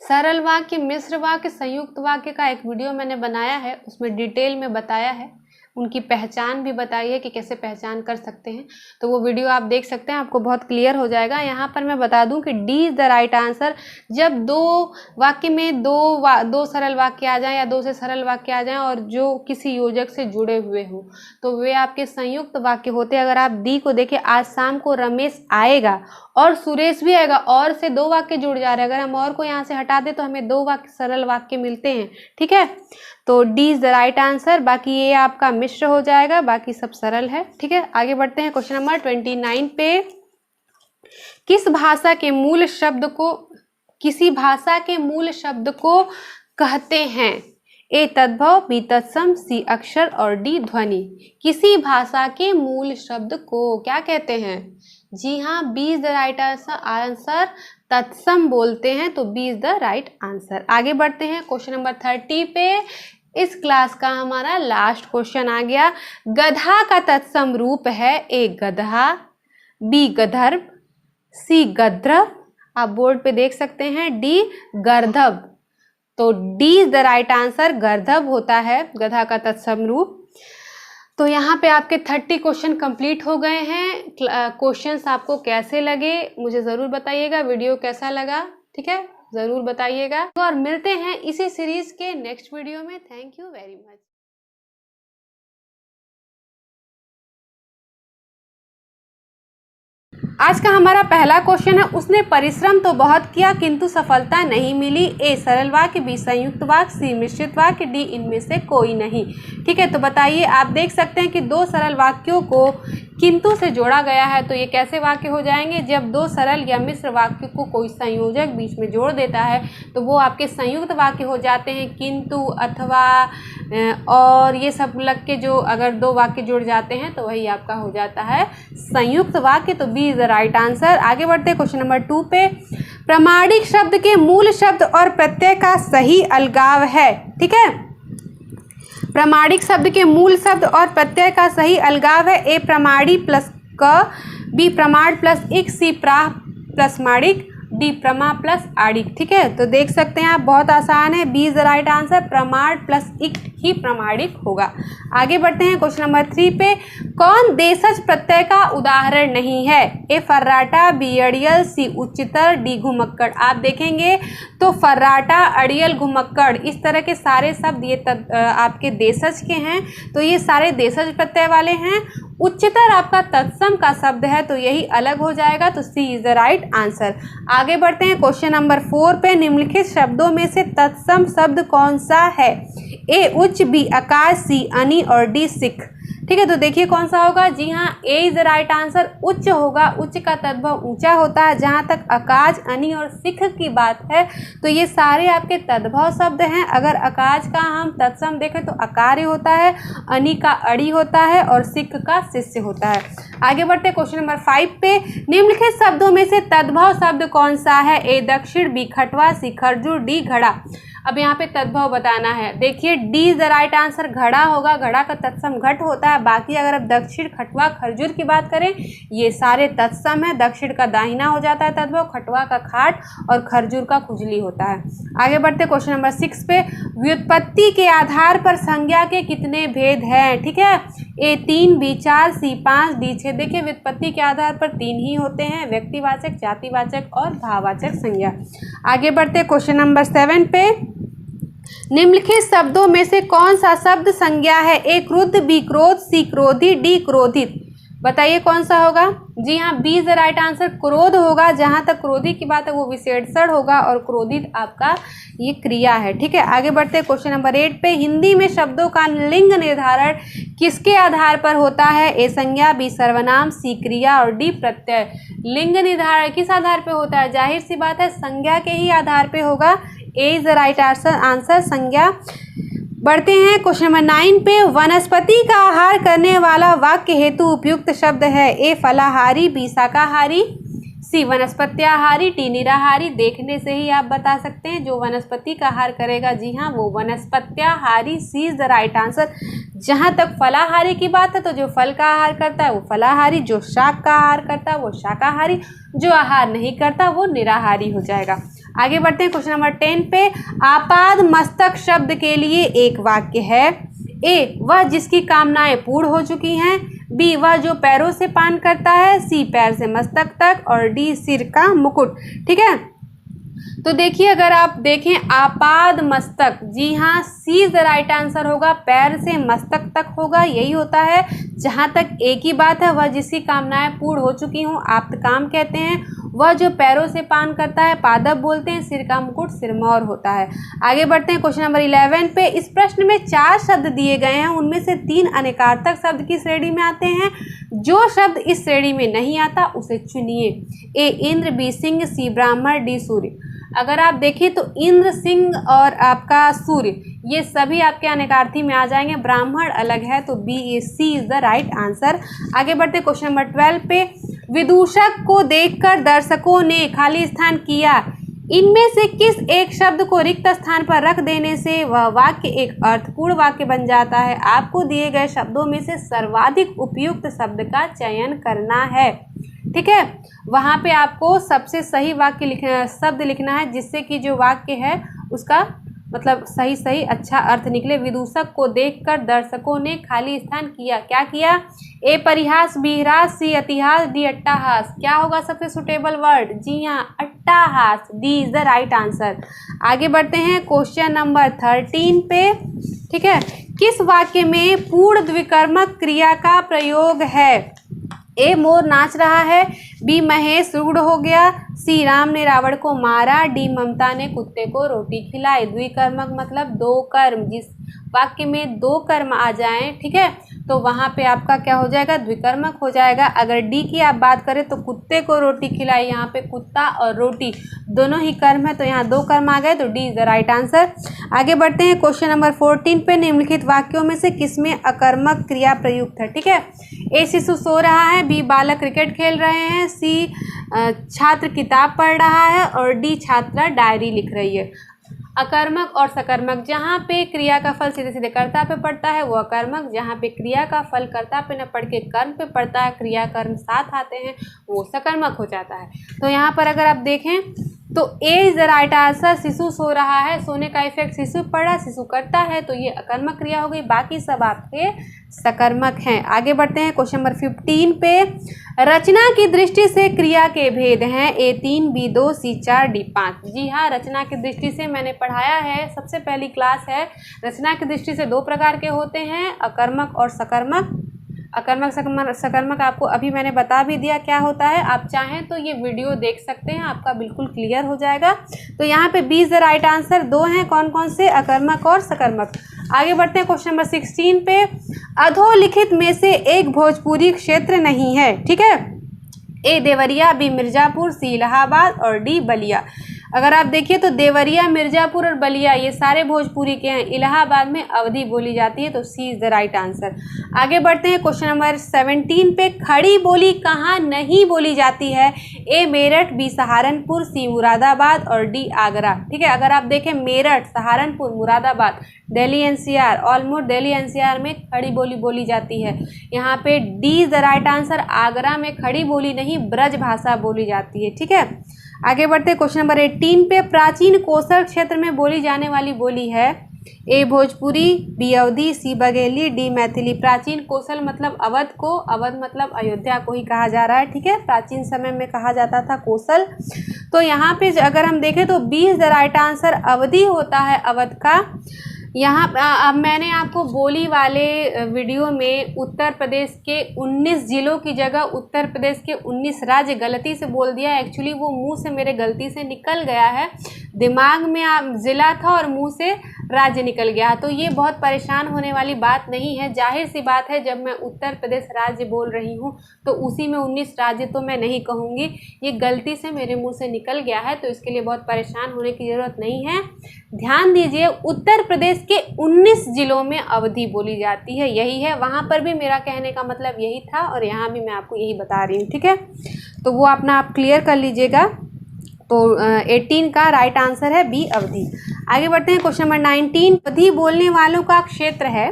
सरल वाक्य, मिश्र वाक्य, संयुक्त वाक्य का एक वीडियो मैंने बनाया है, उसमें डिटेल में बताया है, उनकी पहचान भी बताई है कि कैसे पहचान कर सकते हैं। तो वो वीडियो आप देख सकते हैं, आपको बहुत क्लियर हो जाएगा। यहाँ पर मैं बता दूं कि D is the right answer. जब दो वाक्य में दो सरल वाक्य आ जाएं या दो से सरल वाक्य आ जाएं और जो किसी योजक से जुड़े हुए हो तो वे आपके संयुक्त वाक्य होते हैं। अगर आप डी को देखें, आज शाम को रमेश आएगा और सुरेश भी आएगा, और से दो वाक्य जुड़ जा रहे हैं। अगर हम और को यहाँ से हटा दें तो हमें दो वाक्य सरल वाक्य मिलते हैं, ठीक है। तो D is the right answer. बाकी ये आपका मिश्र हो जाएगा, बाकी सब सरल है, ठीक है। आगे बढ़ते हैं क्वेश्चन नंबर 29 पे। किसी भाषा के मूल शब्द को कहते हैं? ए तद्भव, बी तत्सम, सी अक्षर और डी ध्वनि। किसी भाषा के मूल शब्द को क्या कहते हैं? जी हाँ, B is the right answer. तत्सम बोलते हैं, तो B is the right answer. आगे बढ़ते हैं क्वेश्चन नंबर 30 पे। इस क्लास का हमारा लास्ट क्वेश्चन आ गया। गधा का तत्सम रूप है? ए गधा, बी गधर्व, सी गद्रव, आप बोर्ड पे देख सकते हैं, डी गर्धव। तो D is the right answer, गर्धव होता है गधा का तत्सम रूप। तो यहाँ पे आपके 30 क्वेश्चन कंप्लीट हो गए हैं। क्वेश्चंस आपको कैसे लगे मुझे ज़रूर बताइएगा, वीडियो कैसा लगा, ठीक है, ज़रूर बताइएगा। और मिलते हैं इसी सीरीज़ के नेक्स्ट वीडियो में। Thank you very much. आज का हमारा पहला क्वेश्चन है, उसने परिश्रम तो बहुत किया किंतु सफलता नहीं मिली। ए सरल वाक्य, बी संयुक्त वाक्य, सी मिश्रित वाक्य, डी इनमें से कोई नहीं। ठीक है, तो बताइए। आप देख सकते हैं कि दो सरल वाक्यों को किंतु से जोड़ा गया है, तो ये कैसे वाक्य हो जाएंगे? जब दो सरल या मिश्र वाक्य को कोई संयोजक बीच में जोड़ देता है तो वो आपके संयुक्त वाक्य हो जाते हैं। किंतु, अथवा और ये सब लग के जो अगर दो वाक्य जुड़ जाते हैं तो वही आपका हो जाता है संयुक्त वाक्य। तो B is the right answer. आगे बढ़ते हैं क्वेश्चन नंबर 2 पे। प्रामाणिक शब्द के मूल शब्द और प्रत्यय का सही अलगाव है। ठीक है, प्रामाणिक शब्द के मूल शब्द और प्रत्यय का सही अलगाव है। ए प्रमाणी प्लस क, बी प्रमाण प्लस इक, सी प्रा प्लस माणिक, डी प्रमा प्लस आड़िक। ठीक है, तो देख सकते हैं आप बहुत आसान है। B is the right answer. प्रमाण प्लस इक ही प्रमाणिक होगा। आगे बढ़ते हैं क्वेश्चन नंबर 3 पे। कौन देशज प्रत्यय का उदाहरण नहीं है? ए फर्राटा, बी अड़ियल, सी उच्चतर, डी घुमक्कड़। आप देखेंगे तो फर्राटा, अड़ियल, घुमक्कड़ इस तरह के सारे शब्द ये आपके देशज के हैं, तो ये सारे देशज प्रत्यय वाले हैं। उच्चतर आपका तत्सम का शब्द है, तो यही अलग हो जाएगा, तो C is the right answer. आगे बढ़ते हैं क्वेश्चन नंबर 4 पे। निम्नलिखित शब्दों में से तत्सम शब्द कौन सा है? ए उच्च, बी आकाश, सी अनि और डी सिख। ठीक है, तो देखिए कौन सा होगा। जी हाँ, A is the right answer. उच्च होगा, उच्च का तद्भव ऊंचा होता है। जहाँ तक आकाश, अनि और सिख की बात है तो ये सारे आपके तद्भव शब्द हैं। अगर आकाश का हम तत्सम देखें तो अकार्य होता है, अनि का अड़ी होता है और सिख का शिष्य होता है। आगे बढ़ते क्वेश्चन नंबर 5 पे। निम्नलिखित शब्दों में से तद्भव शब्द कौन सा है? ए दक्षिण, बी खटवा, सी खरजूर, डी घड़ा। अब यहाँ पे तद्भव बताना है। देखिए D is the right answer. घड़ा होगा, घड़ा का तत्सम घट होता है। बाकी अगर अब दक्षिण, खटवा, खरजूर की बात करें, ये सारे तत्सम है। दक्षिण का दाहिना हो जाता है तद्भव, खटवा का खाट और खरजूर का खुजली होता है। आगे बढ़ते क्वेश्चन नंबर 6 पे। व्युत्पत्ति के आधार पर संज्ञा के कितने भेद हैं? ठीक है, ए 3, बी 4, सी 5, डी 6। देखिए व्युत्पत्ति के आधार पर 3 ही होते हैं, व्यक्तिवाचक, जातिवाचक और भाववाचक संज्ञा। आगे बढ़ते क्वेश्चन नंबर 7 पे। निम्नलिखित शब्दों में से कौन सा शब्द संज्ञा है? ए क्रुद्ध, बी क्रोध, सी क्रोधी, डी क्रोधित। बताइए कौन सा होगा? जी हाँ, B is the right answer. क्रोध होगा। जहाँ तक क्रोधी की बात है वो विशेषण होगा और क्रोधित आपका ये क्रिया है। ठीक है, आगे बढ़ते क्वेश्चन नंबर 8 पे। हिंदी में शब्दों का लिंग निर्धारण किसके आधार पर होता है? ए संज्ञा, बी सर्वनाम, सी क्रिया और डी प्रत्यय। लिंग निर्धारण किस आधार पर होता है? जाहिर सी बात है संज्ञा के ही आधार पर होगा। ए इज द राइट आंसर, संज्ञा। बढ़ते हैं क्वेश्चन नंबर 9 पे। वनस्पति का आहार करने वाला वाक्य हेतु उपयुक्त शब्द है? ए फलाहारी, बी शाकाहारी, सी वनस्पत्याहारी, डी निराहारी। देखने से ही आप बता सकते हैं जो वनस्पति का आहार करेगा, जी हाँ वो वनस्पत्याहारी। सी इज द राइट आंसर। जहाँ तक फलाहारी की बात है तो जो फल का आहार करता है वो फलाहारी, जो शाक का आहार करता है वो शाकाहारी, जो आहार नहीं करता वो निराहारी हो जाएगा। आगे बढ़ते हैं क्वेश्चन नंबर 10 पे। आपाद मस्तक शब्द के लिए एक वाक्य है। ए वह जिसकी कामनाएं पूर्ण हो चुकी हैं, बी वह जो पैरों से पान करता है, सी पैर से मस्तक तक और डी सिर का मुकुट। ठीक है, तो देखिए अगर आप देखें आपाद मस्तक, जी हाँ C is the right answer होगा। पैर से मस्तक तक होगा, यही होता है। जहाँ तक एक ही बात है, वह जिसकी कामनाएं पूर्ण हो चुकी हों आप्त काम कहते हैं। वह जो पैरों से पान करता है पादप बोलते हैं। सिर का मुकुट सिरमौर होता है। आगे बढ़ते हैं क्वेश्चन नंबर 11 पे। इस प्रश्न में 4 शब्द दिए गए हैं, उनमें से 3 अनेकार्थक शब्द की श्रेणी में आते हैं। जो शब्द इस श्रेणी में नहीं आता उसे चुनिए। ए इंद्र, बी सिंह, सी ब्राह्मण, डी सूर्य। अगर आप देखें तो इंद्र, सिंह और आपका सूर्य ये सभी आपके अनेकार्थी में आ जाएंगे। ब्राह्मण अलग है, तो B C is the right answer. आगे बढ़ते क्वेश्चन नंबर 12 पे। विदूषक को देखकर दर्शकों ने खाली स्थान किया। इनमें से किस एक शब्द को रिक्त स्थान पर रख देने से वह वाक्य एक अर्थपूर्ण वाक्य बन जाता है? आपको दिए गए शब्दों में से सर्वाधिक उपयुक्त शब्द का चयन करना है। ठीक है, वहाँ पे आपको सबसे सही वाक्य शब्द लिखना है, जिससे कि जो वाक्य है उसका मतलब सही अच्छा अर्थ निकले। विदूषक को देखकर दर्शकों ने खाली स्थान किया। क्या किया? ए परिहास, बी ह्रास, सी अतिहास, डी अट्टाहास। क्या होगा सबसे सुटेबल वर्ड? जी हाँ अट्टाहास। D is the right answer. आगे बढ़ते हैं क्वेश्चन नंबर 13 पे। ठीक है, किस वाक्य में पूर्ण द्विकर्मक क्रिया का प्रयोग है? ए मोर नाच रहा है, बी महेश रुग्ण हो गया, सी राम ने रावण को मारा, डी ममता ने कुत्ते को रोटी खिलाई। द्विकर्मक मतलब दो कर्म, जिस वाक्य में दो कर्म आ जाएं, ठीक है, तो वहाँ पे आपका क्या हो जाएगा, द्विकर्मक हो जाएगा। अगर डी की आप बात करें तो कुत्ते को रोटी खिलाई, यहाँ पे कुत्ता और रोटी दोनों ही कर्म है, तो यहाँ दो कर्म आ गए, तो D is the right answer. आगे बढ़ते हैं क्वेश्चन नंबर 14 पे। निम्नलिखित वाक्यों में से किसमें अकर्मक क्रिया प्रयुक्त है, ठीक है। ए शिशु सो रहा है, बी बालक क्रिकेट खेल रहे हैं, सी छात्र किताब पढ़ रहा है और डी छात्रा डायरी लिख रही है। अकर्मक और सकर्मक, जहाँ पे क्रिया का फल सीधे सीधे कर्ता पे पड़ता है वो अकर्मक, जहाँ पे क्रिया का फल कर्ता पे न पढ़ के कर्म पे पड़ता है, क्रिया कर्म साथ आते हैं, वो सकर्मक हो जाता है। तो यहाँ पर अगर आप देखें तो A is the right answer. शिशु सो रहा है, सोने का इफेक्ट शिशु पड़ा, शिशु करता है, तो ये अकर्मक क्रिया हो गई, बाकी सब आपके सकर्मक हैं। आगे बढ़ते हैं क्वेश्चन नंबर 15 पे। रचना की दृष्टि से क्रिया के भेद हैं, ए 3, बी 2, सी 4, डी 5। जी हाँ, रचना की दृष्टि से मैंने पढ़ाया है, सबसे पहली क्लास है। रचना की दृष्टि से दो प्रकार के होते हैं, अकर्मक और सकर्मक। अकर्मक सकर्मक आपको अभी मैंने बता भी दिया क्या होता है, आप चाहें तो ये वीडियो देख सकते हैं, आपका बिल्कुल क्लियर हो जाएगा। तो यहाँ पे B is the right answer. दो हैं, कौन कौन से, अकर्मक और सकर्मक। आगे बढ़ते हैं क्वेश्चन नंबर 16 पे। अधोलिखित में से एक भोजपुरी क्षेत्र नहीं है, ठीक है। ए देवरिया, बी मिर्जापुर, सी इलाहाबाद और डी बलिया। अगर आप देखिए तो देवरिया, मिर्जापुर और बलिया ये सारे भोजपुरी के हैं, इलाहाबाद में अवधी बोली जाती है, तो C is the right answer. आगे बढ़ते हैं क्वेश्चन नंबर 17 पे। खड़ी बोली कहाँ नहीं बोली जाती है, ए मेरठ, बी सहारनपुर, सी मुरादाबाद और डी आगरा, ठीक है। अगर आप देखें Meerut, Saharanpur, Moradabad, Delhi NCR, almost Delhi NCR में खड़ी बोली बोली जाती है। यहाँ पे D is the right answer. Agra में खड़ी बोली नहीं ब्रज भाषा बोली जाती है, ठीक है। आगे बढ़ते क्वेश्चन नंबर 18 पे। प्राचीन कोसल क्षेत्र में बोली जाने वाली बोली है, A Bhojpuri, B Awadhi, C Bagheli, D Maithili. प्राचीन कोसल मतलब अवध को, अवध मतलब अयोध्या को ही कहा जा रहा है, ठीक है। प्राचीन समय में कहा जाता था कोसल। तो यहाँ पे अगर हम देखें तो B is the right answer, Awadhi होता है अवध का। यहाँ अब मैंने आपको बोली वाले वीडियो में उत्तर प्रदेश के 19 जिलों की जगह उत्तर प्रदेश के 19 राज्य गलती से बोल दिया। एक्चुअली वो मुंह से मेरे गलती से निकल गया है, दिमाग में ज़िला था और मुंह से राज्य निकल गया, तो ये बहुत परेशान होने वाली बात नहीं है। जाहिर सी बात है, जब मैं उत्तर प्रदेश राज्य बोल रही हूँ तो उसी में 19 राज्य तो मैं नहीं कहूँगी, ये गलती से मेरे मुंह से निकल गया है, तो इसके लिए बहुत परेशान होने की ज़रूरत नहीं है। ध्यान दीजिए, उत्तर प्रदेश के 19 जिलों में अवधी बोली जाती है, यही है। वहाँ पर भी मेरा कहने का मतलब यही था और यहाँ भी मैं आपको यही बता रही हूँ, ठीक है। तो वो अपना आप क्लियर कर लीजिएगा। तो 18 का राइट आंसर है बी अवधी। आगे बढ़ते हैं क्वेश्चन नंबर 19। अवधी बोलने वालों का क्षेत्र है,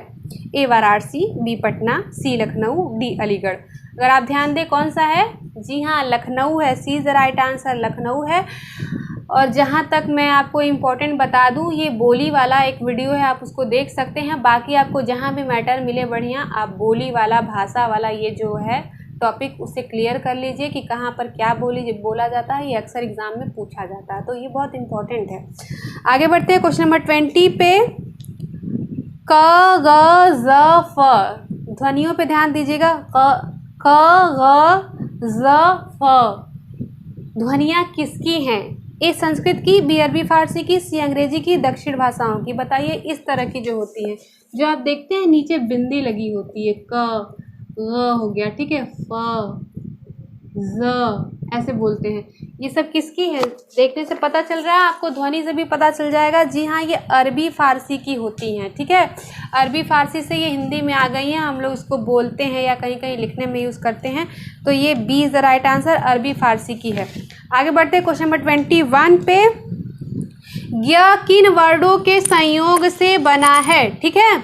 ए वाराणसी, बी पटना, सी लखनऊ, डी अलीगढ़। अगर आप ध्यान दें कौन सा है, जी हाँ लखनऊ है, C is the right answer, Lucknow है। और जहाँ तक मैं आपको इम्पोर्टेंट बता दूँ, ये बोली वाला एक वीडियो है, आप उसको देख सकते हैं। बाकी आपको जहाँ भी मैटर मिले बढ़िया, आप बोली वाला, भाषा वाला ये जो है टॉपिक उसे क्लियर कर लीजिए कि कहाँ पर क्या बोला जाता है, ये अक्सर एग्जाम में पूछा जाता है, तो ये बहुत इंपॉर्टेंट है। आगे बढ़ते हैं क्वेश्चन नंबर 20 पे। क ग ज फ, ध्वनियों पे ध्यान दीजिएगा। क ग ज फ ध्वनियाँ किसकी हैं, ए संस्कृत की, बी अरबी फारसी की, सी अंग्रेजी की, दक्षिण भाषाओं की। बताइए, इस तरह की जो होती है, जो आप देखते हैं नीचे बिंदी लगी होती है, क ग हो गया, ठीक है, फ ज ऐसे बोलते हैं, ये सब किसकी है, देखने से पता चल रहा है आपको, ध्वनि से भी पता चल जाएगा। जी हाँ, ये अरबी फारसी की होती हैं, ठीक है। अरबी फारसी से ये हिंदी में आ गई हैं, हम लोग इसको बोलते हैं या कहीं कहीं लिखने में यूज़ करते हैं, तो ये B is the right answer, अरबी फारसी की है। आगे बढ़ते हैं क्वेश्चन नंबर 21 पे। य किन वर्डों के संयोग से बना है, ठीक है।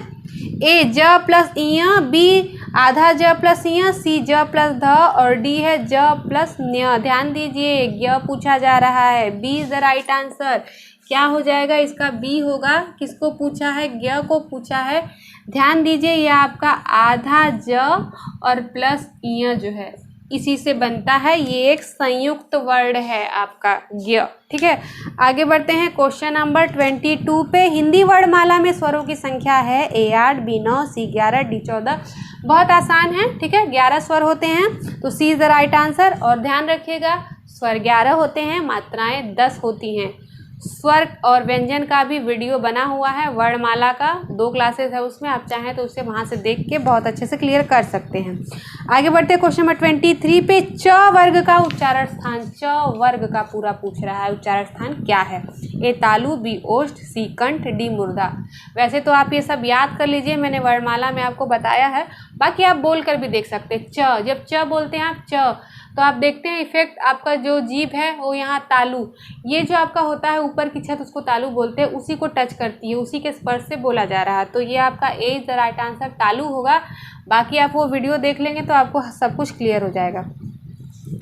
ए ज प्लस इया, बी आधा ज प्लस इया, सी ज प्लस ध और डी है ज प्लस न्य। ध्यान दीजिए, य पूछा जा रहा है, B is the right answer. क्या हो जाएगा इसका, बी होगा। किसको पूछा है, य को पूछा है। ध्यान दीजिए, यह आपका आधा ज और प्लस इया जो है इसी से बनता है, ये एक संयुक्त वर्ड है आपका य, ठीक है। आगे बढ़ते हैं क्वेश्चन नंबर 22 पे। हिंदी वर्णमाला में स्वरों की संख्या है, ए 8, बी 9, सी 11, डी 14। बहुत आसान है, ठीक है, 11 स्वर होते हैं, तो C is the right answer. और ध्यान रखिएगा, स्वर 11 होते हैं, मात्राएं 10 होती हैं। स्वर और व्यंजन का भी वीडियो बना हुआ है, वर्णमाला का 2 क्लासेस है उसमें, आप चाहें तो उसे वहां से देख के बहुत अच्छे से क्लियर कर सकते हैं। आगे बढ़ते हैं क्वेश्चन नंबर 23 पे। च वर्ग का उच्चारण स्थान, च वर्ग का पूरा पूछ रहा है, उच्चारण स्थान क्या है? ए तालु, बी ओष्ठ, सी कंठ, डी मुर्दा। वैसे तो आप ये सब याद कर लीजिए, मैंने वर्णमाला में आपको बताया है, बाकी आप बोल कर भी देख सकते हैं। च, जब च बोलते हैं आप च, तो आप देखते हैं इफेक्ट, आपका जो जीभ है वो यहाँ तालु, ये जो आपका होता है ऊपर की छत, उसको तालु बोलते हैं, उसी को टच करती है, उसी के स्पर्श से बोला जा रहा है। तो ये आपका ए इज द राइट आंसर, तालु होगा। बाकी आप वो वीडियो देख लेंगे तो आपको सब कुछ क्लियर हो जाएगा।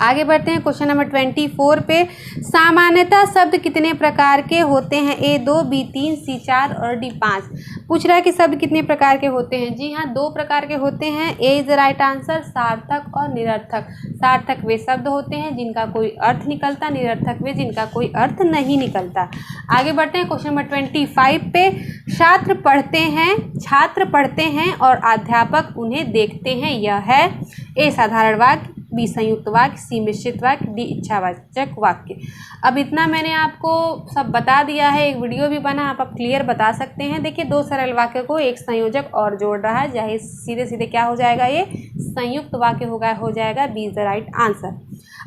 आगे बढ़ते हैं क्वेश्चन नंबर 24 पे। सामान्यतः शब्द कितने प्रकार के होते हैं? ए 2, बी 3, सी 4 और डी 5। पूछ रहा है कि शब्द कितने प्रकार के होते हैं। जी हाँ, 2 प्रकार के होते हैं। ए इज द राइट आंसर, सार्थक और निरर्थक। सार्थक वे शब्द होते हैं जिनका कोई अर्थ निकलता, निरर्थक वे जिनका कोई अर्थ नहीं निकलता। आगे बढ़ते हैं क्वेश्चन नंबर 25 पे। छात्र पढ़ते हैं और अध्यापक उन्हें देखते हैं, यह है ए साधारण वाक्य, बी संयुक्त वाक्य, सी मिश्रित वाक्य, डी इच्छावाचक वाक्य। अब इतना मैंने आपको सब बता दिया है, एक वीडियो भी बना, आप क्लियर बता सकते हैं। देखिए 2 सरल वाक्य को एक संयोजक और जोड़ रहा है, जाहिर सीधे सीधे क्या हो जाएगा, ये संयुक्त वाक्य हो जाएगा, B is the right answer.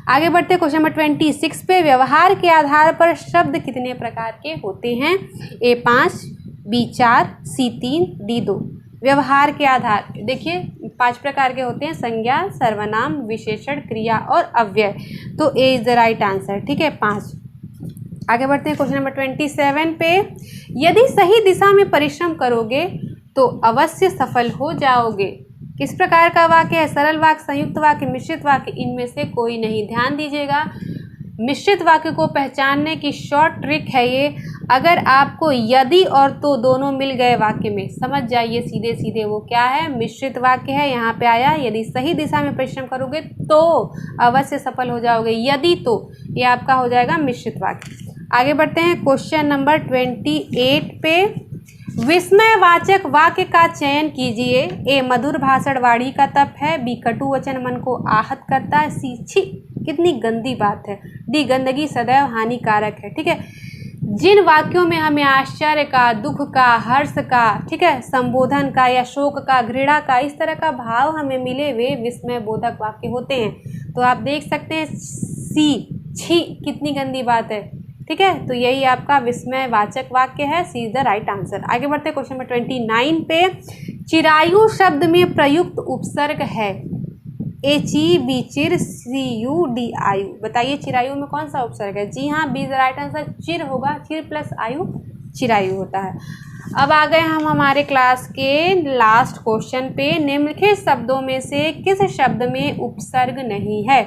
आगे बढ़ते क्वेश्चन नंबर 26 पे। व्यवहार के आधार पर शब्द कितने प्रकार के होते हैं? ए 5, बी 4, सी 3, डी 2। व्यवहार के आधार, देखिए 5 प्रकार के होते हैं, संज्ञा, सर्वनाम, विशेषण, क्रिया और अव्यय। तो A is the right answer, ठीक है, 5। आगे बढ़ते हैं क्वेश्चन नंबर 27 पे। यदि सही दिशा में परिश्रम करोगे तो अवश्य सफल हो जाओगे। किस प्रकार का वाक्य है? सरल वाक्य, संयुक्त वाक्य, मिश्रित वाक्य, इनमें से कोई नहीं। ध्यान दीजिएगा, मिश्रित वाक्य को पहचानने की शॉर्ट ट्रिक है ये। अगर आपको यदि और तो दोनों मिल गए वाक्य में, समझ जाइए सीधे सीधे वो क्या है, मिश्रित वाक्य है। यहाँ पे आया यदि सही दिशा में परिश्रम करोगे तो अवश्य सफल हो जाओगे, यदि तो ये आपका हो जाएगा मिश्रित वाक्य। आगे बढ़ते हैं क्वेश्चन नंबर 28 पे। विस्मयवाचक वाक्य का चयन कीजिए। ए मधुर भाषण वाणी का तप है, बी कटु वचन मन को आहत करता है, सी छी कितनी गंदी बात है, डी गंदगी सदैव हानिकारक है। ठीक है, जिन वाक्यों में हमें आश्चर्य का, दुख का, हर्ष का, ठीक है, संबोधन का या शोक का, घृणा का, इस तरह का भाव हमें मिले वे विस्मय बोधक वाक्य होते हैं। तो आप देख सकते हैं सी छी कितनी गंदी बात है, ठीक है, तो यही आपका विस्मय वाचक वाक्य है, C is the right answer. आगे बढ़ते क्वेश्चन नंबर 29 पे। चिरायु शब्द में प्रयुक्त उपसर्ग है। ए ची, बी चिर, सी यू, डी आयु। बताइए चिरायु में कौन सा उपसर्ग है? जी हाँ, B is the right answer, चिर होगा, चिर प्लस आयु चिरायु होता है। अब आ गए हम हमारे क्लास के लास्ट क्वेश्चन पे। निम्नलिखित शब्दों में से किस शब्द में उपसर्ग नहीं है?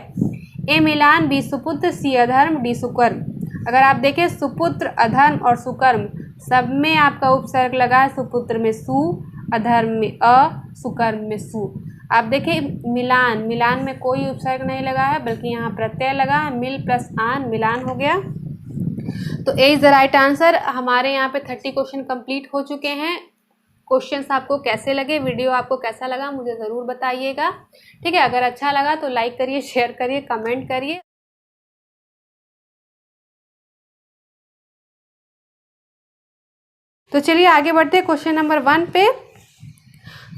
ए मिलान, बी सुपुत्र, सी अधर्म, डी सुकर्म। अगर आप देखें सुपुत्र, अधर्म और सुकर्म सब में आपका उपसर्ग लगा है। सुपुत्र में सु, अधर्म में अ, सुकर्म में सु। आप देखें मिलान, मिलान में कोई उपसर्ग नहीं लगा है बल्कि यहाँ प्रत्यय लगा है, मिल प्लस आन मिलान हो गया। तो A is the right answer. हमारे यहाँ पे 30 क्वेश्चन कंप्लीट हो चुके हैं। क्वेश्चंस आपको कैसे लगे, वीडियो आपको कैसा लगा मुझे ज़रूर बताइएगा, ठीक है। अगर अच्छा लगा तो लाइक करिए, शेयर करिए, कमेंट करिए। तो चलिए आगे बढ़ते हैं क्वेश्चन नंबर 1 पे।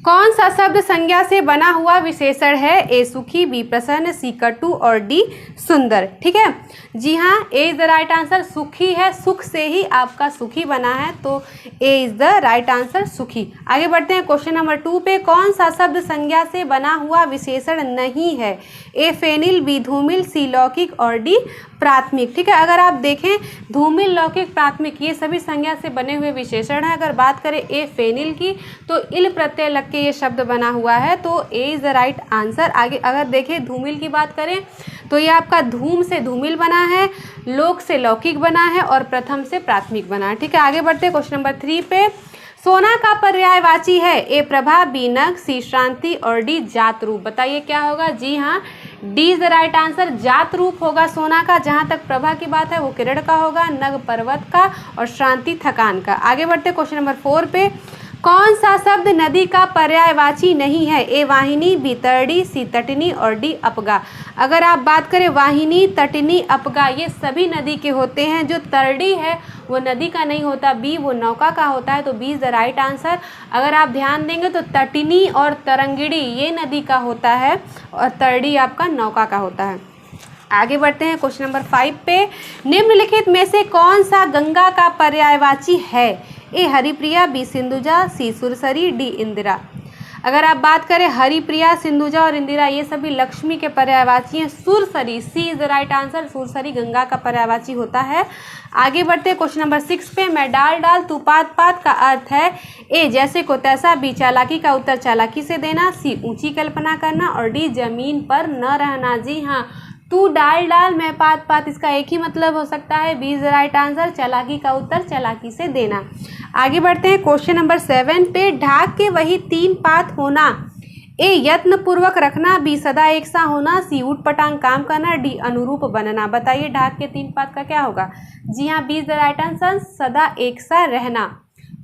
कौन सा शब्द संज्ञा से बना हुआ विशेषण है? ए सुखी, बी प्रसन्न, सी कटु और डी सुंदर। ठीक है, जी हाँ, A is the right answer. सुखी है, सुख से ही आपका सुखी बना है, तो A is the right answer सुखी। आगे बढ़ते हैं क्वेश्चन नंबर 2 पे। कौन सा शब्द संज्ञा से बना हुआ विशेषण नहीं है? ए फेनिल, बी धूमिल, सी लौकिक और डी प्राथमिक। ठीक है, अगर आप देखें धूमिल, लौकिक, प्राथमिक ये सभी संज्ञा से बने हुए विशेषण हैं। अगर बात करें ए फेनिल की तो इल प्रत्यय लग के ये शब्द बना हुआ है, तो A is the right answer. आगे अगर देखें धूमिल की बात करें तो ये आपका धूम से धूमिल बना है, लोक से लौकिक बना है और प्रथम से प्राथमिक बना है। ठीक है, आगे बढ़ते हैं क्वेश्चन नंबर 3 पे। सोना का पर्यायवाची है? ए प्रभा, बी नग, सी श्रांति और डी जात रूप। बताइए क्या होगा? जी हाँ, D is the right answer, जात रूप होगा सोना का। जहाँ तक प्रभा की बात है वो किरण का होगा, नग पर्वत का और श्रांति थकान का। आगे बढ़ते क्वेश्चन नंबर 4 पे। कौन सा शब्द नदी का पर्यायवाची नहीं है? ए वाहिनी, बी तरडी, सी तटनी और डी अपगा। अगर आप बात करें वाहिनी, तटनी, अपगा, ये सभी नदी के होते हैं। जो तरडी है वो नदी का नहीं होता, बी वो नौका का होता है, तो B is the right answer. अगर आप ध्यान देंगे तो तटनी और तरंगिणी ये नदी का होता है और तरडी आपका नौका का होता है। आगे बढ़ते हैं क्वेश्चन नंबर 5 पे। निम्नलिखित में से कौन सा गंगा का पर्यायवाची है? ए हरिप्रिया, बी सिंधुजा, सी सुरसरी, डी इंदिरा। अगर आप बात करें हरिप्रिया, सिंधुजा और इंदिरा ये सभी लक्ष्मी के पर्यायवाची हैं। सुरसरी, C is the right answer, सुरसरी गंगा का पर्यायवाची होता है। आगे बढ़ते हैं क्वेश्चन नंबर 6 पे। मैं डाल डाल तू पात पात का अर्थ है? ए जैसे को तैसा, बी चालाकी का उत्तर चालाकी से देना, सी ऊंची कल्पना करना और डी जमीन पर न रहना। जी हाँ, तू डाल डाल मैं पात पात, इसका एक ही मतलब हो सकता है, B is the right answer, चालाकी का उत्तर चालाकी से देना। आगे बढ़ते हैं क्वेश्चन नंबर 7 पे। ढाक के वही 3 पात होना? ए यत्न पूर्वक रखना, बी सदा एक सा होना, सी ऊट पटांग काम करना, डी अनुरूप बनना। बताइए ढाक के 3 पात का क्या होगा? जी हाँ, B is the right answer, सदा एक सा रहना,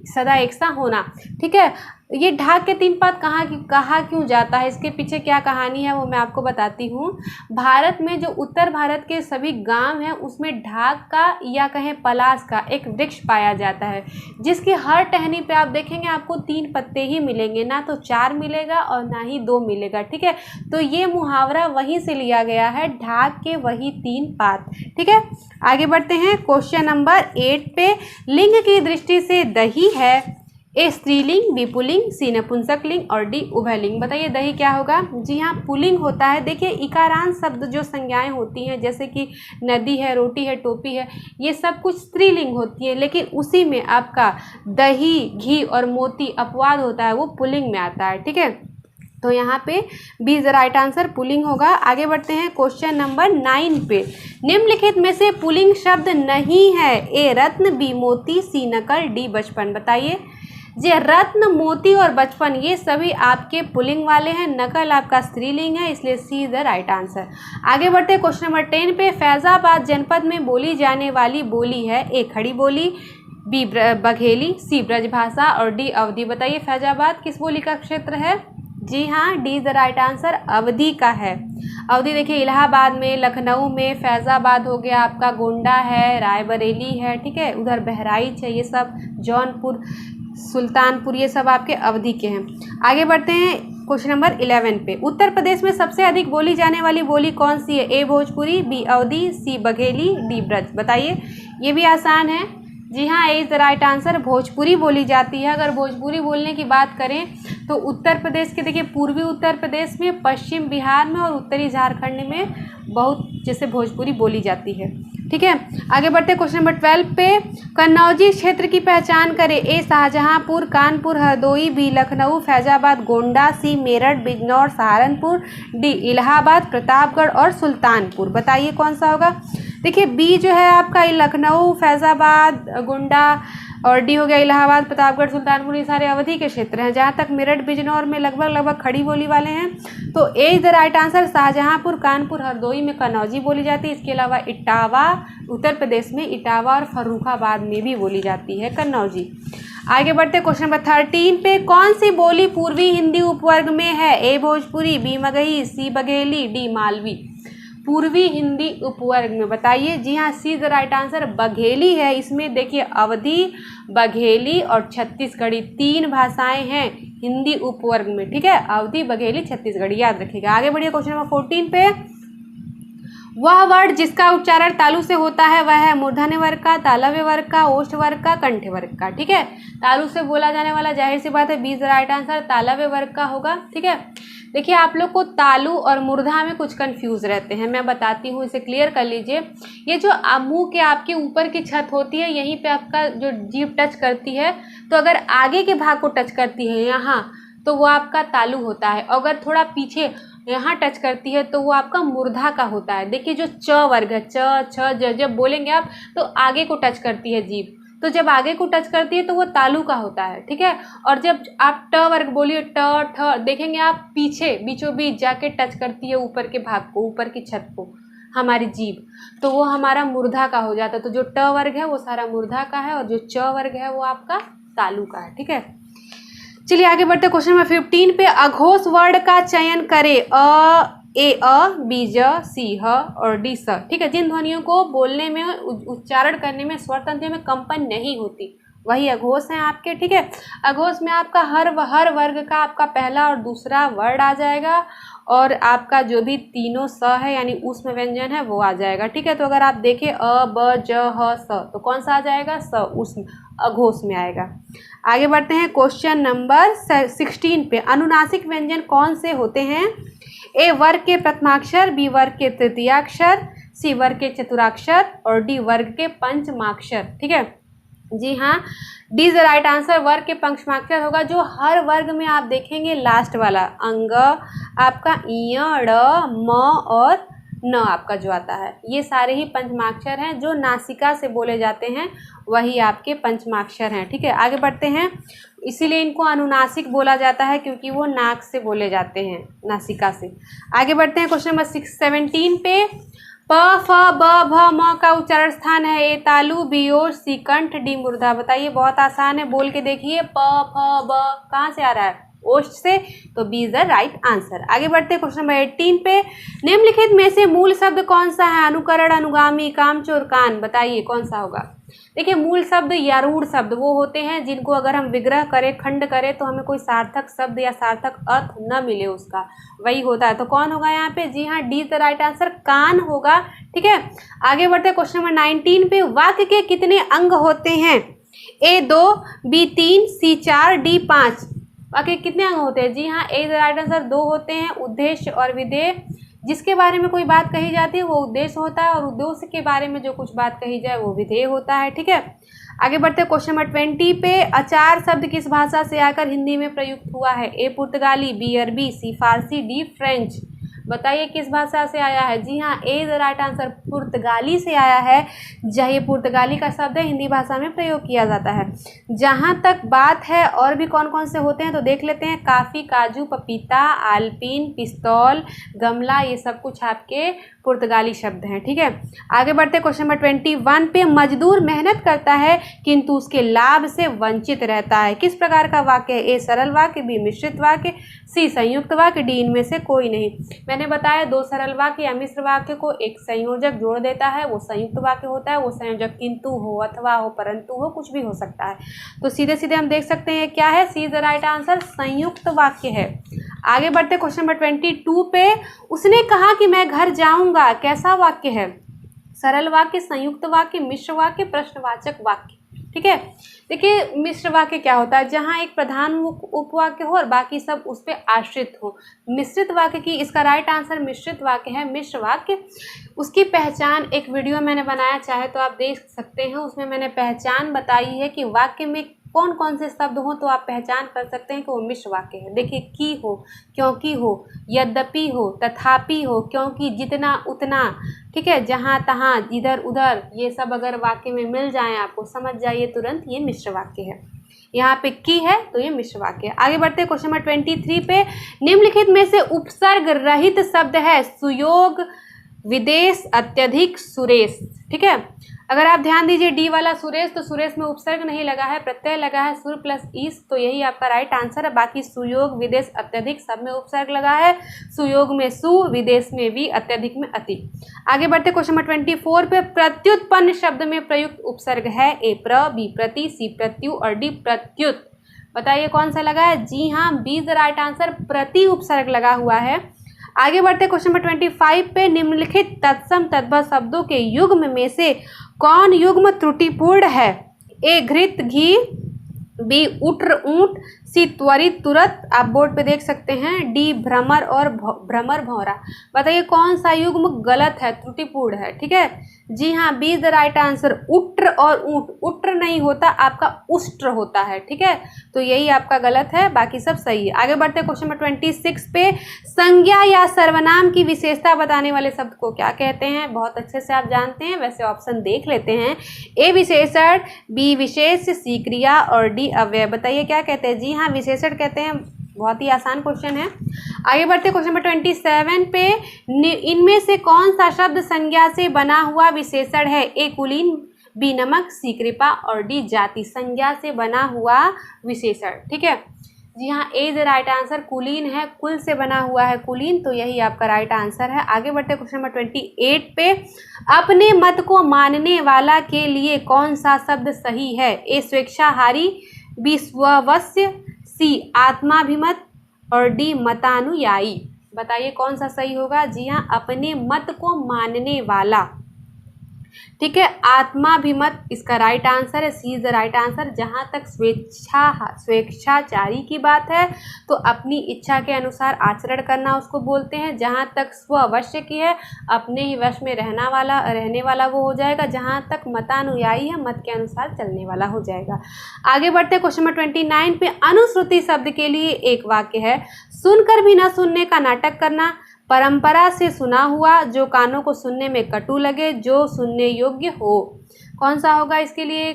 सदा एक सा होना। ठीक है, ये ढाक के 3 पात कहाँ क्यों जाता है, इसके पीछे क्या कहानी है वो मैं आपको बताती हूँ। भारत में जो उत्तर भारत के सभी गांव हैं उसमें ढाक का या कहें पलास का एक वृक्ष पाया जाता है, जिसकी हर टहनी पे आप देखेंगे आपको 3 पत्ते ही मिलेंगे, ना तो 4 मिलेगा और ना ही 2 मिलेगा। ठीक है, तो ये मुहावरा वहीं से लिया गया है, ढाक के वही 3 पात। ठीक है, आगे बढ़ते हैं क्वेश्चन नंबर 8 पे। लिंग की दृष्टि से दही है? ए स्त्रीलिंग, बी पुल्लिंग, सी नपुंसक लिंग और डी उभयलिंग। बताइए दही क्या होगा? जी हाँ, पुल्लिंग होता है। देखिए इकारांत शब्द जो संज्ञाएं होती हैं जैसे कि नदी है, रोटी है, टोपी है, ये सब कुछ स्त्रीलिंग होती है, लेकिन उसी में आपका दही, घी और मोती अपवाद होता है, वो पुल्लिंग में आता है। ठीक है, तो यहाँ पे B is the right answer, पुल्लिंग होगा। आगे बढ़ते हैं क्वेश्चन नंबर 9 पे। निम्नलिखित में से पुल्लिंग शब्द नहीं है? ए रत्न, बी मोती, सी नकल, डी बचपन। बताइए जी, रत्न, मोती और बचपन ये सभी आपके पुल्लिंग वाले हैं, नकल आपका स्त्रीलिंग है, इसलिए सी इज द राइट आंसर। आगे बढ़ते हैं क्वेश्चन नंबर 10 पे। फैजाबाद जनपद में बोली जाने वाली बोली है? ए खड़ी बोली, बी बघेली, सी ब्रजभाषा और डी अवधी। बताइए फैजाबाद किस बोली का क्षेत्र है? जी हाँ, D is the right answer, Awadhi का है। अवधी देखिए इलाहाबाद में, लखनऊ में, फैज़ाबाद हो गया आपका, गोंडा है, रायबरेली है, ठीक है, उधर बहराइच है, ये सब जौनपुर, सुल्तानपुर, ये सब आपके अवधी के हैं। आगे बढ़ते हैं क्वेश्चन नंबर 11 पे। उत्तर प्रदेश में सबसे अधिक बोली जाने वाली बोली कौन सी है? A Bhojpuri, B Awadhi, C Bagheli, D Braj. बताइए, ये भी आसान है। जी हाँ, A is the right answer, Bhojpuri बोली जाती है। अगर भोजपुरी बोलने की बात करें तो उत्तर प्रदेश के देखिए पूर्वी उत्तर प्रदेश में, पश्चिम बिहार में और उत्तरी झारखंड में बहुत जैसे भोजपुरी बोली जाती है। ठीक है, आगे बढ़ते हैं क्वेश्चन नंबर 12 पे। कन्नौजी क्षेत्र की पहचान करें? ए शाहजहांपुर, कानपुर, हरदोई, बी लखनऊ, फैजाबाद, गोंडा, सी मेरठ, बिजनौर, सहारनपुर, डी इलाहाबाद, प्रतापगढ़ और सुल्तानपुर। बताइए कौन सा होगा? देखिए बी जो है आपका लखनऊ, फैजाबाद, गोंडा और डी हो गया इलाहाबाद, प्रतापगढ़, सुल्तानपुर, ये सारे अवधी के क्षेत्र हैं। जहाँ तक मेरठ, बिजनौर में लगभग खड़ी बोली वाले हैं। तो A is the right answer, Shahjahanpur, Kanpur, Hardoi में कन्नौजी बोली जाती है। इसके अलावा इटावा, उत्तर प्रदेश में इटावा और फर्रुखाबाद में भी बोली जाती है कन्नौजी। आगे बढ़ते क्वेश्चन नंबर 13 पे। कौन सी बोली पूर्वी हिंदी उपवर्ग में है? A Bhojpuri, B Magahi, C Bagheli, D Malvi. पूर्वी हिंदी उपवर्ग में बताइए। जी हाँ, see the right answer, Bagheli है। इसमें देखिए अवधी, बघेली और छत्तीसगढ़ी 3 भाषाएं हैं हिंदी उपवर्ग में। ठीक है, अवधी, बघेली, छत्तीसगढ़ी याद रखिएगा। आगे बढ़िए क्वेश्चन नंबर 14 पे। वह वर्ड जिसका उच्चारण तालु से होता है वह है मूर्धन्य वर्ग का, तालव्य वर्ग का, ओष्ठ वर्ग का, कंठ वर्ग का। ठीक है, तालु से बोला जाने वाला जाहिर सी बात है B is the right answer, तालव्य वर्ग का होगा। ठीक है, देखिए आप लोग को तालु और मूर्धा में कुछ कंफ्यूज रहते हैं, मैं बताती हूँ, इसे क्लियर कर लीजिए। ये जो मुंह के आपके ऊपर की छत होती है, यहीं पे आपका जो जीभ टच करती है, तो अगर आगे के भाग को टच करती है यहाँ, तो वो आपका तालु होता है। अगर थोड़ा पीछे यहाँ टच करती है तो वो आपका मूर्धा का होता है। देखिए जो च वर्ग है, च, छ, ज, जब बोलेंगे आप तो आगे को टच करती है जीभ, तो जब आगे को टच करती है तो वो तालु का होता है। ठीक है, और जब आप ट वर्ग बोलिए, ट, ठ, देखेंगे आप पीछे बीचों बीच जाके टच करती है ऊपर के भाग को, ऊपर की छत को हमारी जीभ, तो वो हमारा मूर्धा का हो जाता है। तो जो ट वर्ग है वो सारा मूर्धा का है और जो च वर्ग है वो आपका तालु का है। ठीक है, चलिए आगे बढ़ते क्वेश्चन नंबर 15 पे। अघोष वर्ण का चयन करे। अ, बी, ज, सी, ह और डी, स। ठीक है, जिन ध्वनियों को बोलने में, उच्चारण करने में, स्वर तंत्र में कंपन नहीं होती वही अघोष हैं आपके। ठीक है, अघोष में आपका हर वर्ग का आपका पहला और दूसरा वर्ण आ जाएगा और आपका जो भी तीनों स है यानी ऊष्म व्यंजन है वो आ जाएगा। ठीक है, तो अगर आप देखें अ, ब, ज, ह, स, तो कौन सा आ जाएगा? स ऊष्म अघोष में आएगा। आगे बढ़ते हैं क्वेश्चन नंबर 16 पे। अनुनासिक व्यंजन कौन से होते हैं? ए वर्ग के प्रथमाक्षर, बी वर्ग के तृतीयाक्षर, सी वर्ग के चतुराक्षर और डी वर्ग के पंचमाक्षर। ठीक है, जी हाँ, D is the right answer. वर्ग के पंचमाक्षर होगा जो हर वर्ग में आप देखेंगे लास्ट वाला अंग आपका इ, ड़, म और न आपका जो आता है, ये सारे ही पंचमाक्षर हैं जो नासिका से बोले जाते हैं, वही आपके पंचमाक्षर हैं। ठीक है, आगे बढ़ते हैं। इसीलिए इनको अनुनासिक बोला जाता है क्योंकि वो नाक से बोले जाते हैं, नासिका से। आगे बढ़ते हैं क्वेश्चन नंबर 17 पे। प, फ, ब, भ, म का उच्चारण स्थान है। ए तालु, बी ओर, सी कंठ, डी मूर्धा। बताइए, बहुत आसान है, बोल के देखिए। प, फ, ब कहाँ से आ रहा है? ओष्ठ से, तो B is the right answer. आगे बढ़ते हैं क्वेश्चन नंबर 18 पे। निम्नलिखित में से मूल शब्द कौन सा है? अनुकरण, अनुगामी, कामचोर, कान। बताइए कौन सा होगा? देखिए, मूल शब्द या रूढ़ शब्द वो होते हैं जिनको अगर हम विग्रह करें, खंड करें तो हमें कोई सार्थक शब्द या सार्थक अर्थ न मिले उसका, वही होता है। तो कौन होगा यहाँ पे? जी हाँ, D is the right answer, कान होगा। ठीक है, आगे बढ़ते हैं क्वेश्चन नंबर 19 पे। वाक्य के कितने अंग होते हैं? ए 2, बी 3, सी 4, डी 5। वाक्य कितने अंग होते हैं? जी हाँ, A is the right answer, 2 होते हैं। उद्देश्य और विधेय, जिसके बारे में कोई बात कही जाती है वो उद्देश्य होता है और उद्देश्य के बारे में जो कुछ बात कही जाए वो विधेय होता है। ठीक है, आगे बढ़ते हैं क्वेश्चन नंबर 20 पे। अचार शब्द किस भाषा से आकर हिंदी में प्रयुक्त हुआ है? ए पुर्तगाली, बी अरबी, सी फारसी, डी फ्रेंच। बताइए किस भाषा से आया है? जी हाँ, A is the right answer, पुर्तगाली से आया है। जहाँ ये पुर्तगाली का शब्द है, हिंदी भाषा में प्रयोग किया जाता है। जहाँ तक बात है और भी कौन कौन से होते हैं तो देख लेते हैं। काफ़ी, काजू, पपीता, आलपीन, पिस्तौल, गमला, ये सब कुछ आपके पुर्तगाली शब्द हैं। ठीक है, आगे बढ़ते क्वेश्चन नंबर 21 पे। मजदूर मेहनत करता है किंतु उसके लाभ से वंचित रहता है। किस प्रकार का वाक्य है? ए सरल वाक्य, बी मिश्रित वाक्य, सी संयुक्त वाक्य, डी इनमें से कोई नहीं। मैंने बताया 2 सरल वाक्य या मिश्र वाक्य को एक संयोजक जोड़ देता है, वो संयुक्त वाक्य होता है। वो संयोजक किंतु हो, अथवा हो, परंतु हो, कुछ भी हो सकता है। तो सीधे सीधे हम देख सकते हैं क्या है? C is the right answer, संयुक्त वाक्य है। आगे बढ़ते क्वेश्चन नंबर 22 पे। उसने कहा कि मैं घर जाऊंगा, कैसा वाक्य है? सरल वाक्य, संयुक्त वाक्य, मिश्र वाक्य, प्रश्नवाचक वाक्य। ठीक है, देखिए मिश्र वाक्य क्या होता है? जहाँ एक प्रधान उपवाक्य हो और बाकी सब उस पर आश्रित हो। मिश्रित वाक्य की, इसका राइट आंसर मिश्रित वाक्य है, मिश्र वाक्य। उसकी पहचान एक वीडियो मैंने बनाया, चाहे तो आप देख सकते हैं, उसमें मैंने पहचान बताई है कि वाक्य में कौन कौन से शब्द हो तो आप पहचान कर सकते हैं कि वो मिश्र वाक्य है। देखिए, की हो, क्योंकि हो, यद्यपि हो, तथापि हो, क्योंकि, जितना, उतना। ठीक है, जहाँ तहाँ, इधर उधर, ये सब अगर वाक्य में मिल जाएं आपको, समझ जाइए तुरंत ये मिश्र वाक्य है। यहाँ पे की है तो ये मिश्र वाक्य है। आगे बढ़ते हैं क्वेश्चन नंबर 23 पे। निम्नलिखित में से उपसर्ग रहित शब्द है? सुयोग, विदेश, अत्यधिक, सुरेश। ठीक है, अगर आप ध्यान दीजिए डी वाला सुरेश, तो सुरेश में उपसर्ग नहीं लगा है, प्रत्यय लगा है, सुर प्लस ईस, तो यही आपका राइट आंसर है। बाकी सुयोग, विदेश, अत्यधिक सब में उपसर्ग लगा है। सुयोग में सु, विदेश में भी, अत्यधिक में अति। आगे बढ़ते क्वेश्चन नंबर 24 पे। प्रत्युत्पन्न शब्द में प्रयुक्त उपसर्ग है? ए प्र, बी प्रति, सी प्रत्यु और डी प्रत्युत। बताइए कौन सा लगा है? जी हाँ, B is the right answer, प्रति उपसर्ग लगा हुआ है। आगे बढ़ते क्वेश्चन नंबर 25 पे। निम्नलिखित तत्सम तद्भव शब्दों के युग्म में से कौन युग्म त्रुटिपूर्ण है? ए घृत, घी, बी उट्र, ऊंट, सी त्वरित, तुरंत, आप बोर्ड पे देख सकते हैं, डी भ्रमर और भ्रमर, भौरा। बताइए कौन सा युग्म गलत है, त्रुटिपूर्ण है? ठीक है, जी हाँ, B is the right answer, उट्र और ऊंट। उट्र नहीं होता, आपका उष्ट्र होता है। ठीक है, तो यही आपका गलत है, बाकी सब सही है। आगे बढ़ते क्वेश्चन नंबर 26 पे। संज्ञा या सर्वनाम की विशेषता बताने वाले शब्द को क्या कहते हैं? बहुत अच्छे से आप जानते हैं, वैसे ऑप्शन देख लेते हैं। ए विशेषण, बी विशेष, सी क्रिया और डी अव्यय। बताइए क्या कहते हैं? जी हाँ, विशेषण कहते हैं। बहुत ही आसान क्वेश्चन है। आगे बढ़ते क्वेश्चन नंबर 27 पे। इनमें से कौन सा शब्द संज्ञा से बना हुआ विशेषण है? ए कुलीन, बी नमक, सी कृपा और डी जाति। संज्ञा से बना हुआ विशेषण। ठीक है, जी हाँ, ए इज राइट आंसर। कुलीन है, कुल से बना हुआ है कुलीन, तो यही आपका राइट आंसर है। आगे बढ़ते क्वेश्चन नंबर 28 पे। अपने मत को मानने वाला के लिए कौन सा शब्द सही है? ए स्वेच्छाहारी, बी स्ववश्य, सी आत्माभिमत और डी मतानुयायी। बताइए कौन सा सही होगा? जी हाँ, अपने मत को मानने वाला। ठीक है, आत्माभिमत इसका राइट आंसर है, C is the right answer. जहाँ तक स्वेच्छाचारी की बात है तो अपनी इच्छा के अनुसार आचरण करना उसको बोलते हैं। जहाँ तक स्ववश्य की है, अपने ही वश में रहने वाला वो हो जाएगा। जहाँ तक मतानुयायी है, मत के अनुसार चलने वाला हो जाएगा। आगे बढ़ते क्वेश्चन नंबर 29 पे। अनुश्रुति शब्द के लिए एक वाक्य है। सुनकर भी न सुनने का नाटक करना, परंपरा से सुना हुआ, जो कानों को सुनने में कटु लगे, जो सुनने योग्य हो। कौन सा होगा इसके लिए?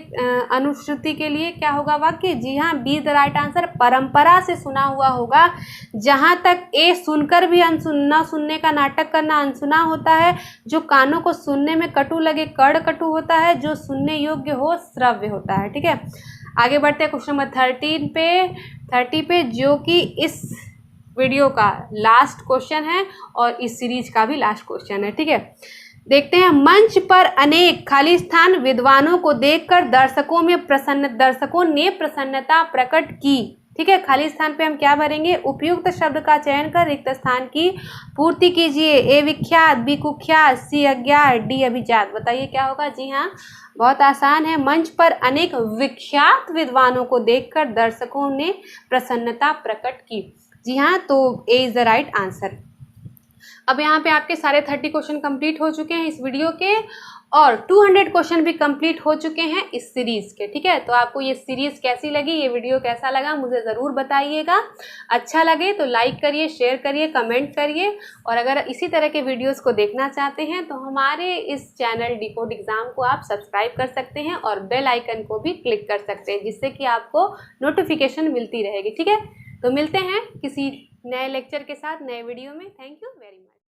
अनुश्रुति के लिए क्या होगा वाक्य? जी हाँ, बी द राइट आंसर। परंपरा से सुना हुआ होगा। जहाँ तक ए सुनकर भी न सुनने का नाटक करना अनसुना होता है, जो कानों को सुनने में कटु लगे कड़ कटु होता है, जो सुनने योग्य हो श्रव्य होता है। ठीक है, आगे बढ़ते हैं क्वेश्चन नंबर 30 पे, जो कि इस वीडियो का लास्ट क्वेश्चन है और इस सीरीज का भी लास्ट क्वेश्चन है। ठीक है, देखते हैं। मंच पर अनेक खाली स्थान विद्वानों को देखकर दर्शकों ने प्रसन्नता प्रकट की। ठीक है, खाली स्थान पे हम क्या भरेंगे? उपयुक्त शब्द का चयन कर रिक्त स्थान की पूर्ति कीजिए। ए विख्यात, बी कुख्यात, सी अज्ञात, डी अभिजात। बताइए क्या होगा? जी हाँ, बहुत आसान है। मंच पर अनेक विख्यात विद्वानों को देखकर दर्शकों ने प्रसन्नता प्रकट की। जी हाँ, तो A is the right answer. अब यहाँ पे आपके सारे 30 क्वेश्चन कंप्लीट हो चुके हैं इस वीडियो के, और 200 क्वेश्चन भी कंप्लीट हो चुके हैं इस सीरीज के। ठीक है, तो आपको ये सीरीज कैसी लगी, ये वीडियो कैसा लगा, मुझे ज़रूर बताइएगा। अच्छा लगे तो लाइक करिए, शेयर करिए, कमेंट करिए। और अगर इसी तरह के वीडियोस को देखना चाहते हैं तो हमारे इस चैनल डिकोड एग्जाम को आप सब्सक्राइब कर सकते हैं और बेल आइकन को भी क्लिक कर सकते हैं, जिससे कि आपको नोटिफिकेशन मिलती रहेगी। ठीक है, तो मिलते हैं किसी नए लेक्चर के साथ नए वीडियो में। Thank you very much.